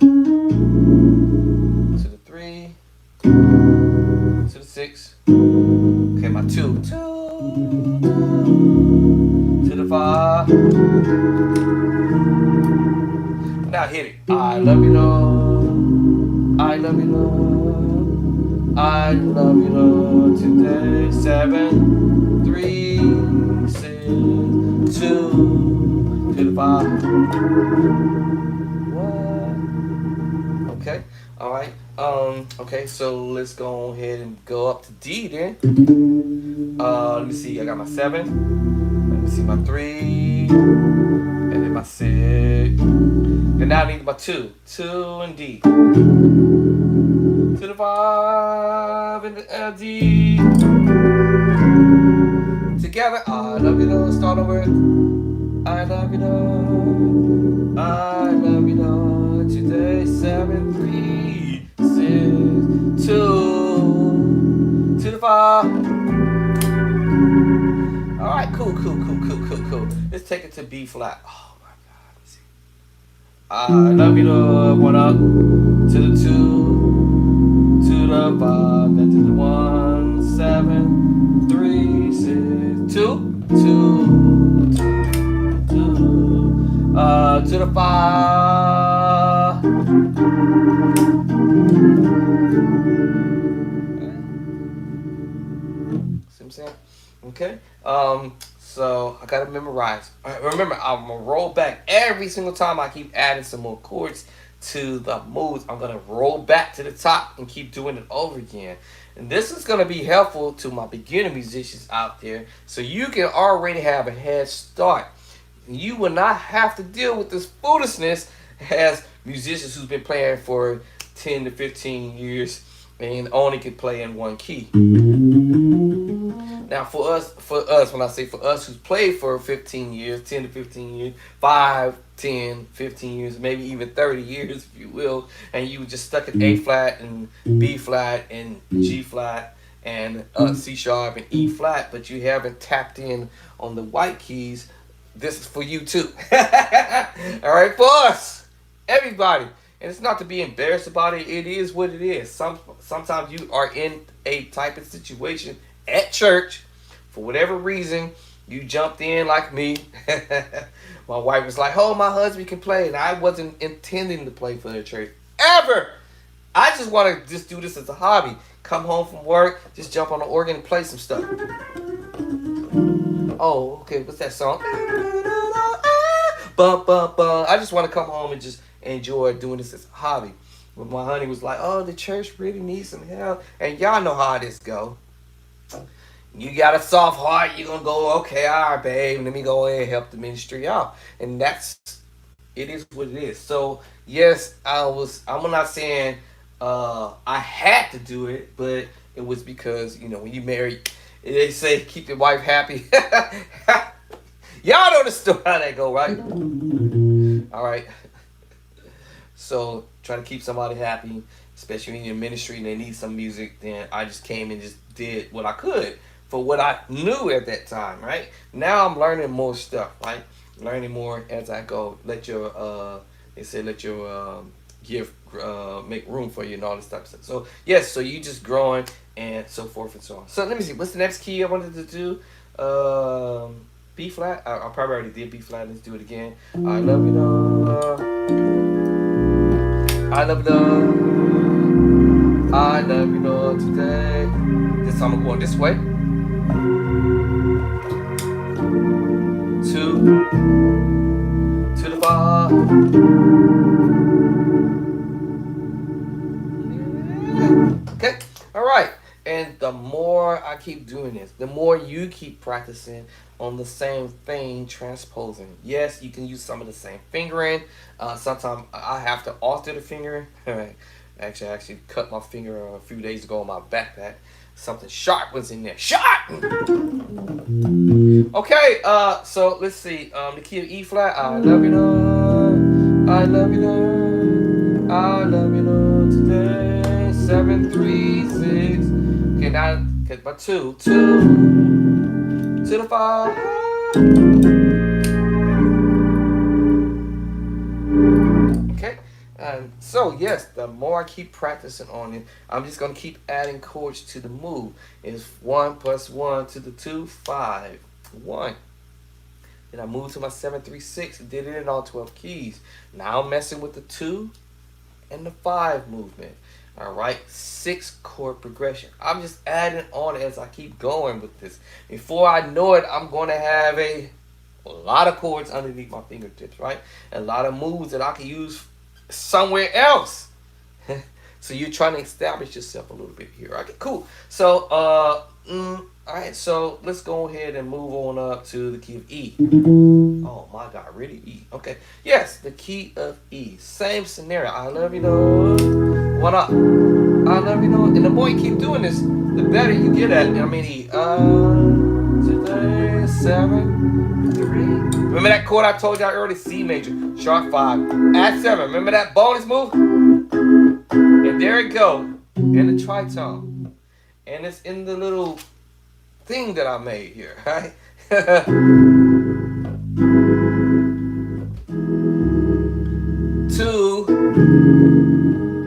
Speaker 1: to the 3 to the 6. Okay, my 2 to the 5. Now hit it. I love you, Lord. I love you, Lord. I love you, Lord, today. 7, 3, 6, 2 to the 5. What? Okay. All right. Okay. So let's go ahead and go up to D then. Let me see. I got my 7. Let me see my 3, and then my 6. And now I need my 2 and D. To the 5 and the D. Together, I love you, Lord. Start over. I love you, Lord. I love you, Lord. Today, 7, 3, 6, 2 to the 5. All right, cool. Let's take it to B flat. Oh my God, let's see. I love you, Lord. 1 up to the 2 to the 5, then to the 1, 7, 3, 6, 2 to the 5. See what I'm saying? Okay. So I gotta memorize. Remember, I'm gonna roll back every single time I keep adding some more chords to the moves. I'm gonna roll back to the top and keep doing it over again. And this is gonna be helpful to my beginner musicians out there, so you can already have a head start. You will not have to deal with this foolishness as musicians who's been playing for 10 to 15 years and only can play in one key. Now for us, when I say for us who's played for 15 years, 10 to 15 years, 5, 10, 15 years, maybe even 30 years, if you will, and you just stuck at A flat and B flat and G flat and C sharp and E flat, but you haven't tapped in on the white keys, this is for you too. All right, for us, everybody. And it's not to be embarrassed about it. It is what it is. Sometimes you are in a type of situation at church, for whatever reason, you jumped in like me. My wife was like, oh, my husband can play. And I wasn't intending to play for the church ever. I just want to just do this as a hobby. Come home from work, just jump on the organ and play some stuff. Oh, okay, what's that song? Bum, bum, bum. I just want to come home and just enjoy doing this as a hobby. But my honey was like, oh, the church really needs some help. And y'all know how this go. You got a soft heart, you're going to go, okay, all right, babe, let me go ahead and help the ministry out. And it is what it is. So, yes, I'm not saying I had to do it, but it was because, when you marry, they say keep your wife happy. Y'all know the story, how that go, right? All right. So, try to keep somebody happy, especially in your ministry and they need some music, then I just came and just did what I could for what I knew at that time, right? Now I'm learning more stuff, right? Learning more as I go. Let your gift make room for you and all this type of stuff. So yes, so you just growing and so forth and so on. So let me see, what's the next key I wanted to do? B flat. I probably already did B flat. Let's do it again. I love you, Lord. I love you, Lord. I love you, Lord, today. This time I'm going this way. 2 to the 5. Okay, all right. And the more I keep doing this, the more you keep practicing on the same thing, transposing. Yes, you can use some of the same fingering. Sometimes I have to alter the fingering. Actually, I cut my finger a few days ago on my backpack. Something sharp was in there. Sharp! Okay, so let's see. The key of E flat. I love you, Lord. I love you, Lord. I love you, Lord. Today, 7 3 6. Okay, now get my two to the 5. Okay, and so yes, the more I keep practicing on it, I'm just gonna keep adding chords to the move. It's 1 + 1 to the 2, 5, 1. Then I moved to my 7 3 6 and did it in all 12 keys. Now I'm messing with the 2 and the 5 movement. All right, 6 chord progression. I'm just adding on as I keep going with this. Before I know it, I'm going to have a lot of chords underneath my fingertips, right? A lot of moves that I can use somewhere else. So you're trying to establish yourself a little bit here. Okay, cool. So, all right, so let's go ahead and move on up to the key of E. Oh my God, really? E. Okay. Yes, the key of E. Same scenario. I love you, Lord. One up. I love you, Lord. And the more you keep doing this, the better you get at it. I mean, E. Today, 7 3. Remember that chord I told y'all earlier? C major, sharp 5. Add 7. Remember that bonus move? And there it go. And the tritone. And it's in the little thing that I made here, right? 2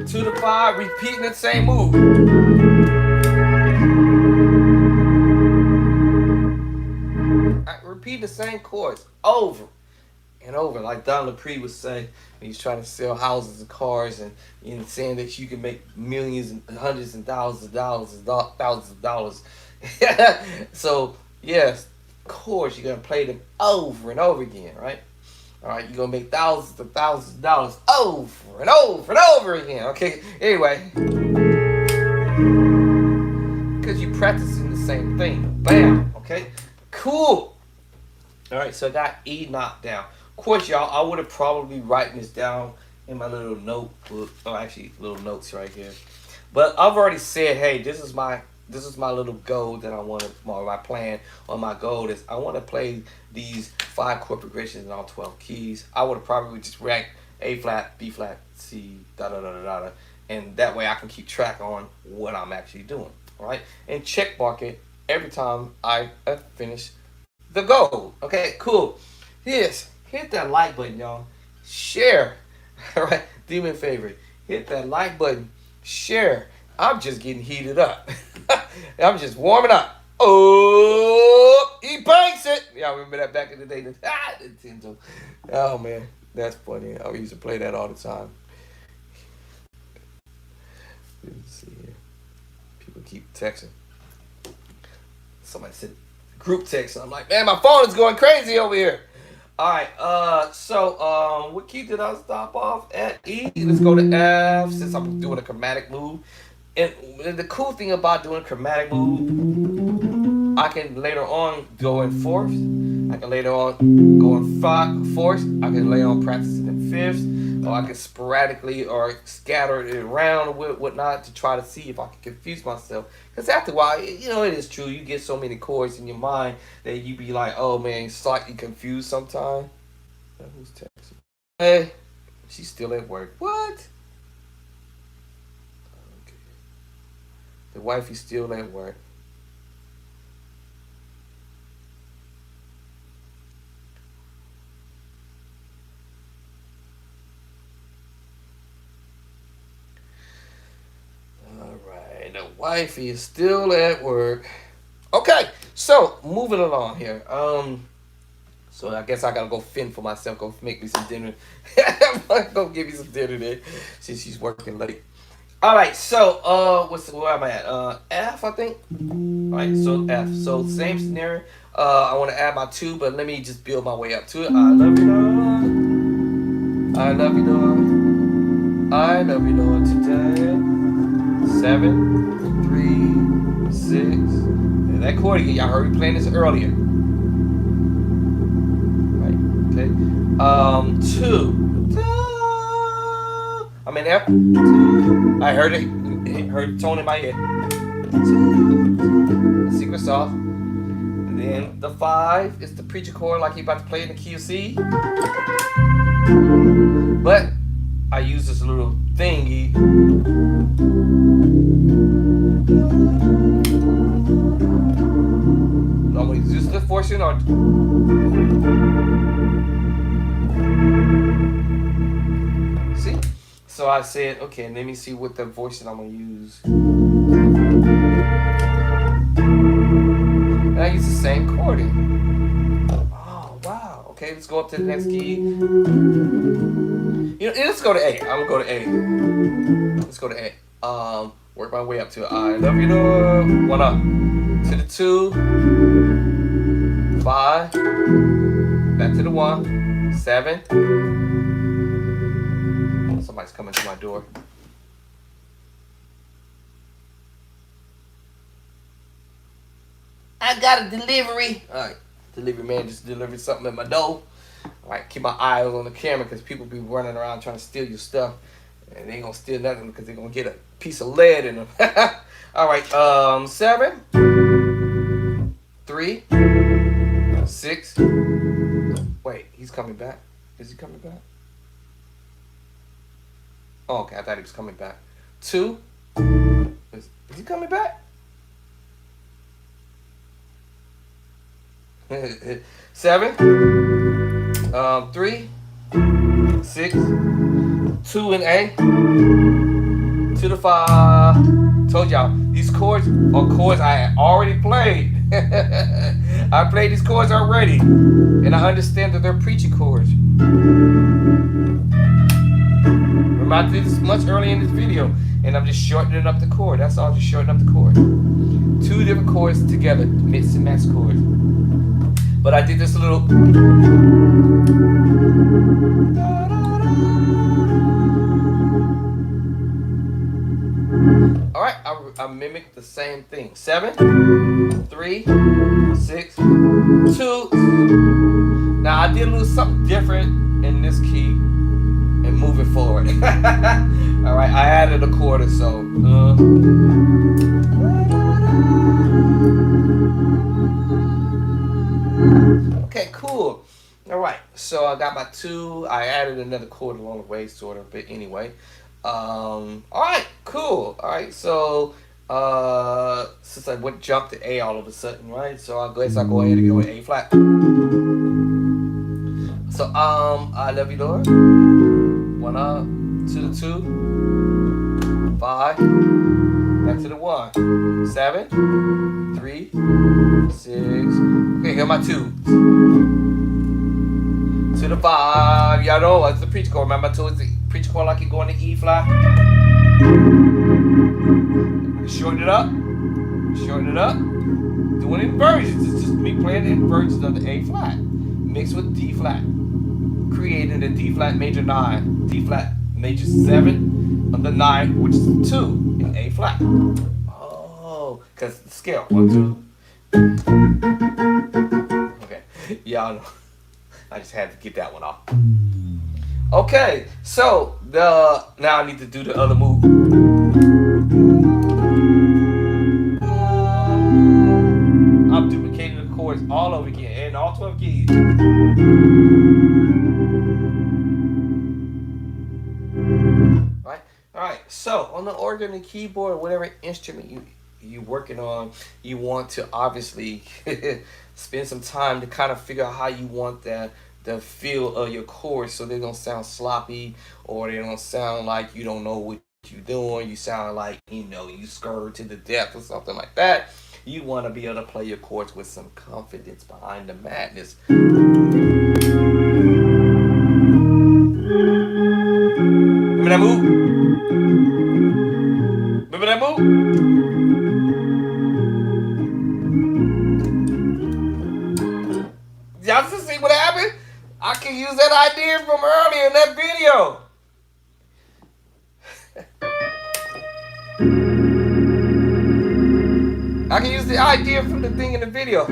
Speaker 1: to the 5, repeating the same move. Repeat the same chords over and over, like Don Lepre would say when he's trying to sell houses and cars, and saying that you can make millions and hundreds and thousands of dollars. So yes, of course you're gonna play them over and over again, right? All right, you're gonna make thousands of dollars over and over and over again. Okay, anyway, because you're practicing the same thing. Bam. Okay, cool. All right, so I got E knocked down. Of course, y'all, I would have probably written this down in my little notebook. Oh, actually, little notes right here. But I've already said, hey, this is my little goal that I want to, my plan or my goal is I want to play these 5 chord progressions in all 12 keys. I would have probably just ranked A flat, B flat, C, da da da da da, and that way I can keep track on what I'm actually doing. All right, and check mark it every time I finish the goal. Okay, cool. Yes, hit that like button, y'all. Share. All right, do me a favor. Hit that like button. Share. I'm just getting heated up. I'm just warming up. Oh, he banks it. Y'all remember that back in the day? Nintendo. Oh man, that's funny. I used to play that all the time. Let's see here. People keep texting. Somebody said group text. I'm like, man, my phone is going crazy over here. All right. So what key did I stop off at? E. Let's go to F since I'm doing a chromatic move. And the cool thing about doing a chromatic move, I can later on go in fourths. I can later on go in fourths. I can later on practice it in fifths. Or I can sporadically or scatter it around or whatnot to try to see if I can confuse myself. Because after a while, it is true. You get so many chords in your mind that you be like, oh man, slightly confused sometimes. Who's texting? Hey, she's still at work. What? The wife is still at work. All right, the wife is still at work. Okay, so moving along here. So I guess I gotta go fend for myself. Go make me some dinner. Go give me some dinner there, since she's working late. All right, so where am I at? F, I think. All right, so F. So same scenario. I want to add my 2, but let me just build my way up to it. I love you, Lord. I love you, Lord. I love you, Lord, today. 7, 3, 6. And that chord again, y'all heard me playing this earlier. Right, okay. 2. I'm in F. I heard it. Heard the tone in my head. Secret sauce. And then the 5 is the preacher chord, like he about to play in the key of C. But I use this little thingy. I'm gonna use this portion or. See? So I said, okay, let me see what the voice that I'm gonna use. And I use the same chording. Oh wow. Okay, let's go up to the next key. You know, let's go to A. I'm gonna go to A. Let's go to A. Work my way up to I love you, Lord. 1 up. To the 2. 5. Back to the 1. 7. Somebody's coming to my door. I got a delivery. Alright. Delivery man just delivered something at my door. Alright, keep my eyes on the camera because people be running around trying to steal your stuff. And they ain't gonna steal nothing because they're gonna get a piece of lead in them. Alright, 7, 3, 6. Wait, he's coming back. Is he coming back? Oh, okay, I thought he was coming back. 2. Is he coming back? 7, 3, 6, 2 and A, to the 5. Told y'all, these chords are chords I had already played. I played these chords already, and I understand that they're preaching chords. Remember, I did this much earlier in this video, and I'm just shortening up the chord. That's all, just shortening up the chord. 2 different chords together, mix and match chords. But I did this little. Alright, I mimicked the same thing. 7, 3, 6, 2. Now I did a little something different in this key and moving forward. Alright, I added a chord or so. Okay, cool. Alright, so I got my 2. I added another chord along the way, sort of, but anyway. Alright, cool. Alright, so since I jumped to A all of a sudden, right? So I guess I'll go ahead and go with A flat. So I love you, Lord. 1 up, to the 2, 5, back to the 1, 7, 3, 6. Okay, here are my 2. To the 5. Y'all know it's the preach chord. Remember, 2 is the preach chord like you go in the E flat. Shorten it up. Shorten it up. Doing inversions. It's just me playing the inversions of the A flat mixed with D flat, creating the D flat major 9, D flat major 7 of the 9, which is 2 in A flat. Oh, because the scale 1, 2. Okay, y'all know. I just had to get that one off. Okay, so now I need to do the other move. I'm duplicating the chords all over again and all 12 keys. Right? Alright, so on the organ and keyboard, whatever instrument you working on, you want to obviously spend some time to kind of figure out how you want the feel of your chords so they don't sound sloppy or they don't sound like you don't know what you're doing. You sound like, you scared to the death or something like that. You want to be able to play your chords with some confidence behind the madness. Remember that move? Remember that move? Y'all just see what happened? I can use that idea from earlier in that video. video. I can use the idea from the thing in the video.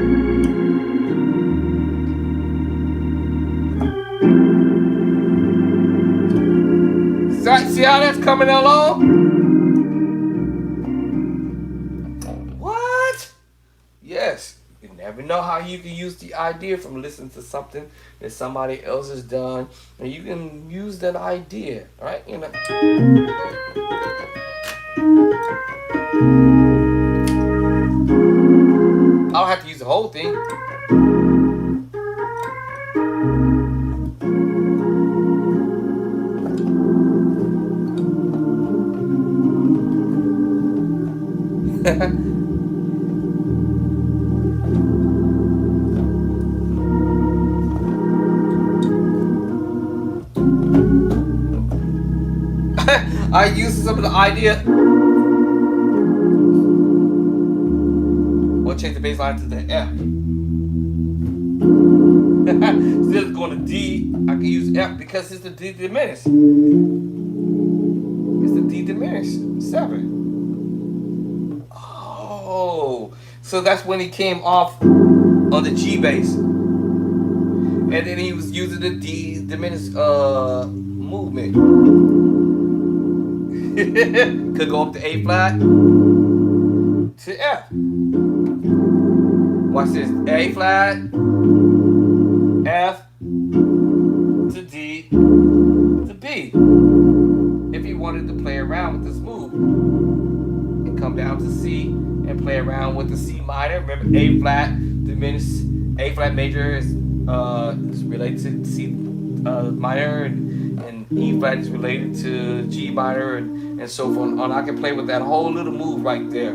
Speaker 1: See how that's coming along? What? Yes. You never know how you can use the idea from listening to something that somebody else has done, and you can use that idea, right? You know. I don't have to use the whole thing. I used some of the idea. We'll change the bass line to the F. Instead of going to D, I can use F because it's the D diminished. It's the D diminished 7. Oh, so that's when he came off on the G bass, and then he was using the D diminished movement. Could go up to A flat to F. Watch this. A flat, F to D to B. If he wanted to play around with this move and come down to C and play around with the C minor. Remember, A flat diminished, A flat major is related to C minor, and E flat is related to G minor, and so forth. And I can play with that whole little move right there.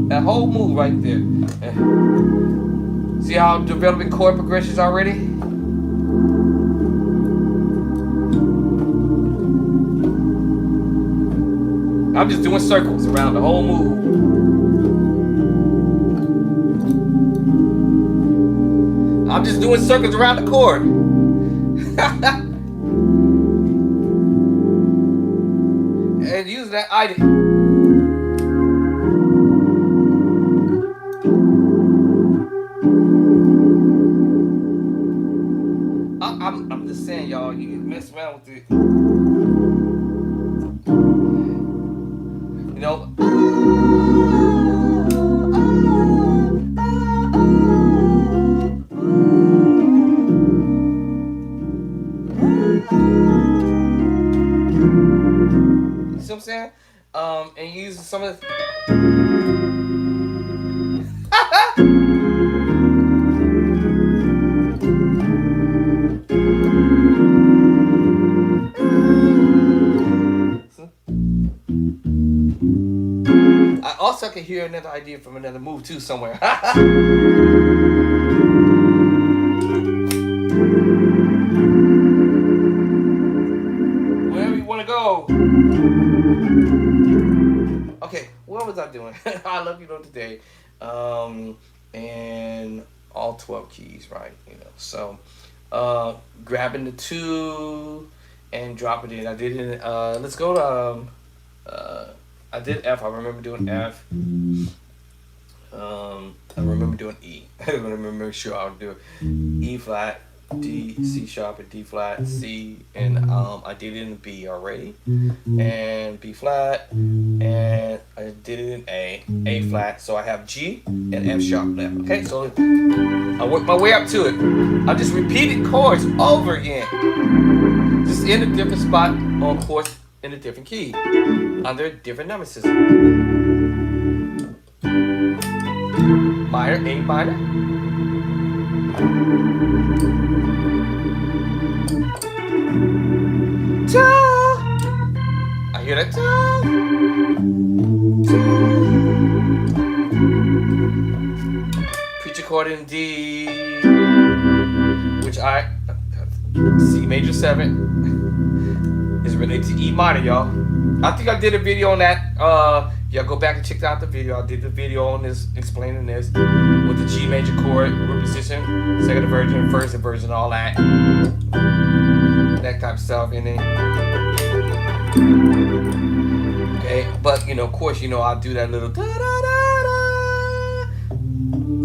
Speaker 1: That whole move right there. See how I'm developing chord progressions already? I'm just doing circles around the whole move. I'm just doing circles around the chord. And use that idea. I'm just saying, y'all, you can mess around with it. You know. You see what I'm saying? And use some of the. I also can hear another idea from another move too somewhere. Wherever you want to go. Okay, what was I doing? I love you know today, and all 12 keys, right? You know, so grabbing the 2 and dropping it. I did it. Let's go to. I did F. I remember doing F. I remember doing E. I remember sure I would do E flat, D, C sharp, and D flat, C, and I did it in B already, and B flat, and I did it in A flat. So I have G and F sharp left. Okay, so I work my way up to it. I'm just repeating chords over again, just in a different spot on chords in a different key, under a different number system. Minor, A minor. Ta. I hear that ta. Preacher chord in D, which C major 7 is related to E minor, y'all. I think I did a video on that Y'all go back and check out the video. I did the video on this, explaining this with the G major chord, root position, second inversion, first inversion, all that type of stuff. And then, okay, but of course, I'll do that little da da da da.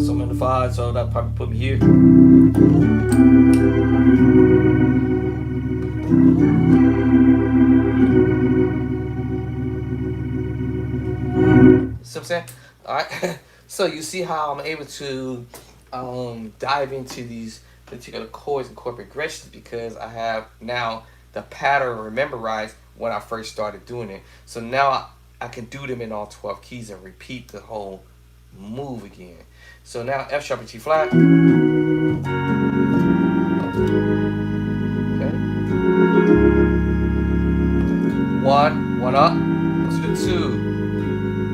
Speaker 1: So I'm in the 5, so that probably put me here. See what I'm saying? All right. So you see how I'm able to dive into these particular chords and chord progressions because I have now the pattern memorized when I first started doing it. So now I can do them in all 12 keys and repeat the whole move again. So now F sharp and G flat. Okay. 1 up to the 2.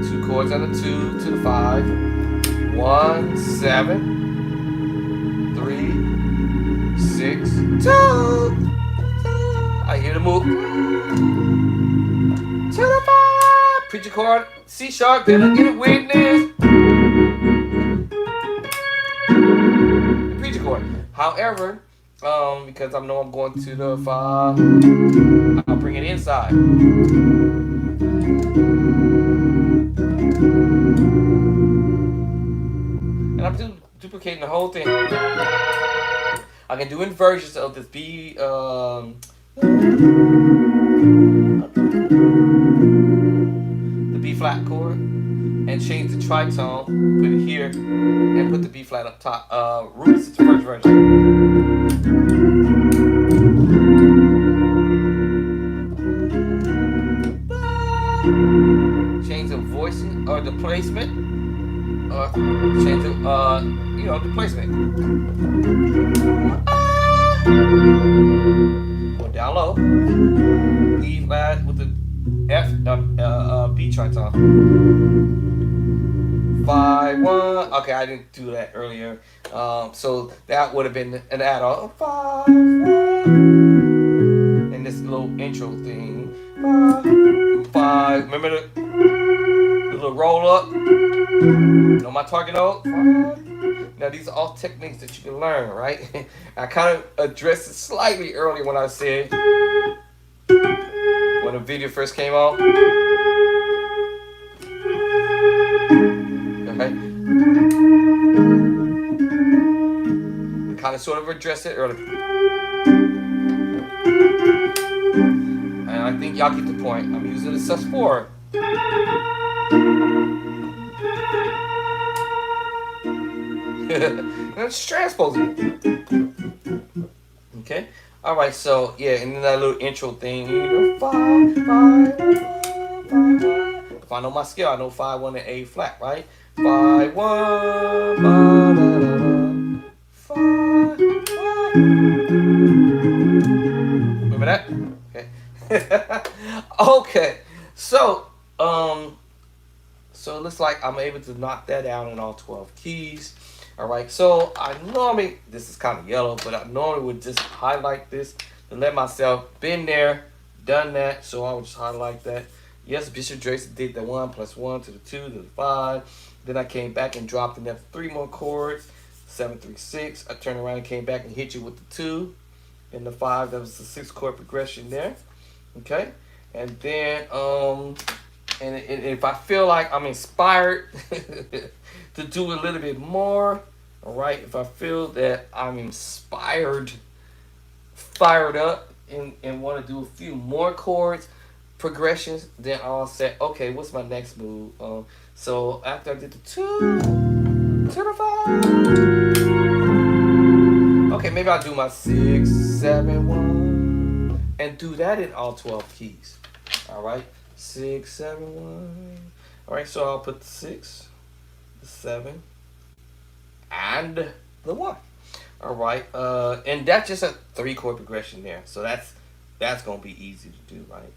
Speaker 1: 2 chords on the 2 to the 5. 1 7 3 6 2. I hear the move to the 5. Preacher chord, C sharp, gonna get a witness. The preacher chord. However, because I know I'm going to the 5, I'll bring it inside. And I'm duplicating the whole thing. I can do inversions of this B, the B flat chord, and change the tritone, put it here, and put the B flat up top. Root is the first version. Change the voicing or the placement, or change the the placement. Go down low. B flat with the F B tritone. 5 1. Okay, I didn't do that earlier. So that would have been an add-on. 5 and this little intro thing. 5. Remember the little roll up? Know my target note? 5. Now these are all techniques that you can learn, right? I kind of addressed it slightly earlier when I said when the video first came on. Okay. Kind of sort of addressed it earlier. And I think y'all get the point. I'm using the sus4. It's transposing. Okay. All right. So yeah, and then that little intro thing. 5 5 5 5. If I know my scale, I know 5 1 and A flat, right? 5 1 5 5. Remember that? Okay. Okay. So so it looks like I'm able to knock that out in all 12 keys. All right, so I normally, this is kind of yellow, but I normally would just highlight this to let myself been there, done that. So I would just highlight that. Yes, Bishop Drace did the 1 + 1 to the 2 to the 5. Then I came back and dropped in there 3 more chords, 7 3 6. I turned around and came back and hit you with the 2 and the 5. That was the 6 chord progression there. Okay, and then and if I feel like I'm inspired to do a little bit more, all right, if I feel that I'm inspired, fired up, and want to do a few more chords, progressions, then I'll say, okay, what's my next move? So after I did the 2 to the 5, okay, maybe I'll do my 6 7 1 and do that in all 12 keys. All right, 6 7 1. All right, so I'll put the 6, the 7, and the 1. All right, and that's just a 3 chord progression there. So that's gonna be easy to do, right?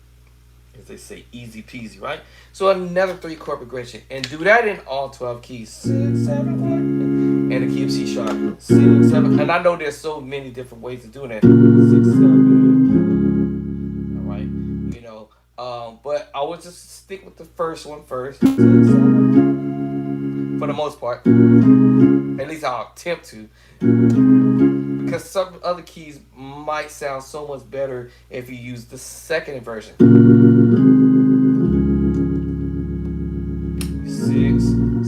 Speaker 1: As they say, easy peasy, right? So another 3 chord progression, and do that in all 12 keys. 6 7 1, and the key of C sharp. 6 7, and I know there's so many different ways of doing that. 6 7. All right, But I will just stick with the first one first, for the most part. At least I'll attempt to, because some other keys might sound so much better if you use the second inversion. 6,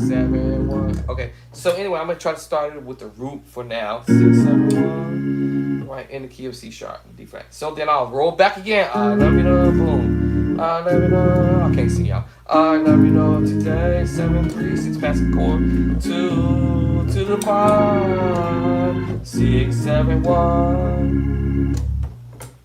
Speaker 1: 7, 1. Okay. So anyway, I'm gonna try to start it with the root for now. 6, 7, 1. Right in the key of C sharp, D flat. So then I'll roll back again. I love you, love, boom. I love you, love. I can't sing y'all. I love you, love, today. 7, 3, 6, pass the chord. 2 to the 5. 6, 7, 1.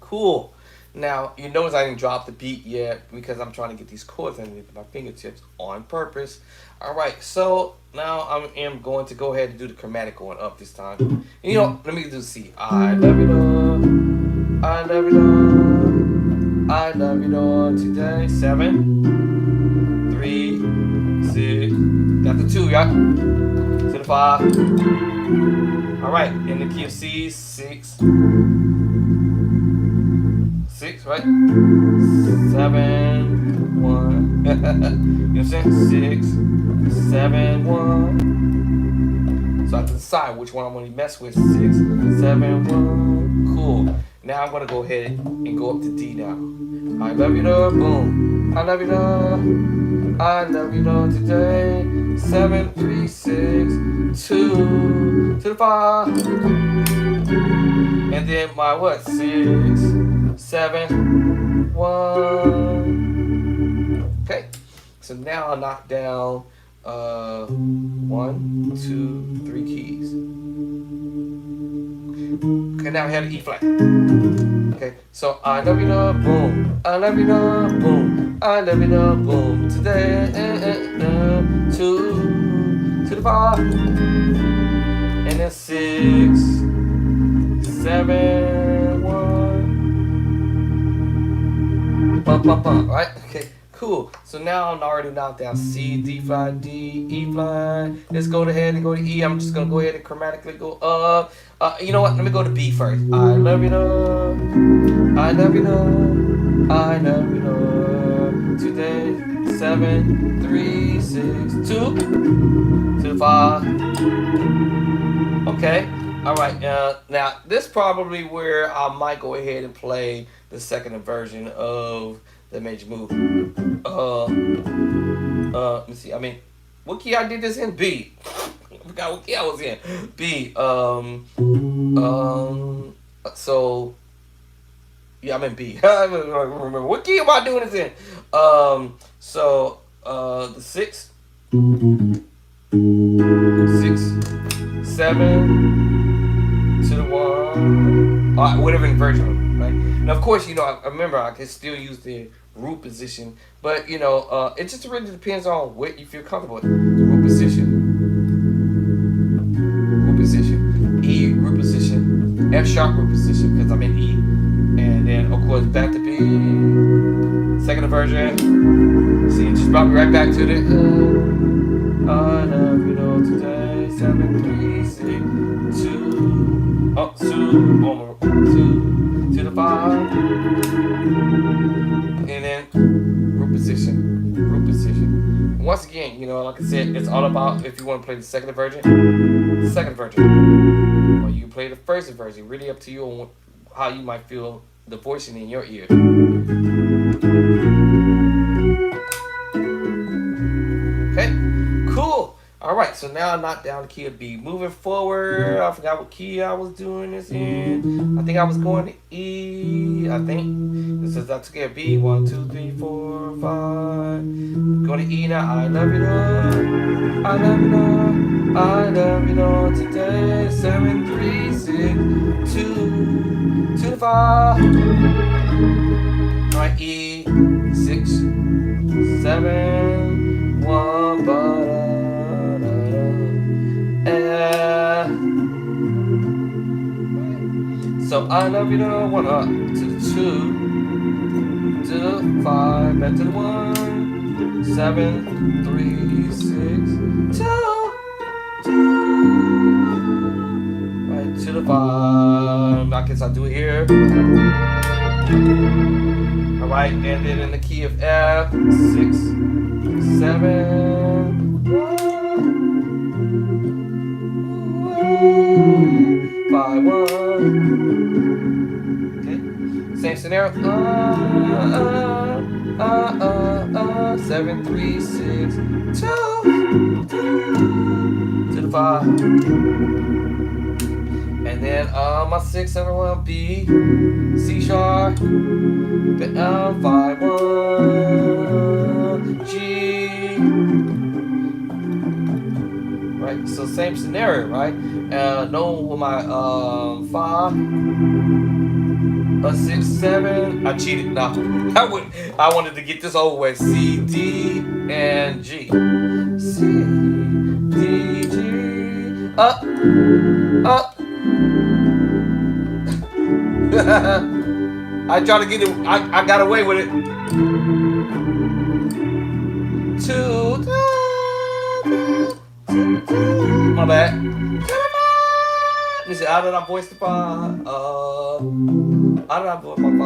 Speaker 1: Cool. Now, you notice I didn't drop the beat yet because I'm trying to get these chords underneath my fingertips on purpose. All right, so now I am going to go ahead and do the chromatic going up this time. You know, let me do C. I love you, love. I love you, love. I love you, love, today. 7, 3, 6. Got the 2, yeah? To the 5. All right, in the key of C, 6. 6, right? 7, 1. You know what I'm saying? 6, 7, 1. So I have to decide which one I'm going to mess with. 6, 7, 1. Cool. Now I'm going to go ahead and go up to D now. I love you, love. Boom. I love you, love. I love you, love, today. 7, 3, 6, 2 to the 5. And then my what? 6, 7, 1. Okay. So now I'll knock down 1, 2, 3 keys. Okay, now I have the E flat. Okay, so I love you, love, boom. I love you, love, boom. I love you, love, boom. Today, 2 to the 5. And then 6, 7, 1. Bump, bump, bump. Right? Okay, cool. So now I'm already knocked down C, D flat, D, E flat. Let's go ahead and go to E. I'm just gonna go ahead and chromatically go up. You know what? Let me go to B first. I love you, love. I love you, love. I love you, love. Today, 7, 3, 6, 2 to the 5. Okay. All right. Now this is probably where I might go ahead and play the second inversion of the major move. Let me see. I mean, what key I did this in? B. I forgot what key I was in. B. So yeah, I'm in B. I don't remember what key am I doing this in. So the 6, 7 to the 1. Whatever inversion, right? Now, of course, you know, I remember I can still use the root position, but you know, it just really depends on what you feel comfortable with. Root position, E root position, F sharp root position because I'm in E, and then of course back to B, second inversion. See, it just brought me right back to the I love you, know, today. 7, 3, 6, 2, up 2, 2 to the 5, and then root position. Once again, you know, like I said, it's all about if you want to play the second inversion, or you can play the first inversion. Really up to you on how you might feel the voicing in your ear. Okay, cool. All right, so now I knocked down the key of B. Moving forward, I forgot what key I was doing this in. I think I was going to E. I think this is I took care of B. 1, 2, 3, 4, 5. Go to E now. I love you, love. I love you, love. I love you, love. Today, 7, 3, 6, 2 to the 5. All right, E, 6, 7, 1, but. So I love you, the 1 up to the 2 to the 5 back to the 1, 7, 3, 6, 2, right to the 5. I guess I'll do it here. All right? And then in the key of F, 6, 7, 5, 1. Okay. Same scenario. 7, 3, 6, 2 to the 5. And then my 6, 7, 1, B, C sharp, 5, 1, G. Right, so same scenario, right? Knowing with my 5, 6, 7. I cheated. No, I wanted to get this over with. C, D, and G. C, D, G. Up, up. I tried to get it. I got away with it. 2. My bad. Let me see. How did I voice the 5? How did I voice my 5?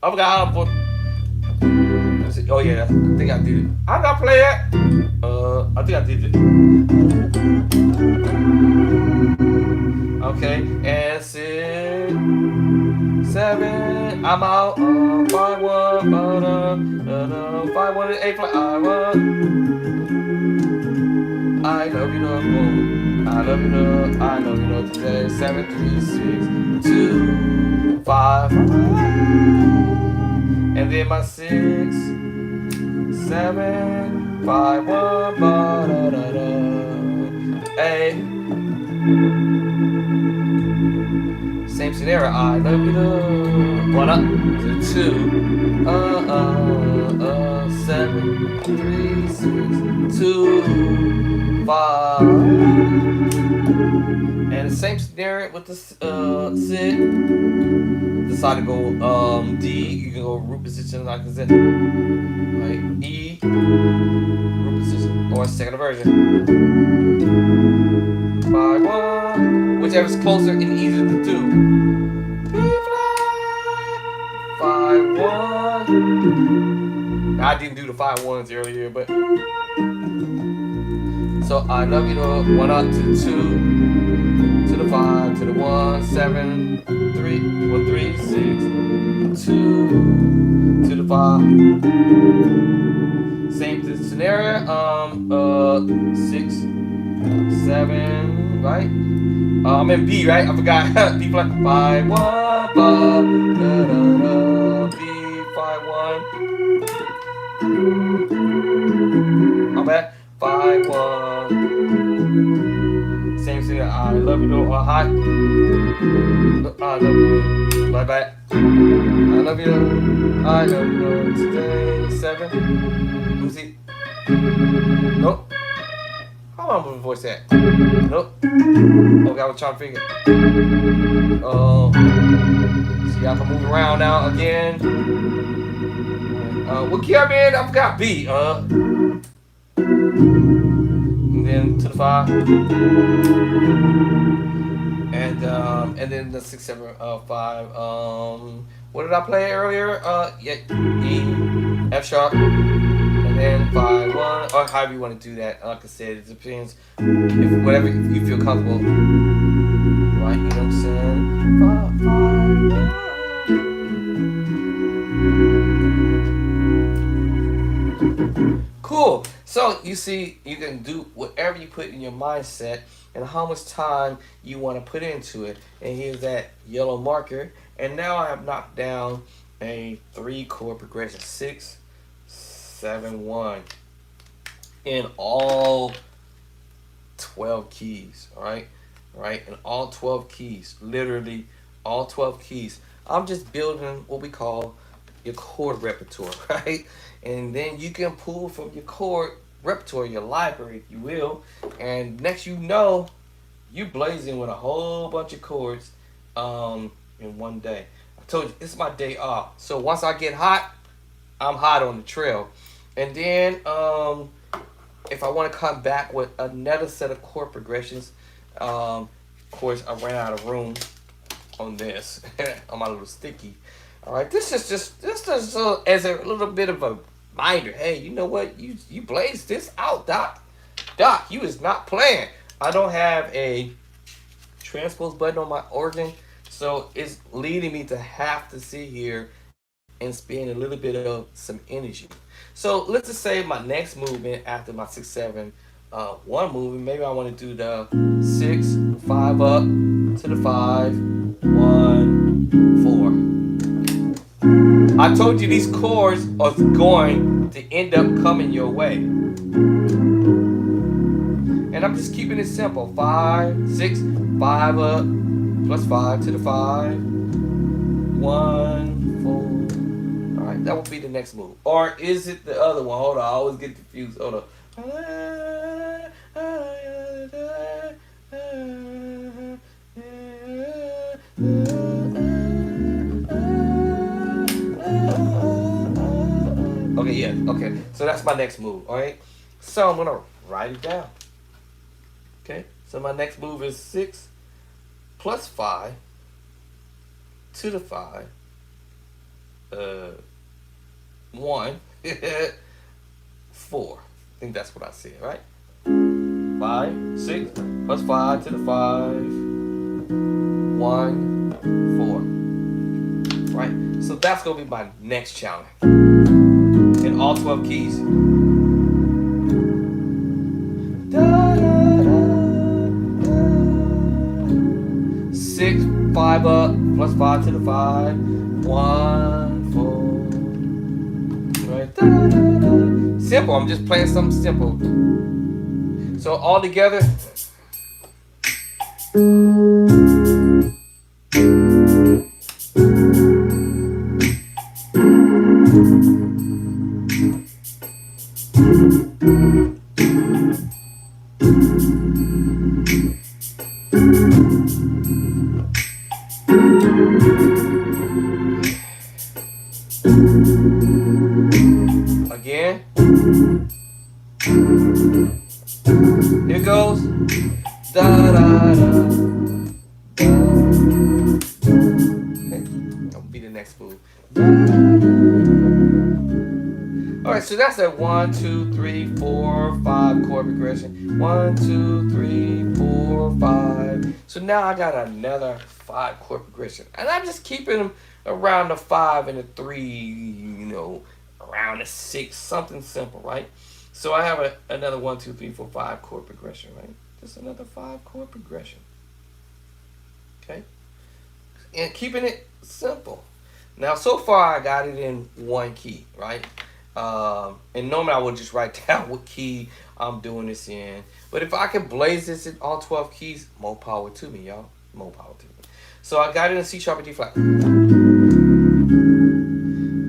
Speaker 1: I forgot how to voice. Oh yeah, I think I did it. How did I play it? I think I did it. Okay, and 6, 7. I'm out. 5, 1, 5, 1, 8 flat. I love you, love. I love you, love. I love you, love today. 7, 3, 6, 2, 5. And then my 6, 7, 5, 1, 8. Same scenario. I love you, love. 1 up to 2. 7, 3, 6, 2, 5. And the same scenario with the 6. Decide to go D. You can go root position like I said. Right. E. Root position or second version. 5, 1. Whichever's closer and easier to do. B flat. 5, 1. I didn't do the 5 1s earlier, but so I love you to 1 up to 2 to the 5 to the 1, 7, 3, 1, 3, 6, 2 to the 5. Same scenario. 6, 7, right? I'm in B, right? I forgot. B flat. 5, 1, B, 5, 1. My bad. 5, 1. Same thing. I love you, little hot. I love you. Bye bye. I love you. I love you today. 7. Who's he? Nope. How am I gonna voice that? Nope. Okay, I was trying to figure. See, I can move around now again. What key I'm in? I forgot B. And then to the 5. And then the 6, 7, 5. What did I play earlier? Yeah, E, F sharp, and then 5, 1, or however you want to do that. Like I said, it depends. If whatever you feel comfortable. Right, you know what I'm saying? 5, 1. Cool. So you see, you can do whatever you put in your mindset and how much time you want to put into it. And here's that yellow marker. And now I have knocked down a 3-chord progression. 6, 7, 1 in all 12 keys. All right, in all 12 keys, literally all 12 keys. I'm just building what we call your chord repertoire, right? And then you can pull from your chord repertoire, your library, if you will. And next you know, you blazing with a whole bunch of chords in one day. I told you, it's my day off. So once I get hot, I'm hot on the trail. And then if I want to come back with another set of chord progressions, of course I ran out of room on this, on my little sticky. All right, this is just as a little bit of a reminder. Hey, you know what? You blazed this out, Doc. Doc, you is not playing. I don't have a transpose button on my organ, so it's leading me to have to sit here and spend a little bit of some energy. So let's just say my next movement after my 6 7 one movement, maybe I want to do the 6 5 up to the 5 1 4. I told you these chords are going to end up coming your way. And I'm just keeping it simple. 5 6 5 up plus 5 to the 5 1 4. All right, that will be the next move. Or is it the other one? Hold on, I always get confused. Hold on. Okay, yeah, okay. So that's my next move, all right? So I'm going to write it down. Okay, so my next move is 6 plus 5 to the 5. 1 4. I think that's what I said, right? 5 6 plus 5 to the 5 1 4. Right? So that's gonna be my next challenge. In all 12 keys. Da, da, da, da. 6 5 up plus 5 to the 5 1 4. Right? Da, da, da. Simple. I'm just playing something simple. So all together. Again. Here it goes. Da da da. Da. Okay. That'll be the next move. Alright, so that's a 1 2 3 4 5 chord progression. 1 2 3 4 5. So now I got another 5 chord progression. And I'm just keeping them around the 5 and the 3, around the 6, something simple, right? So I have another 1 2 3 4 5 chord progression, right? Just another 5 chord progression. Okay? And keeping it simple. Now, so far I got it in one key, right? And normally I would just write down what key I'm doing this in. But if I can blaze this in all 12 keys, more power to me, y'all. More power to me. So I got it in C sharp and D flat.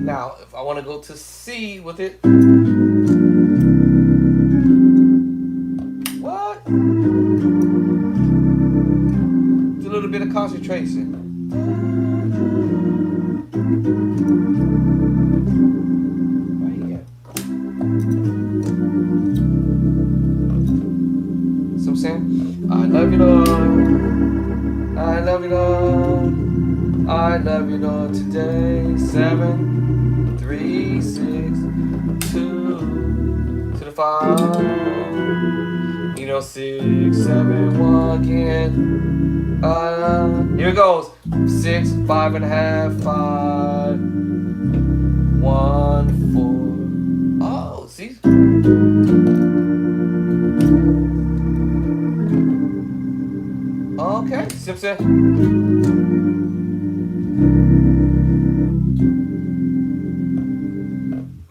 Speaker 1: Now, if I want to go to C with it. What? It's a little bit of concentration. I love you, Lord. I love you, Lord. I love you, Lord. Today, 7 3 6 2 to the 5. 6 7 1 again. Here it goes. 6 5 and a half 5 1 4. Oh, see. Okay, Simpson.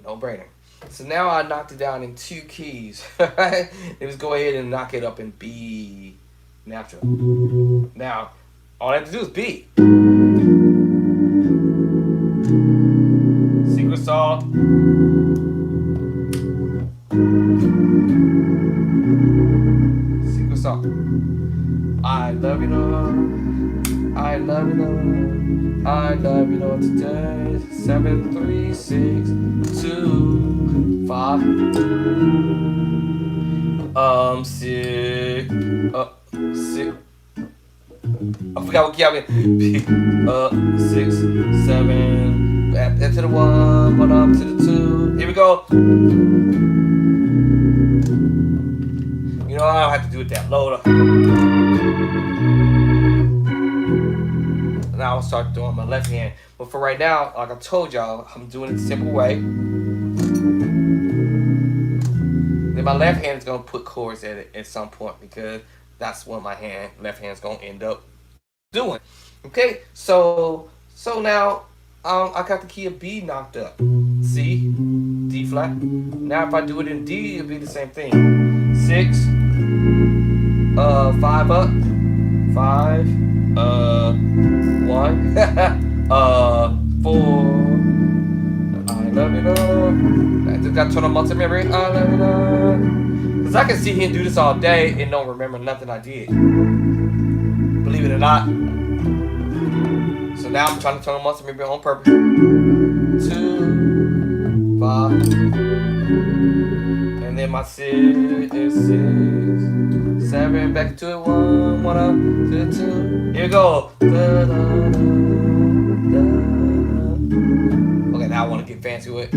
Speaker 1: No brainer. So now I knocked it down in 2 keys. Let's go ahead and knock it up in B natural. Now, all I have to do is B. Secret salt. Secret salt. I love you, Lord. I love you, Lord. I love you, Lord. Today, 7 3 6 2 5. 6 6 I forgot what key I'm in. 6, 7. Back to the 1, 1 up to the 2. Here we go. You know, I don't have to do it that low. Now I'll start doing my left hand. But for right now, like I told y'all, I'm doing it the simple way. Then my left hand is gonna put chords at it at some point because that's what my left hand's gonna end up doing. Okay, so now I got the key of B knocked up. C, D flat. Now if I do it in D, it'll be the same thing. 6, 5 up, 5, 1, 4. I love you, Lord. I just got to turn on muscle memory. I love you, Lord. Cause I can sit here and do this all day and don't remember nothing I did. Believe it or not. So now I'm trying to turn on muscle memory on purpose. 2, 5, and then my 6 is 6, 7. Back to it. 1, 1 up to the 2. Here we go. Da, da, da, da. Okay, now I want to get fancy with it.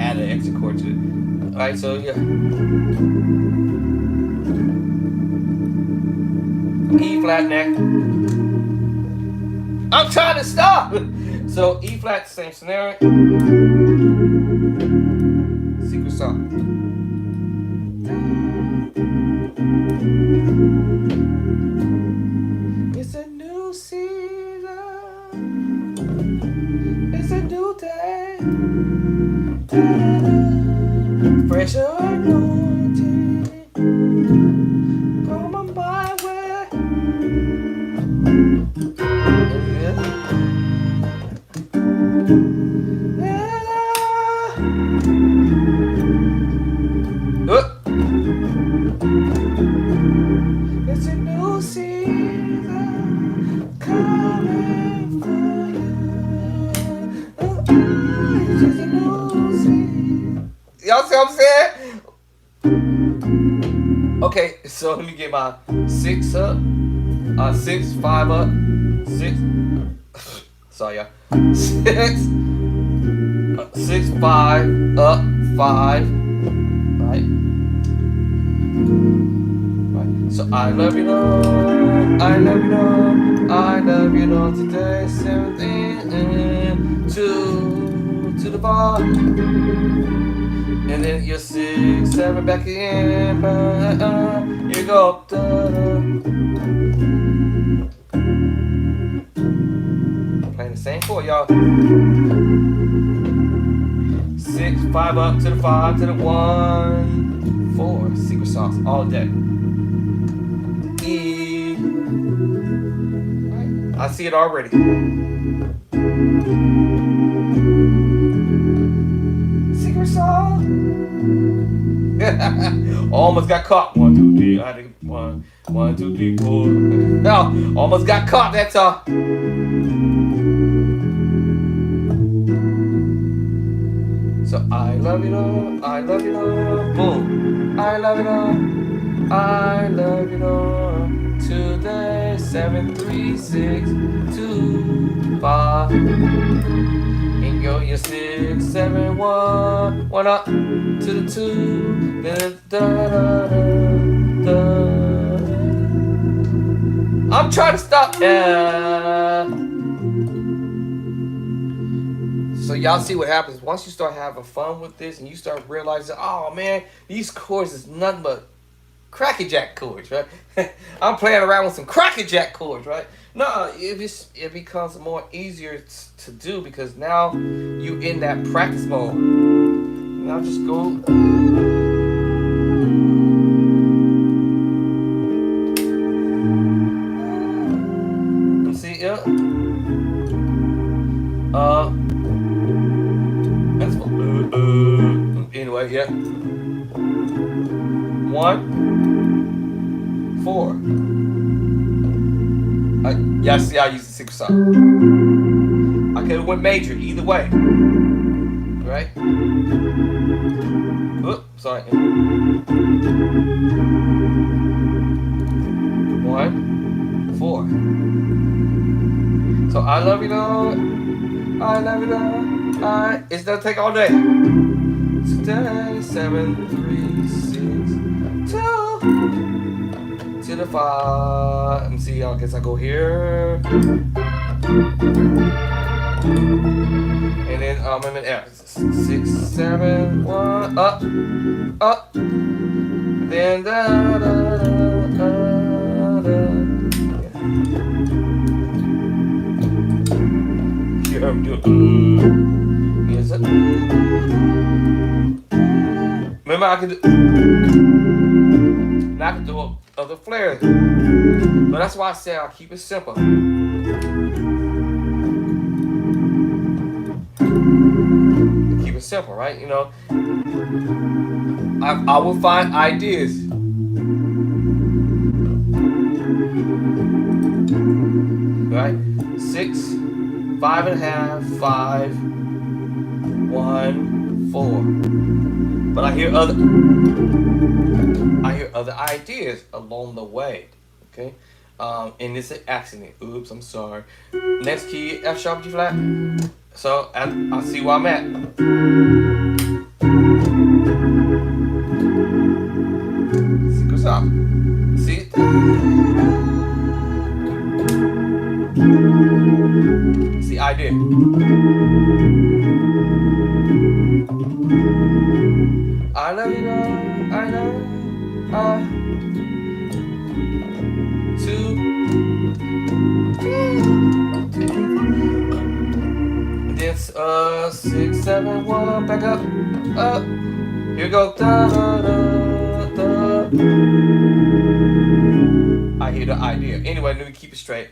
Speaker 1: Add an extra chord to it. Alright, so yeah. E flat neck. I'm trying to stop! So E flat, same scenario. Secret song. It's a new season. It's a new day. Fresh anointing. Come on my way. It's a new season coming for you. It's just a new season. Y'all see what I'm saying? Okay, so let me get my 6 up. 6, 5 up. 6. Sorry, y'all. 6, 6, 5 up, 5. Right. So I love you, Lord. I love you, Lord. I love you, Lord. Today, 17, 2 to the bar, and then you're 6, 7 back again. Here you go. Playing the same chord, y'all. 6, 5 up to the 5 to the 1, 4. Secret sauce all day. E. Right. I see it already. Secret sauce. Almost got caught. 1, 2, 3. I think 1, 1, 2, 3, 4. No, almost got caught. That's all. So I love you, Lord. I love you, Lord. Boom. I love you, Lord. I love you, Lord. Today, 7, 3, 6, 2, 5. And you're 6, 7, 1. 1 up to the 2. Da, da, da, da, da. I'm trying to stop. So y'all see what happens once you start having fun with this and you start realizing, oh man, these chords is nothing but crackerjack chords, right? I'm playing around with some crackerjack chords, right? No, it becomes more easier to do because now you in that practice mode. Now just go. See, yeah. That's anyway, yeah. 1, 4. Y'all see I use the secret sauce. I could have went major either way. Right? Oops, sorry. 1, 4. So I love you, Lord. I love you, Lord. It's gonna take all day. 10, 7, 3, 6, 2 to the 5. Let me see. I guess I go here, and then I'm in the F. 6, 7, 1, up, then da da da da da. Here I'm doing. Yes, remember I can do. Now I can do other flares. But that's why I say I'll keep it simple. Keep it simple, right? You know, I will find ideas. Right? 6, 5.5, 5, 1, 4. But I hear other ideas along the way. Okay? And it's an accident. Oops, I'm sorry. Next key, F sharp, G flat. So I see where I'm at. See what's up. See? See, I did. I love you, Lord. I love you. 2, 3. Then 6, 7, 1. Back up. Here we go. Da, da, da, da. I hear the idea. Anyway, let me keep it straight.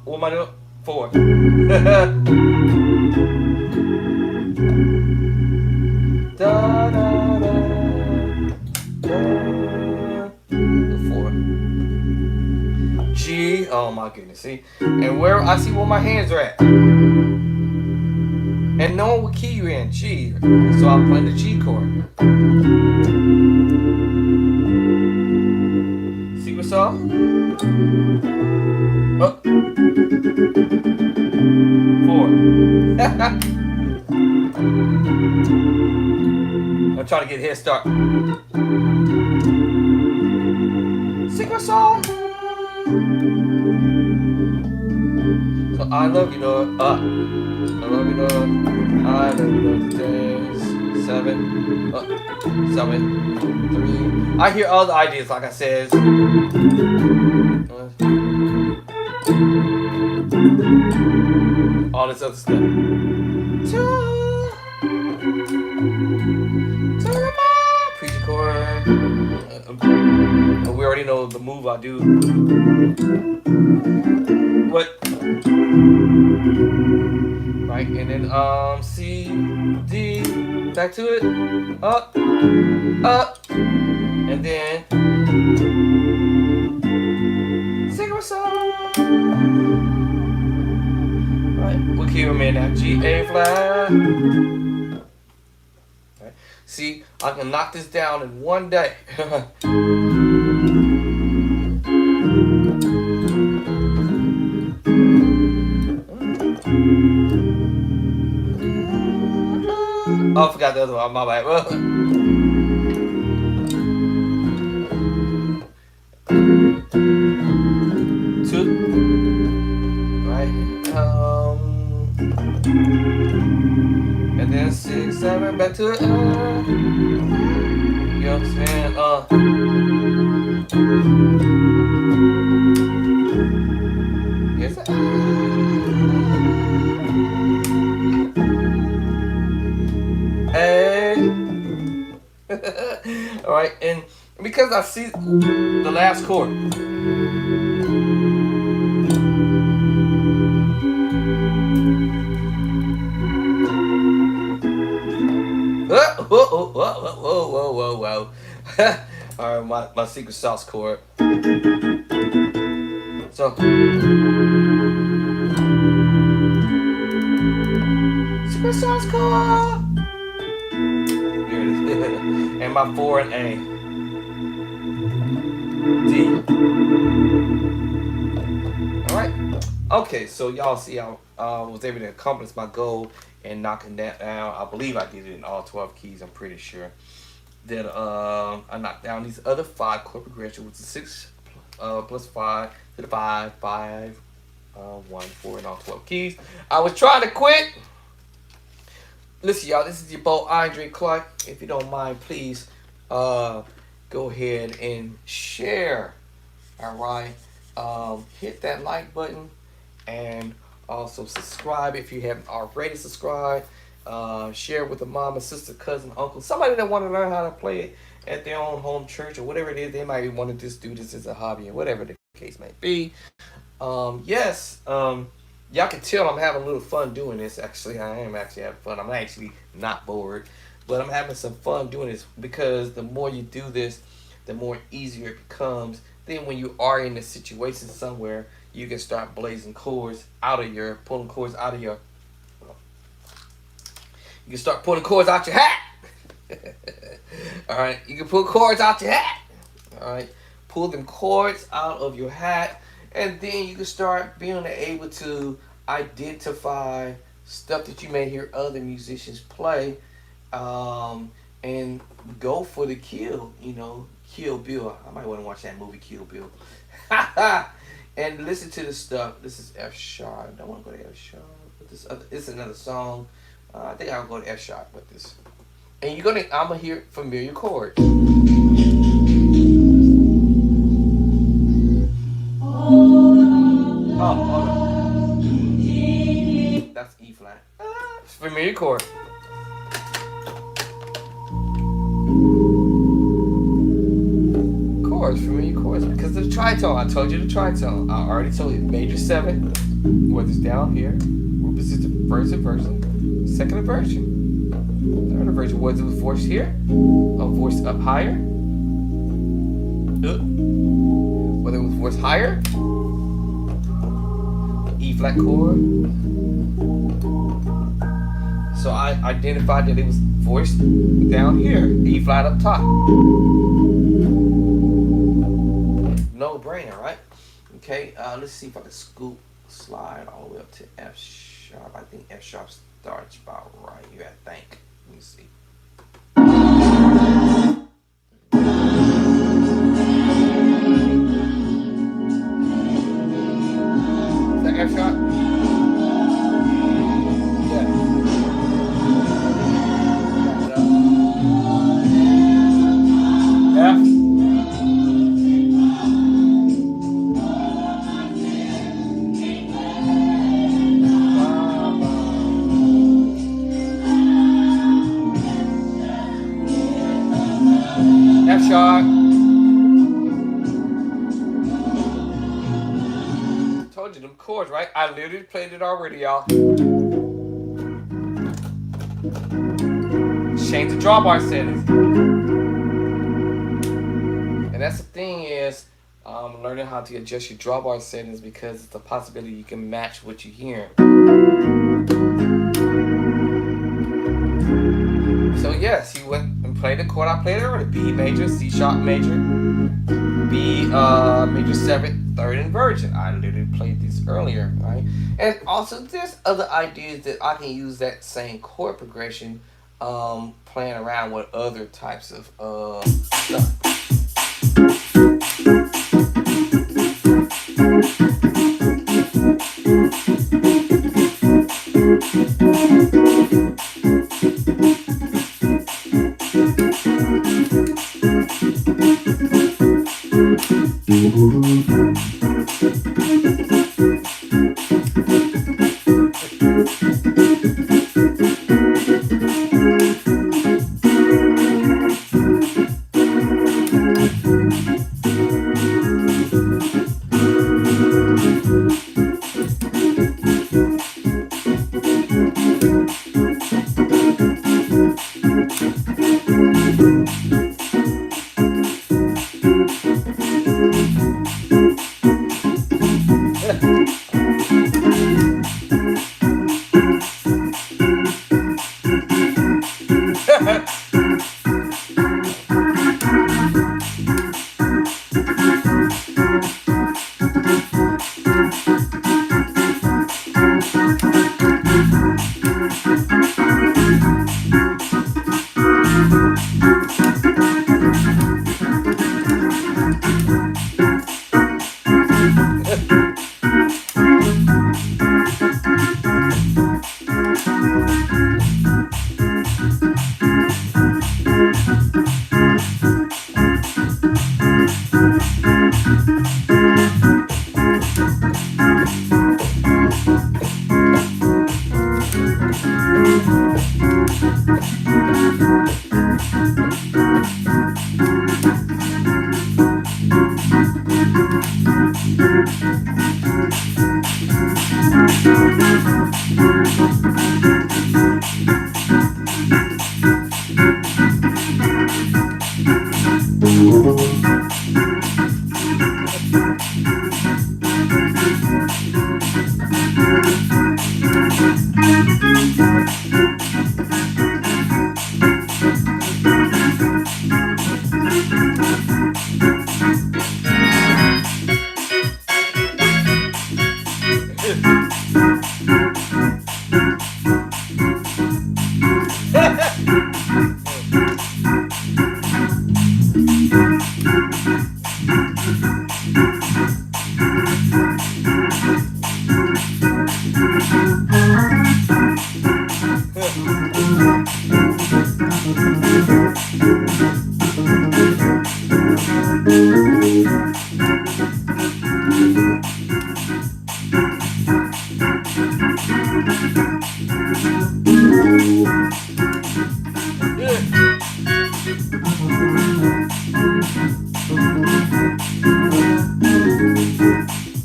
Speaker 1: What am I doing? 4. Da, da, da, da, 4. G. Oh my goodness. See? And where I see where my hands are at. And knowing what key you're in, G. So I'm playing the G chord. See what's up? Oh. 4. I'm trying to get a head start. Secret song. So I love you, Lord. I love you, Lord. I love you, Lord. 7, 7, 3. I hear all the ideas, like I said. All this other stuff. Preacher chord. We already know the move I do. What? Right, and then C, D, back to it, up, and then sing a song. Right, what key am I in now? G, A flat. Right. See, I can knock this down in one day. Oh, I forgot the other one. My bad. Two. Right. And then 6, 7. Back to it. You know what I'm saying? Yes. Hey. All right, and because I see the last chord. Whoa. All right, my secret sauce chord. So. Secret sauce chord. There it is. And my 4 and A. D. Alright. Okay, so y'all see I was able to accomplish my goal and knocking that down. I believe I did it in all 12 keys, I'm pretty sure. That I knocked down these other 5 chord progressions, which is 6 plus 5 to the 5, 5, 1, 4 in all 12 keys. I was trying to quit. Listen, y'all, this is your boy Andre Clark. If you don't mind, please go ahead and share. Alright. Hit that like button and also subscribe if you haven't already subscribed. Share with a mama, sister, cousin, uncle, somebody that want to learn how to play it at their own home church or whatever it is. They might want to just do this as a hobby or whatever the case may be. Yes, y'all can tell I'm having a little fun doing this. Actually, I am actually having fun. I'm actually not bored, but I'm having some fun doing this because the more you do this, the more easier it becomes. Then when you are in a situation somewhere, you can start blazing chords out of your, pulling chords out of your, you can start pulling chords out your hat. Alright, you can pull chords out your hat. Alright, pull them chords out of your hat, and then you can start being able to identify stuff that you may hear other musicians play, and go for the kill, you know, Kill Bill. I might want to watch that movie, Kill Bill. And listen to this stuff. This is F sharp. I don't want to go to F sharp. But this other, it's another song. I think I'll go to F sharp with this. And I'm gonna hear familiar chords. Oh, hold on. That's E flat. Familiar chord. Familiar chords because of the tritone. I told you the tritone. I already told you major 7, whether it's down here, this is the first inversion, second inversion, third inversion, whether it was voiced here, or voiced up higher, whether it was voiced higher, E flat chord. So I identified that it was voiced down here, E flat up top. No brainer, right? Okay, let's see if I can slide all the way up to F sharp. I think F sharp starts about right here, I think. Let me see. Is that F sharp? Yeah. F. F sharp. Told you them chords, right? I literally played it already, y'all. Change the drawbar settings. And that's the thing is, learning how to adjust your drawbar settings because it's a possibility you can match what you're hearing. So yes, you went and played the chord I played earlier. B major, C sharp major, B major 7th, 3rd inversion. I literally played this earlier, right? And also there's other ideas that I can use that same chord progression playing around with other types of stuff.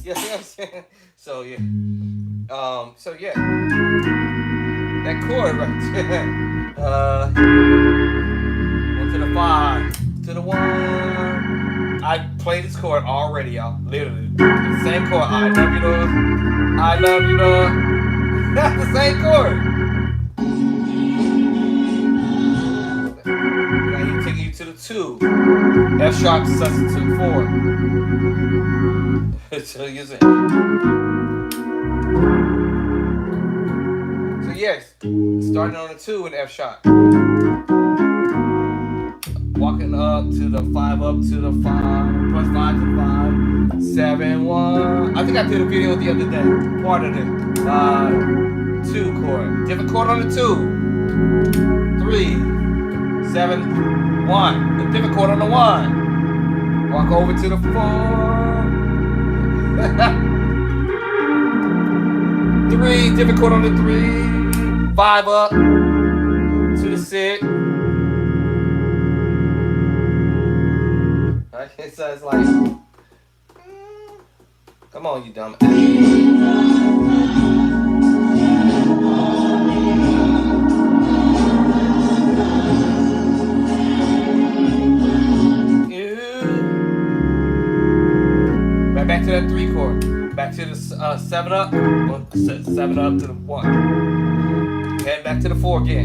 Speaker 1: You see what I'm saying? So yeah. So yeah. That chord right there. One to the 5, to the 1. I played this chord already, y'all. Literally. The same chord. I love you, Lord. I love you, Lord. That's the same chord. Now you take you to the 2. F sharp substitute 4. So you say. So yes, starting on the 2 in F sharp. Walking up to the 5, up to the 5, plus 5 to 5, 7, 1. I think I did a video the other day. Part of it. 2 chord. Different chord on the 2. 3, 7, 1. A different chord on the 1. Walk over to the 4. 3, different chord on the 3. 5 up to the 6. Okay, so it's like, come on, you dumb ass. Right back to that 3 chord. Back to the 7 up. 7 up to the 1. Head back to the 4 again.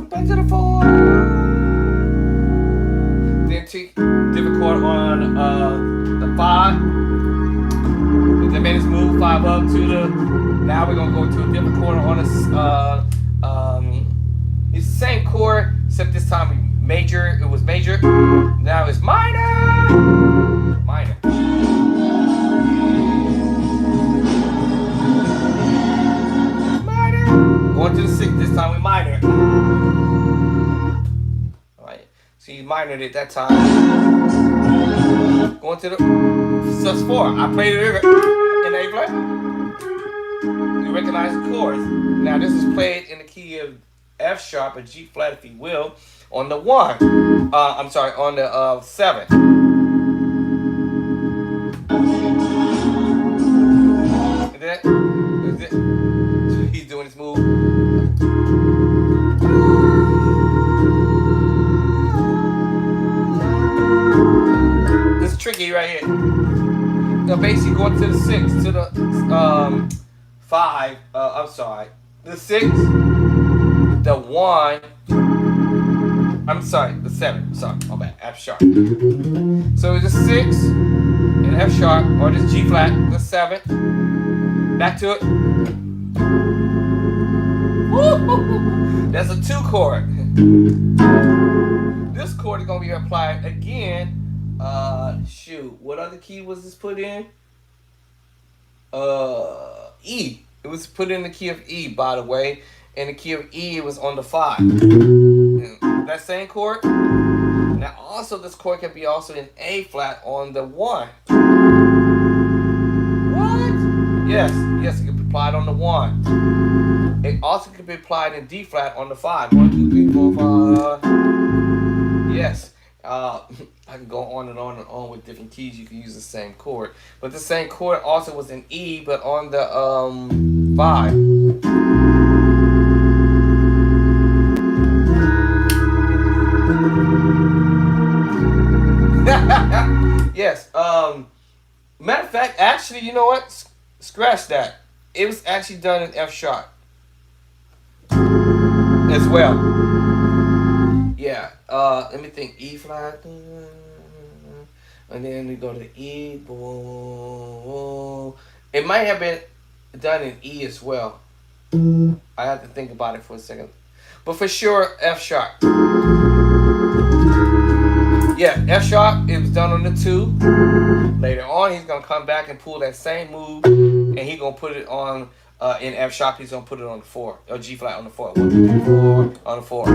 Speaker 1: Back to the 4. Then take different chord on the 5. Then made us move 5 up to the. Now we're gonna go to a different chord on this. It's the same chord except this time we major. It was major. Now it's minor. Minor. Going to the 6, this time we minor. Alright, so you minored it that time. Going to the sus 4. I played it in A flat. You recognize the chords. Now this is played in the key of F sharp or G flat if you will. On the 1. I'm sorry, on the 7. And then, so he's doing his move. This is tricky right here. Now basically going to the 6, to the 5, I'm sorry. The 6, the 1, I'm sorry, the 7, sorry, my bad, F sharp. So it's a 6 in F sharp, or this G flat, the 7, back to it. That's a 2 chord. This chord is gonna be applied again. Shoot, what other key was this put in? E. It was put in the key of E, by the way. And the key of E was on the 5. That same chord. Now also this chord can be also in A flat on the 1. What? Yes, it can be applied on the 1. It also can be applied in D flat on the 5. 1, 2, 3, 4, 5. Yes. I can go on and on and on with different keys. You can use the same chord. But the same chord also was in E, but on the 5. Yes. Matter of fact, actually, you know what? Scratch that. It was actually done in F sharp as well. Yeah. Let me think. E flat, and then we go to E. It might have been done in E as well. I have to think about it for a second, but for sure F sharp. Yeah, F sharp. It was done on the 2. Later on, he's gonna come back and pull that same move, and he's gonna put it on in F sharp. He's gonna put it on the 4 or G flat on the 4. 1, 2, 3, 4 on the 4.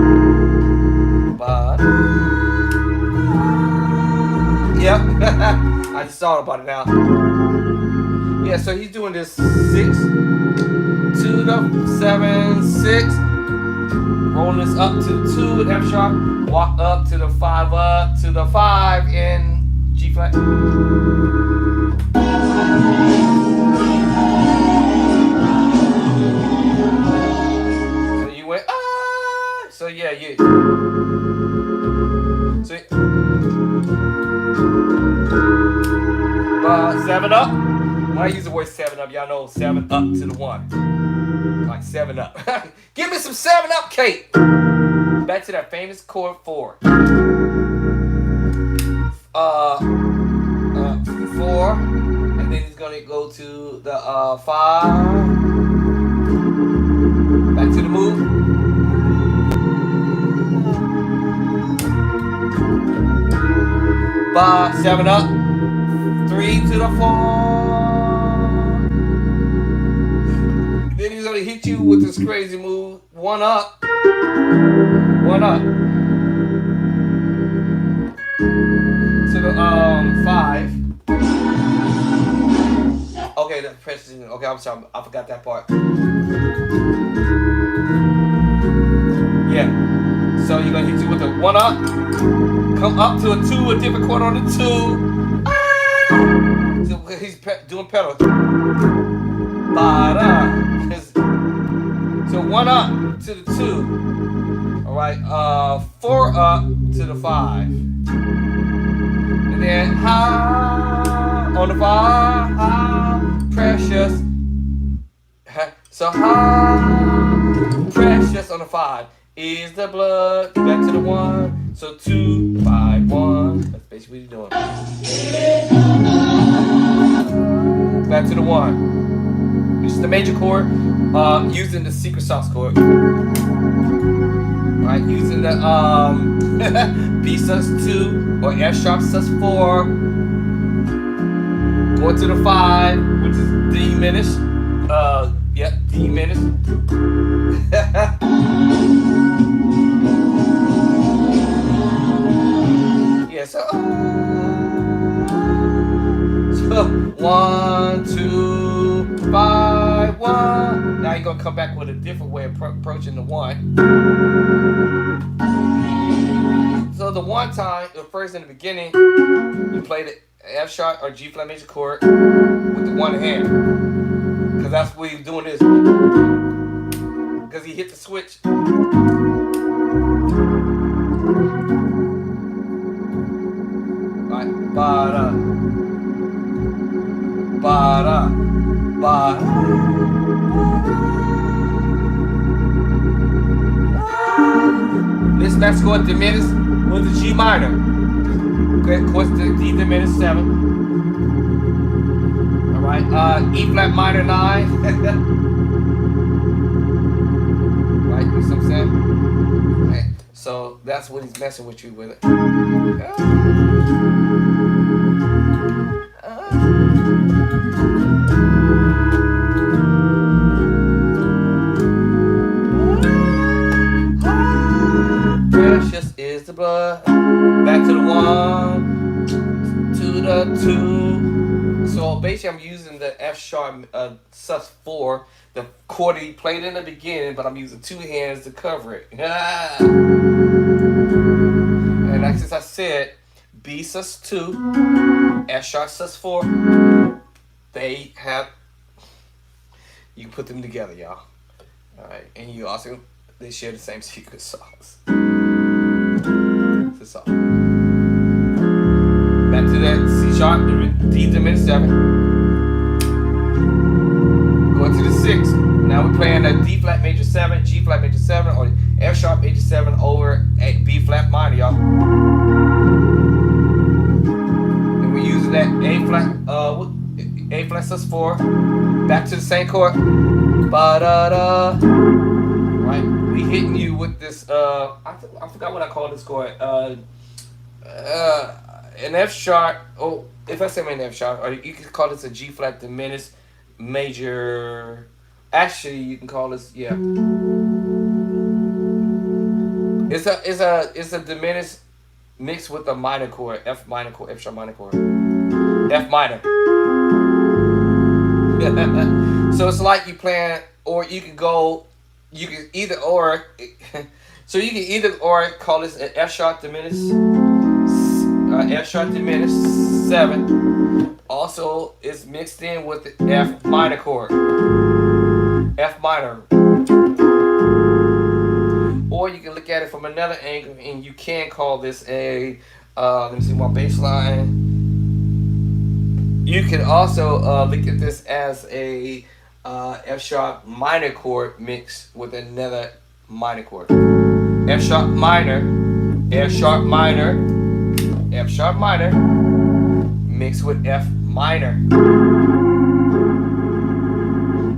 Speaker 1: But yep, I just thought about it now. Yeah, so he's doing this 6 to the 7, 6. Rolling this up to the 2 with F sharp. Walk up to the 5, up to the 5 in G flat. So you went ah. So yeah, you. So 7 up. When I use the word 7 up, y'all know 7 up to the 1. Like 7 up. Give me some 7 up, Kate. Back to that famous chord 4. 4, and then he's gonna go to the 5. Back to the move. 7 up. 3 to the 4. Then he's gonna hit you with this crazy move. 1 up. 1 up. To the 5. Okay, that's precision. Okay, I'm sorry, I forgot that part. Yeah. So you're gonna hit you with a 1 up. Come up to a 2, a different chord on the 2. So he's doing pedal. So 1 up to the 2. Alright, 4 up to the 5. And then high on the 5, high, precious. So high, precious on the 5 is the blood. Back to the 1. So 2, 5, 1. That's basically what you're doing. Back to the 1. This is the major chord, using the secret sauce chord. Alright, using the B sus 2 or F sharp sus 4. Going to the 5, which is D diminished. Yep, D diminished. Yeah, so 1, 2, 5, 1. Now you're gonna come back with a different way of approaching the 1. So the 1 time, first in the beginning, you play the F sharp or G flat major chord with the 1 hand, because that's what he's doing this. Because he hit the switch. Right, ba-da, ba-da, ba-da. This next chord diminished was the G minor. Okay, of course the D diminished 7. Alright, E flat minor 9. So that's what he's messing with you with it. Precious is the blood. Back to the 1, to the 2. So basically, I'm using the F sharp sus4, the chord that he played in the beginning, but I'm using 2 hands to cover it. And like since I said, B sus2, F sharp sus4, they have, you can put them together, y'all. All right, and you also, they share the same secret sauce. That's all. Back to that C sharp, D diminished 7. Going to the 6. Now we're playing a D flat major 7, G flat major 7, or F sharp major 7 over a B flat minor, y'all. And we're using that A flat sus4. Back to the same chord. Ba da da. Right, we hitting you with this. I forgot what I call this chord. An F sharp. Oh, if I say an F sharp, or you can call this a G flat diminished major. Actually, you can call this It's a diminished mixed with a minor chord, F minor chord, F sharp minor chord, F minor. So it's like you playing, or you can go. You can either or, so you can either or call this an F sharp diminished, F sharp diminished 7. Also, it's mixed in with the F minor chord, F minor. Or you can look at it from another angle, and you can call this a, let me see my bass line. You can also look at this as a F sharp minor chord mixed with another minor chord. F sharp minor, F sharp minor, F sharp minor, mixed with F minor.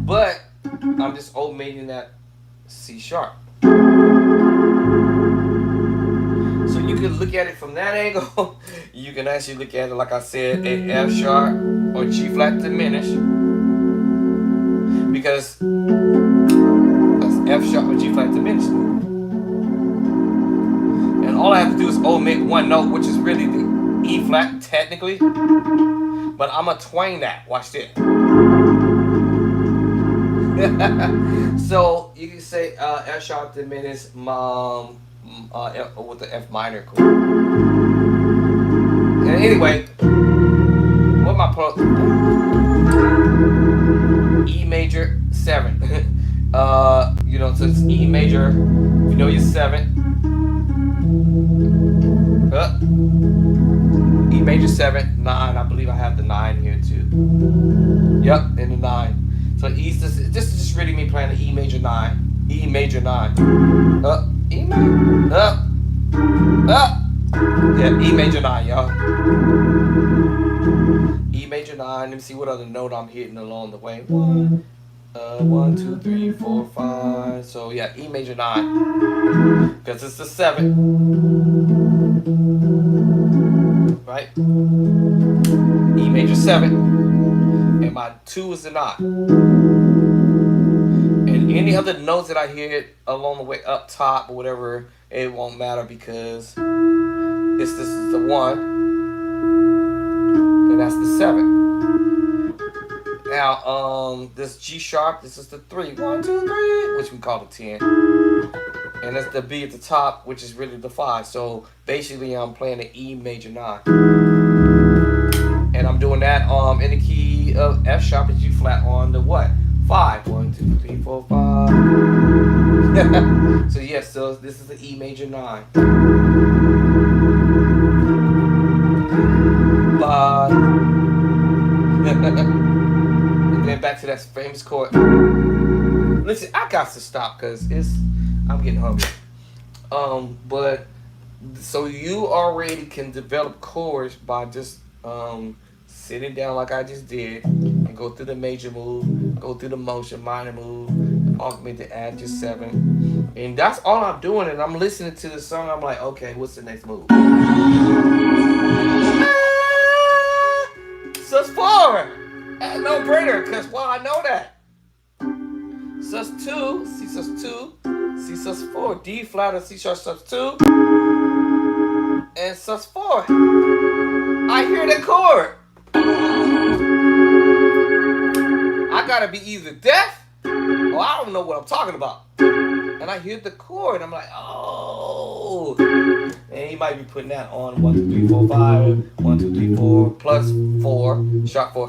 Speaker 1: But I'm just omitting that C sharp. So you can look at it from that angle. You can actually look at it, like I said, a F sharp or G flat diminished. Because that's F sharp or G flat diminished. And all I have to do is omit one note, which is really the E flat technically. But I'm going to twang that. Watch this. So you can say F sharp diminished with the F minor chord. And anyway, what my E major 7. So it's E major. You know your 7. E major 7, 9. I believe I have the 9 here too. Yep, and the 9. So this is just really me playing the E major 9. E major 9. E major. Yeah, E major 9, y'all. E major 9. Let me see what other note I'm hitting along the way. 1, 2, 3, 4, 5. So yeah, E major 9. Because it's the 7. Right? E major 7. And my 2 is the 9. And any other notes that I hear along the way up top or whatever, it won't matter because this is the 1. And that's the 7. Now, this G sharp, this is the 3. 1, 2, 3, which we call the 10. And that's the B at the top, which is really the 5. So basically, I'm playing the E major 9. And I'm doing that in the key of F sharp and G flat on the what? 5. 1, 2, 3, 4, 5. So yes, so this is the E major 9. 5. And then back to that famous chord. Listen, I got to stop because I'm getting hungry. But so you already can develop chords by just sitting down like I just did and go through the major move, go through the motion, minor move, augment to add your 7, And that's all I'm doing. And I'm listening to the song. I'm like, okay, what's the next move? Sus4. No brainer, because well, I know that. Sus2, C sus2, C sus4, D flat or C sharp sus2, and sus4. I hear the chord. I gotta be either deaf or I don't know what I'm talking about. And I hear the chord. I'm like, oh. And he might be putting that on 1, 2, 3, 4, 5, 1, 2, 3, 4, plus 4, sharp 4.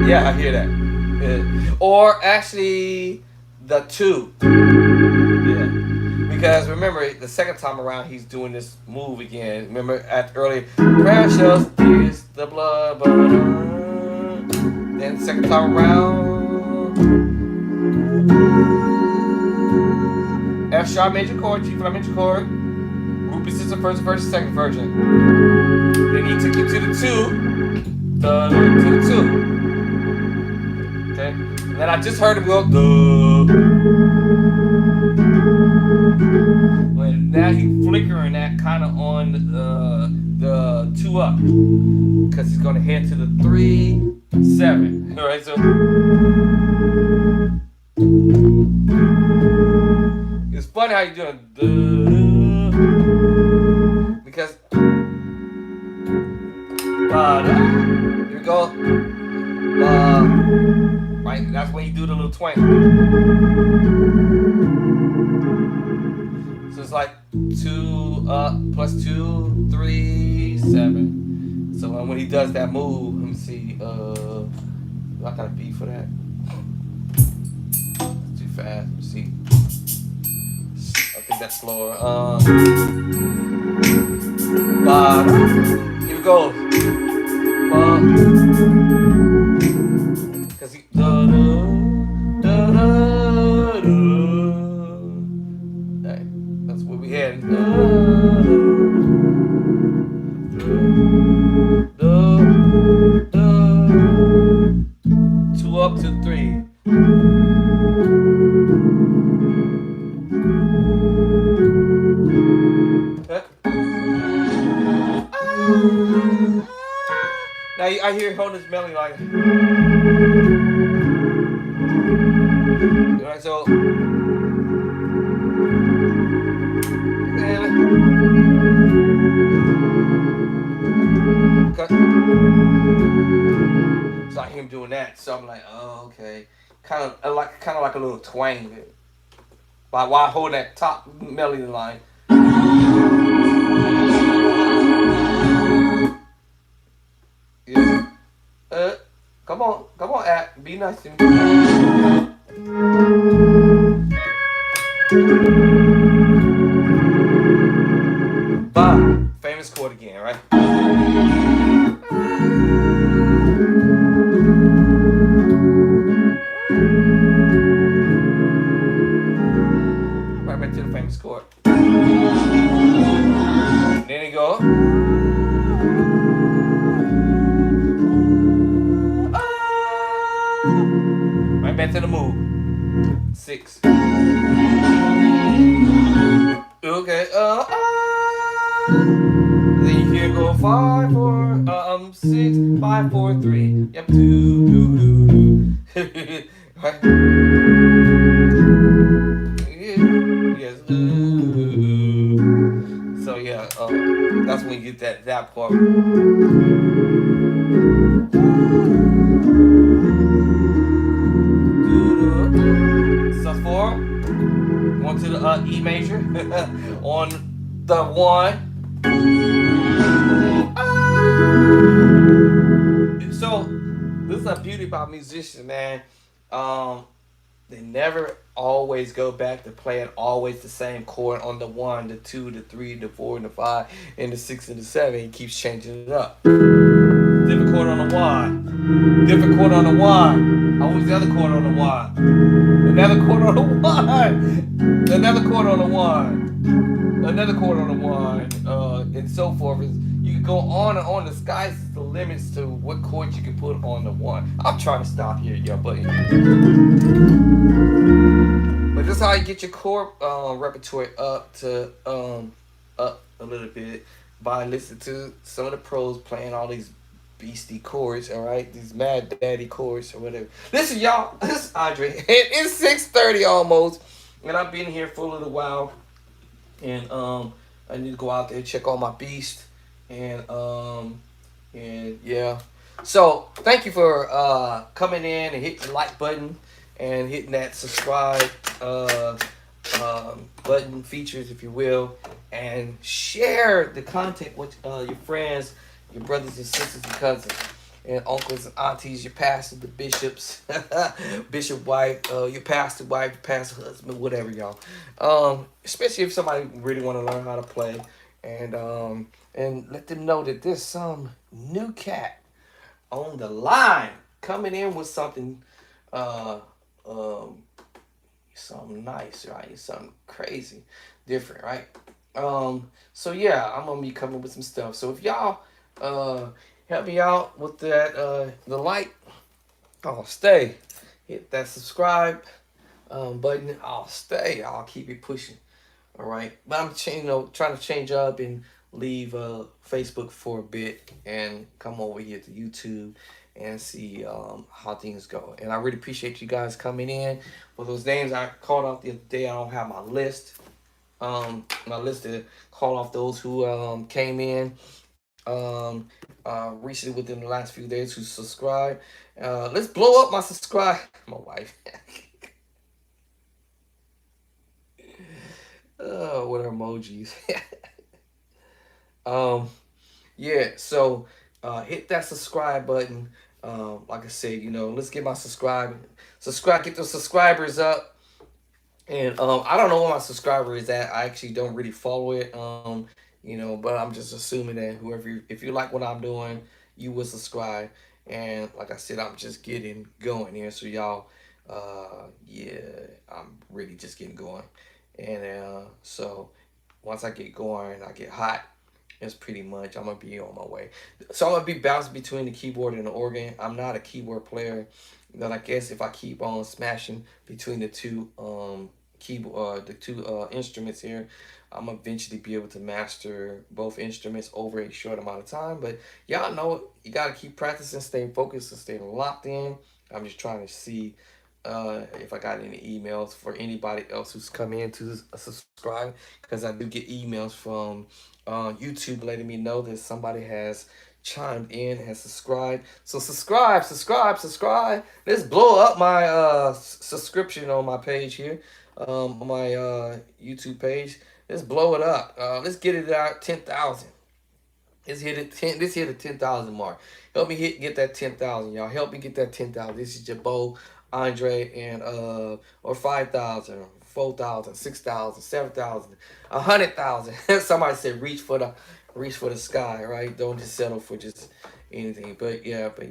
Speaker 1: Yeah, I hear that. Yeah. Or actually, the 2. Yeah. Because remember, the second time around, he's doing this move again. Remember, at earlier, precious is the blood. Then second time around, F sharp major chord, G flat major chord. Group is the first version, second version. Then he took you to the 2. To the 2. Okay. And then I just heard him go duh. When now he's flickering that kind of on the 2 up, because he's gonna head to the 3, 7. All right, so it's funny how you doing because here we go. Right, that's when you do the little twang. So it's like 2 up plus 2, 3, 7. So when he does that move, let me see. I got a beat for that. That's too fast. Let me see. I think that's slower. Here we go. Cause he that's where we heading. 2 up to 3. Now I hear holding this melody like. Alright, so. Cut. So I hear him doing that, so I'm like, oh, okay, kind of like a little twang, while I hold that top melody line. Yeah. Come on, Act, be nice to me. Ba, famous chord again, right? Right back to the famous chord. And then you go. Right back to the move. 6. Okay. Then you hear go 5, 4, 6, 5, 4, 3. Yep. 2, 2, 2, 2. Right. Yes. So yeah. That's when you get that part. Sus4, going to the E major on the 1. So this is a beauty about musicians, man. They never always go back to playing always the same chord on the 1, the 2, the 3, the 4, and the 5, and the 6 and the 7. He keeps changing it up. Different chord on the 1. Different chord on the 1. What was the other chord on the 1? Another chord on the 1. Another chord on the 1. Another chord on the 1. And so forth. You can go on and on. The sky's the limits to what chords you can put on the one. I'm trying to stop here, y'all, but this is how you get your chord repertoire up a little bit by listening to some of the pros playing all these beastie chords. All right, these mad daddy chords or whatever. Listen, y'all, this is Andre. It's 6:30 almost, and I've been here for a little while, and I need to go out there and check on my beast, and yeah. So thank you for coming in and hitting the like button and hitting that subscribe uh, button features, if you will, and share the content with your friends, your brothers and sisters and cousins, and uncles and aunties, your pastors, the bishops, bishop wife, your pastor wife, your pastor husband, whatever, y'all. Especially if somebody really want to learn how to play, and let them know that there's some new cat on the line coming in with something uh um something nice, right? Something crazy, different, right? So yeah, I'm gonna be coming with some stuff. So if y'all uh help me out with that the like, I'll stay. Hit that subscribe button, I'll stay. I'll keep it pushing. All right, but trying to change up and leave Facebook for a bit and come over here to YouTube and see how things go. And I really appreciate you guys coming in. For those names I called off the other day, I don't have my list. My list to call off those who came in recently within the last few days who subscribed. Let's blow up my subscribe. My wife. What emojis? um, Yeah, so hit that subscribe button. Like I said, let's get my get those subscribers up. And I don't know where my subscriber is at. I actually don't really follow it. But I'm just assuming that if you like what I'm doing, you will subscribe. And like I said, I'm just getting going here. So y'all, yeah, I'm really just getting going. And so once I get going, I get hot. It's pretty much I'm gonna be on my way. So I'm gonna be bouncing between the keyboard and the organ. I'm not a keyboard player. Then I guess if I keep on smashing between the two keyboard the two instruments here, I'm eventually be able to master both instruments over a short amount of time. But y'all know you gotta keep practicing, staying focused, and staying locked in. I'm just trying to see if I got any emails for anybody else who's come in to subscribe, because I do get emails from YouTube letting me know that somebody has chimed in, has subscribed. So subscribe, subscribe, subscribe. Let's blow up my subscription on my page here, on my YouTube page. Let's blow it up. Let's get it out 10,000. Let's hit it 10. Let's hit the 10,000 mark. Help me get that 10,000, y'all. Help me get that 10,000. This is Jabo, Andre, and or 5,000, 4,000, 6,000, 7,000, 100,000. Somebody said reach for the sky, right? Don't just settle for just anything. But yeah, but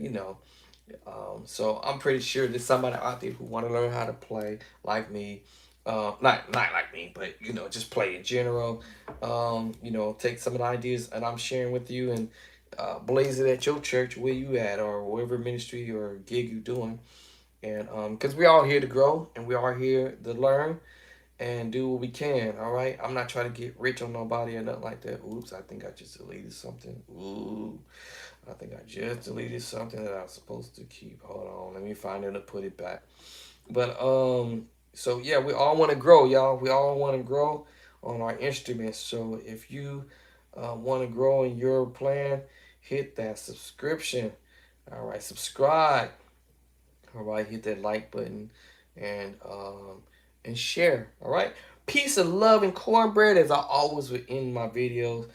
Speaker 1: so I'm pretty sure there's somebody out there who want to learn how to play like me. Not like me, but just play in general. Take some of the ideas and I'm sharing with you and blaze it at your church where you at or whatever ministry or gig you doing. And because we all here to grow and we are here to learn and do what we can. All right. I'm not trying to get rich on nobody or nothing like that. Oops, I think I just deleted something. Ooh, I think I just deleted something that I was supposed to keep. Hold on, let me find it and put it back. But so yeah, we all want to grow, y'all. We all want to grow on our instruments. So if you want to grow in your plan, hit that subscription. All right, subscribe. All right, hit that like button and share. All right, peace of love and cornbread as I always would end my videos.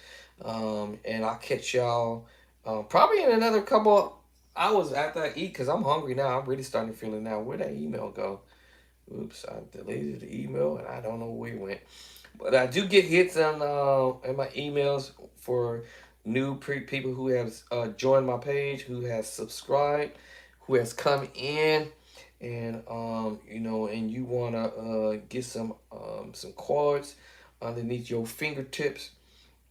Speaker 1: And I'll catch y'all probably in another couple hours after I eat because I'm hungry now. I'm really starting to feel it now. Where'd that email go? Oops, I deleted the email and I don't know where it went. But I do get hits on in my emails for new people who have joined my page, who has subscribed, who has come in, and and you wanna get some chords underneath your fingertips.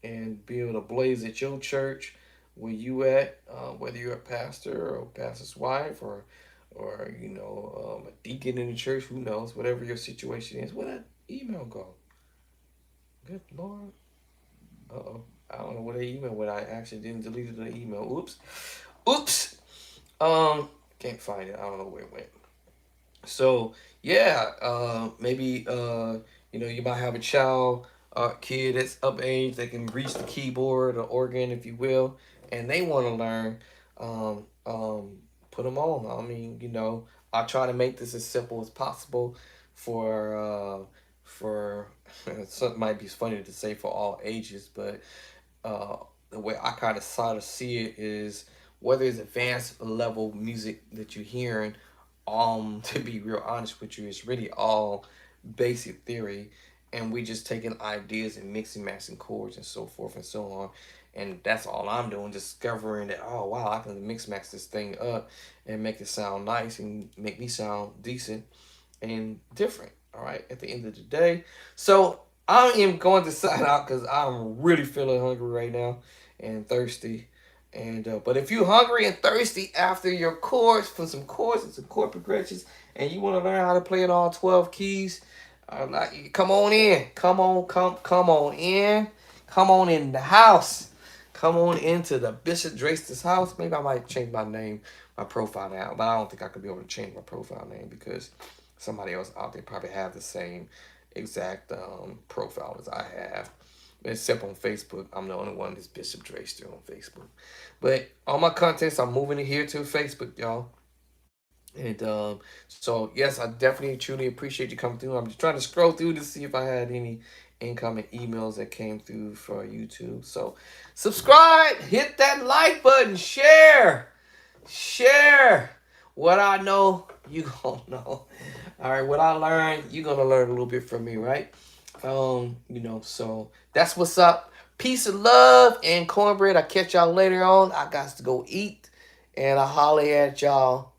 Speaker 1: and be able to blaze at your church where you at, whether you're a pastor or a pastor's wife or a deacon in the church, who knows, whatever your situation is. Where that email go? Good Lord. Uh-oh. I don't know what the email went. I actually didn't delete the email. Oops. Oops. Um, can't find it. I don't know where it went. So yeah, maybe you might have a child, kid that's up age that can reach the keyboard or organ, if you will, and they want to learn. Put them on. I mean, I try to make this as simple as possible for something might be funny to say for all ages, but uh, the way I kind of sort of see it is whether it's advanced level music that you're hearing, to be real honest with you, it's really all basic theory, and we just taking ideas and mixing, matching chords and so forth and so on. And that's all I'm doing, discovering that, oh wow, I can mix max this thing up and make it sound nice and make me sound decent and different. All right, at the end of the day. So I am going to sign out because I'm really feeling hungry right now and thirsty. And but if you're hungry and thirsty after your chords for some chords and some chord progressions, and you want to learn how to play in all 12 keys, come on in. Come on in. Come on in the house. Come on into the Bishop Draster's house. Maybe I might change my name, my profile now, but I don't think I could be able to change my profile name because somebody else out there probably have the same exact profile as I have. Except on Facebook, I'm the only one that's Bishop Draster on Facebook. But all my contents, I'm moving it here to Facebook, y'all. And so yes, I definitely truly appreciate you coming through. I'm just trying to scroll through to see if I had any incoming emails that came through for YouTube. So subscribe, hit that like button, share. What I know, you gonna know. All right, what I learned, you gonna learn a little bit from me, right? So that's what's up. Peace and love and cornbread. I catch y'all later on. I got to go eat, and I holler at y'all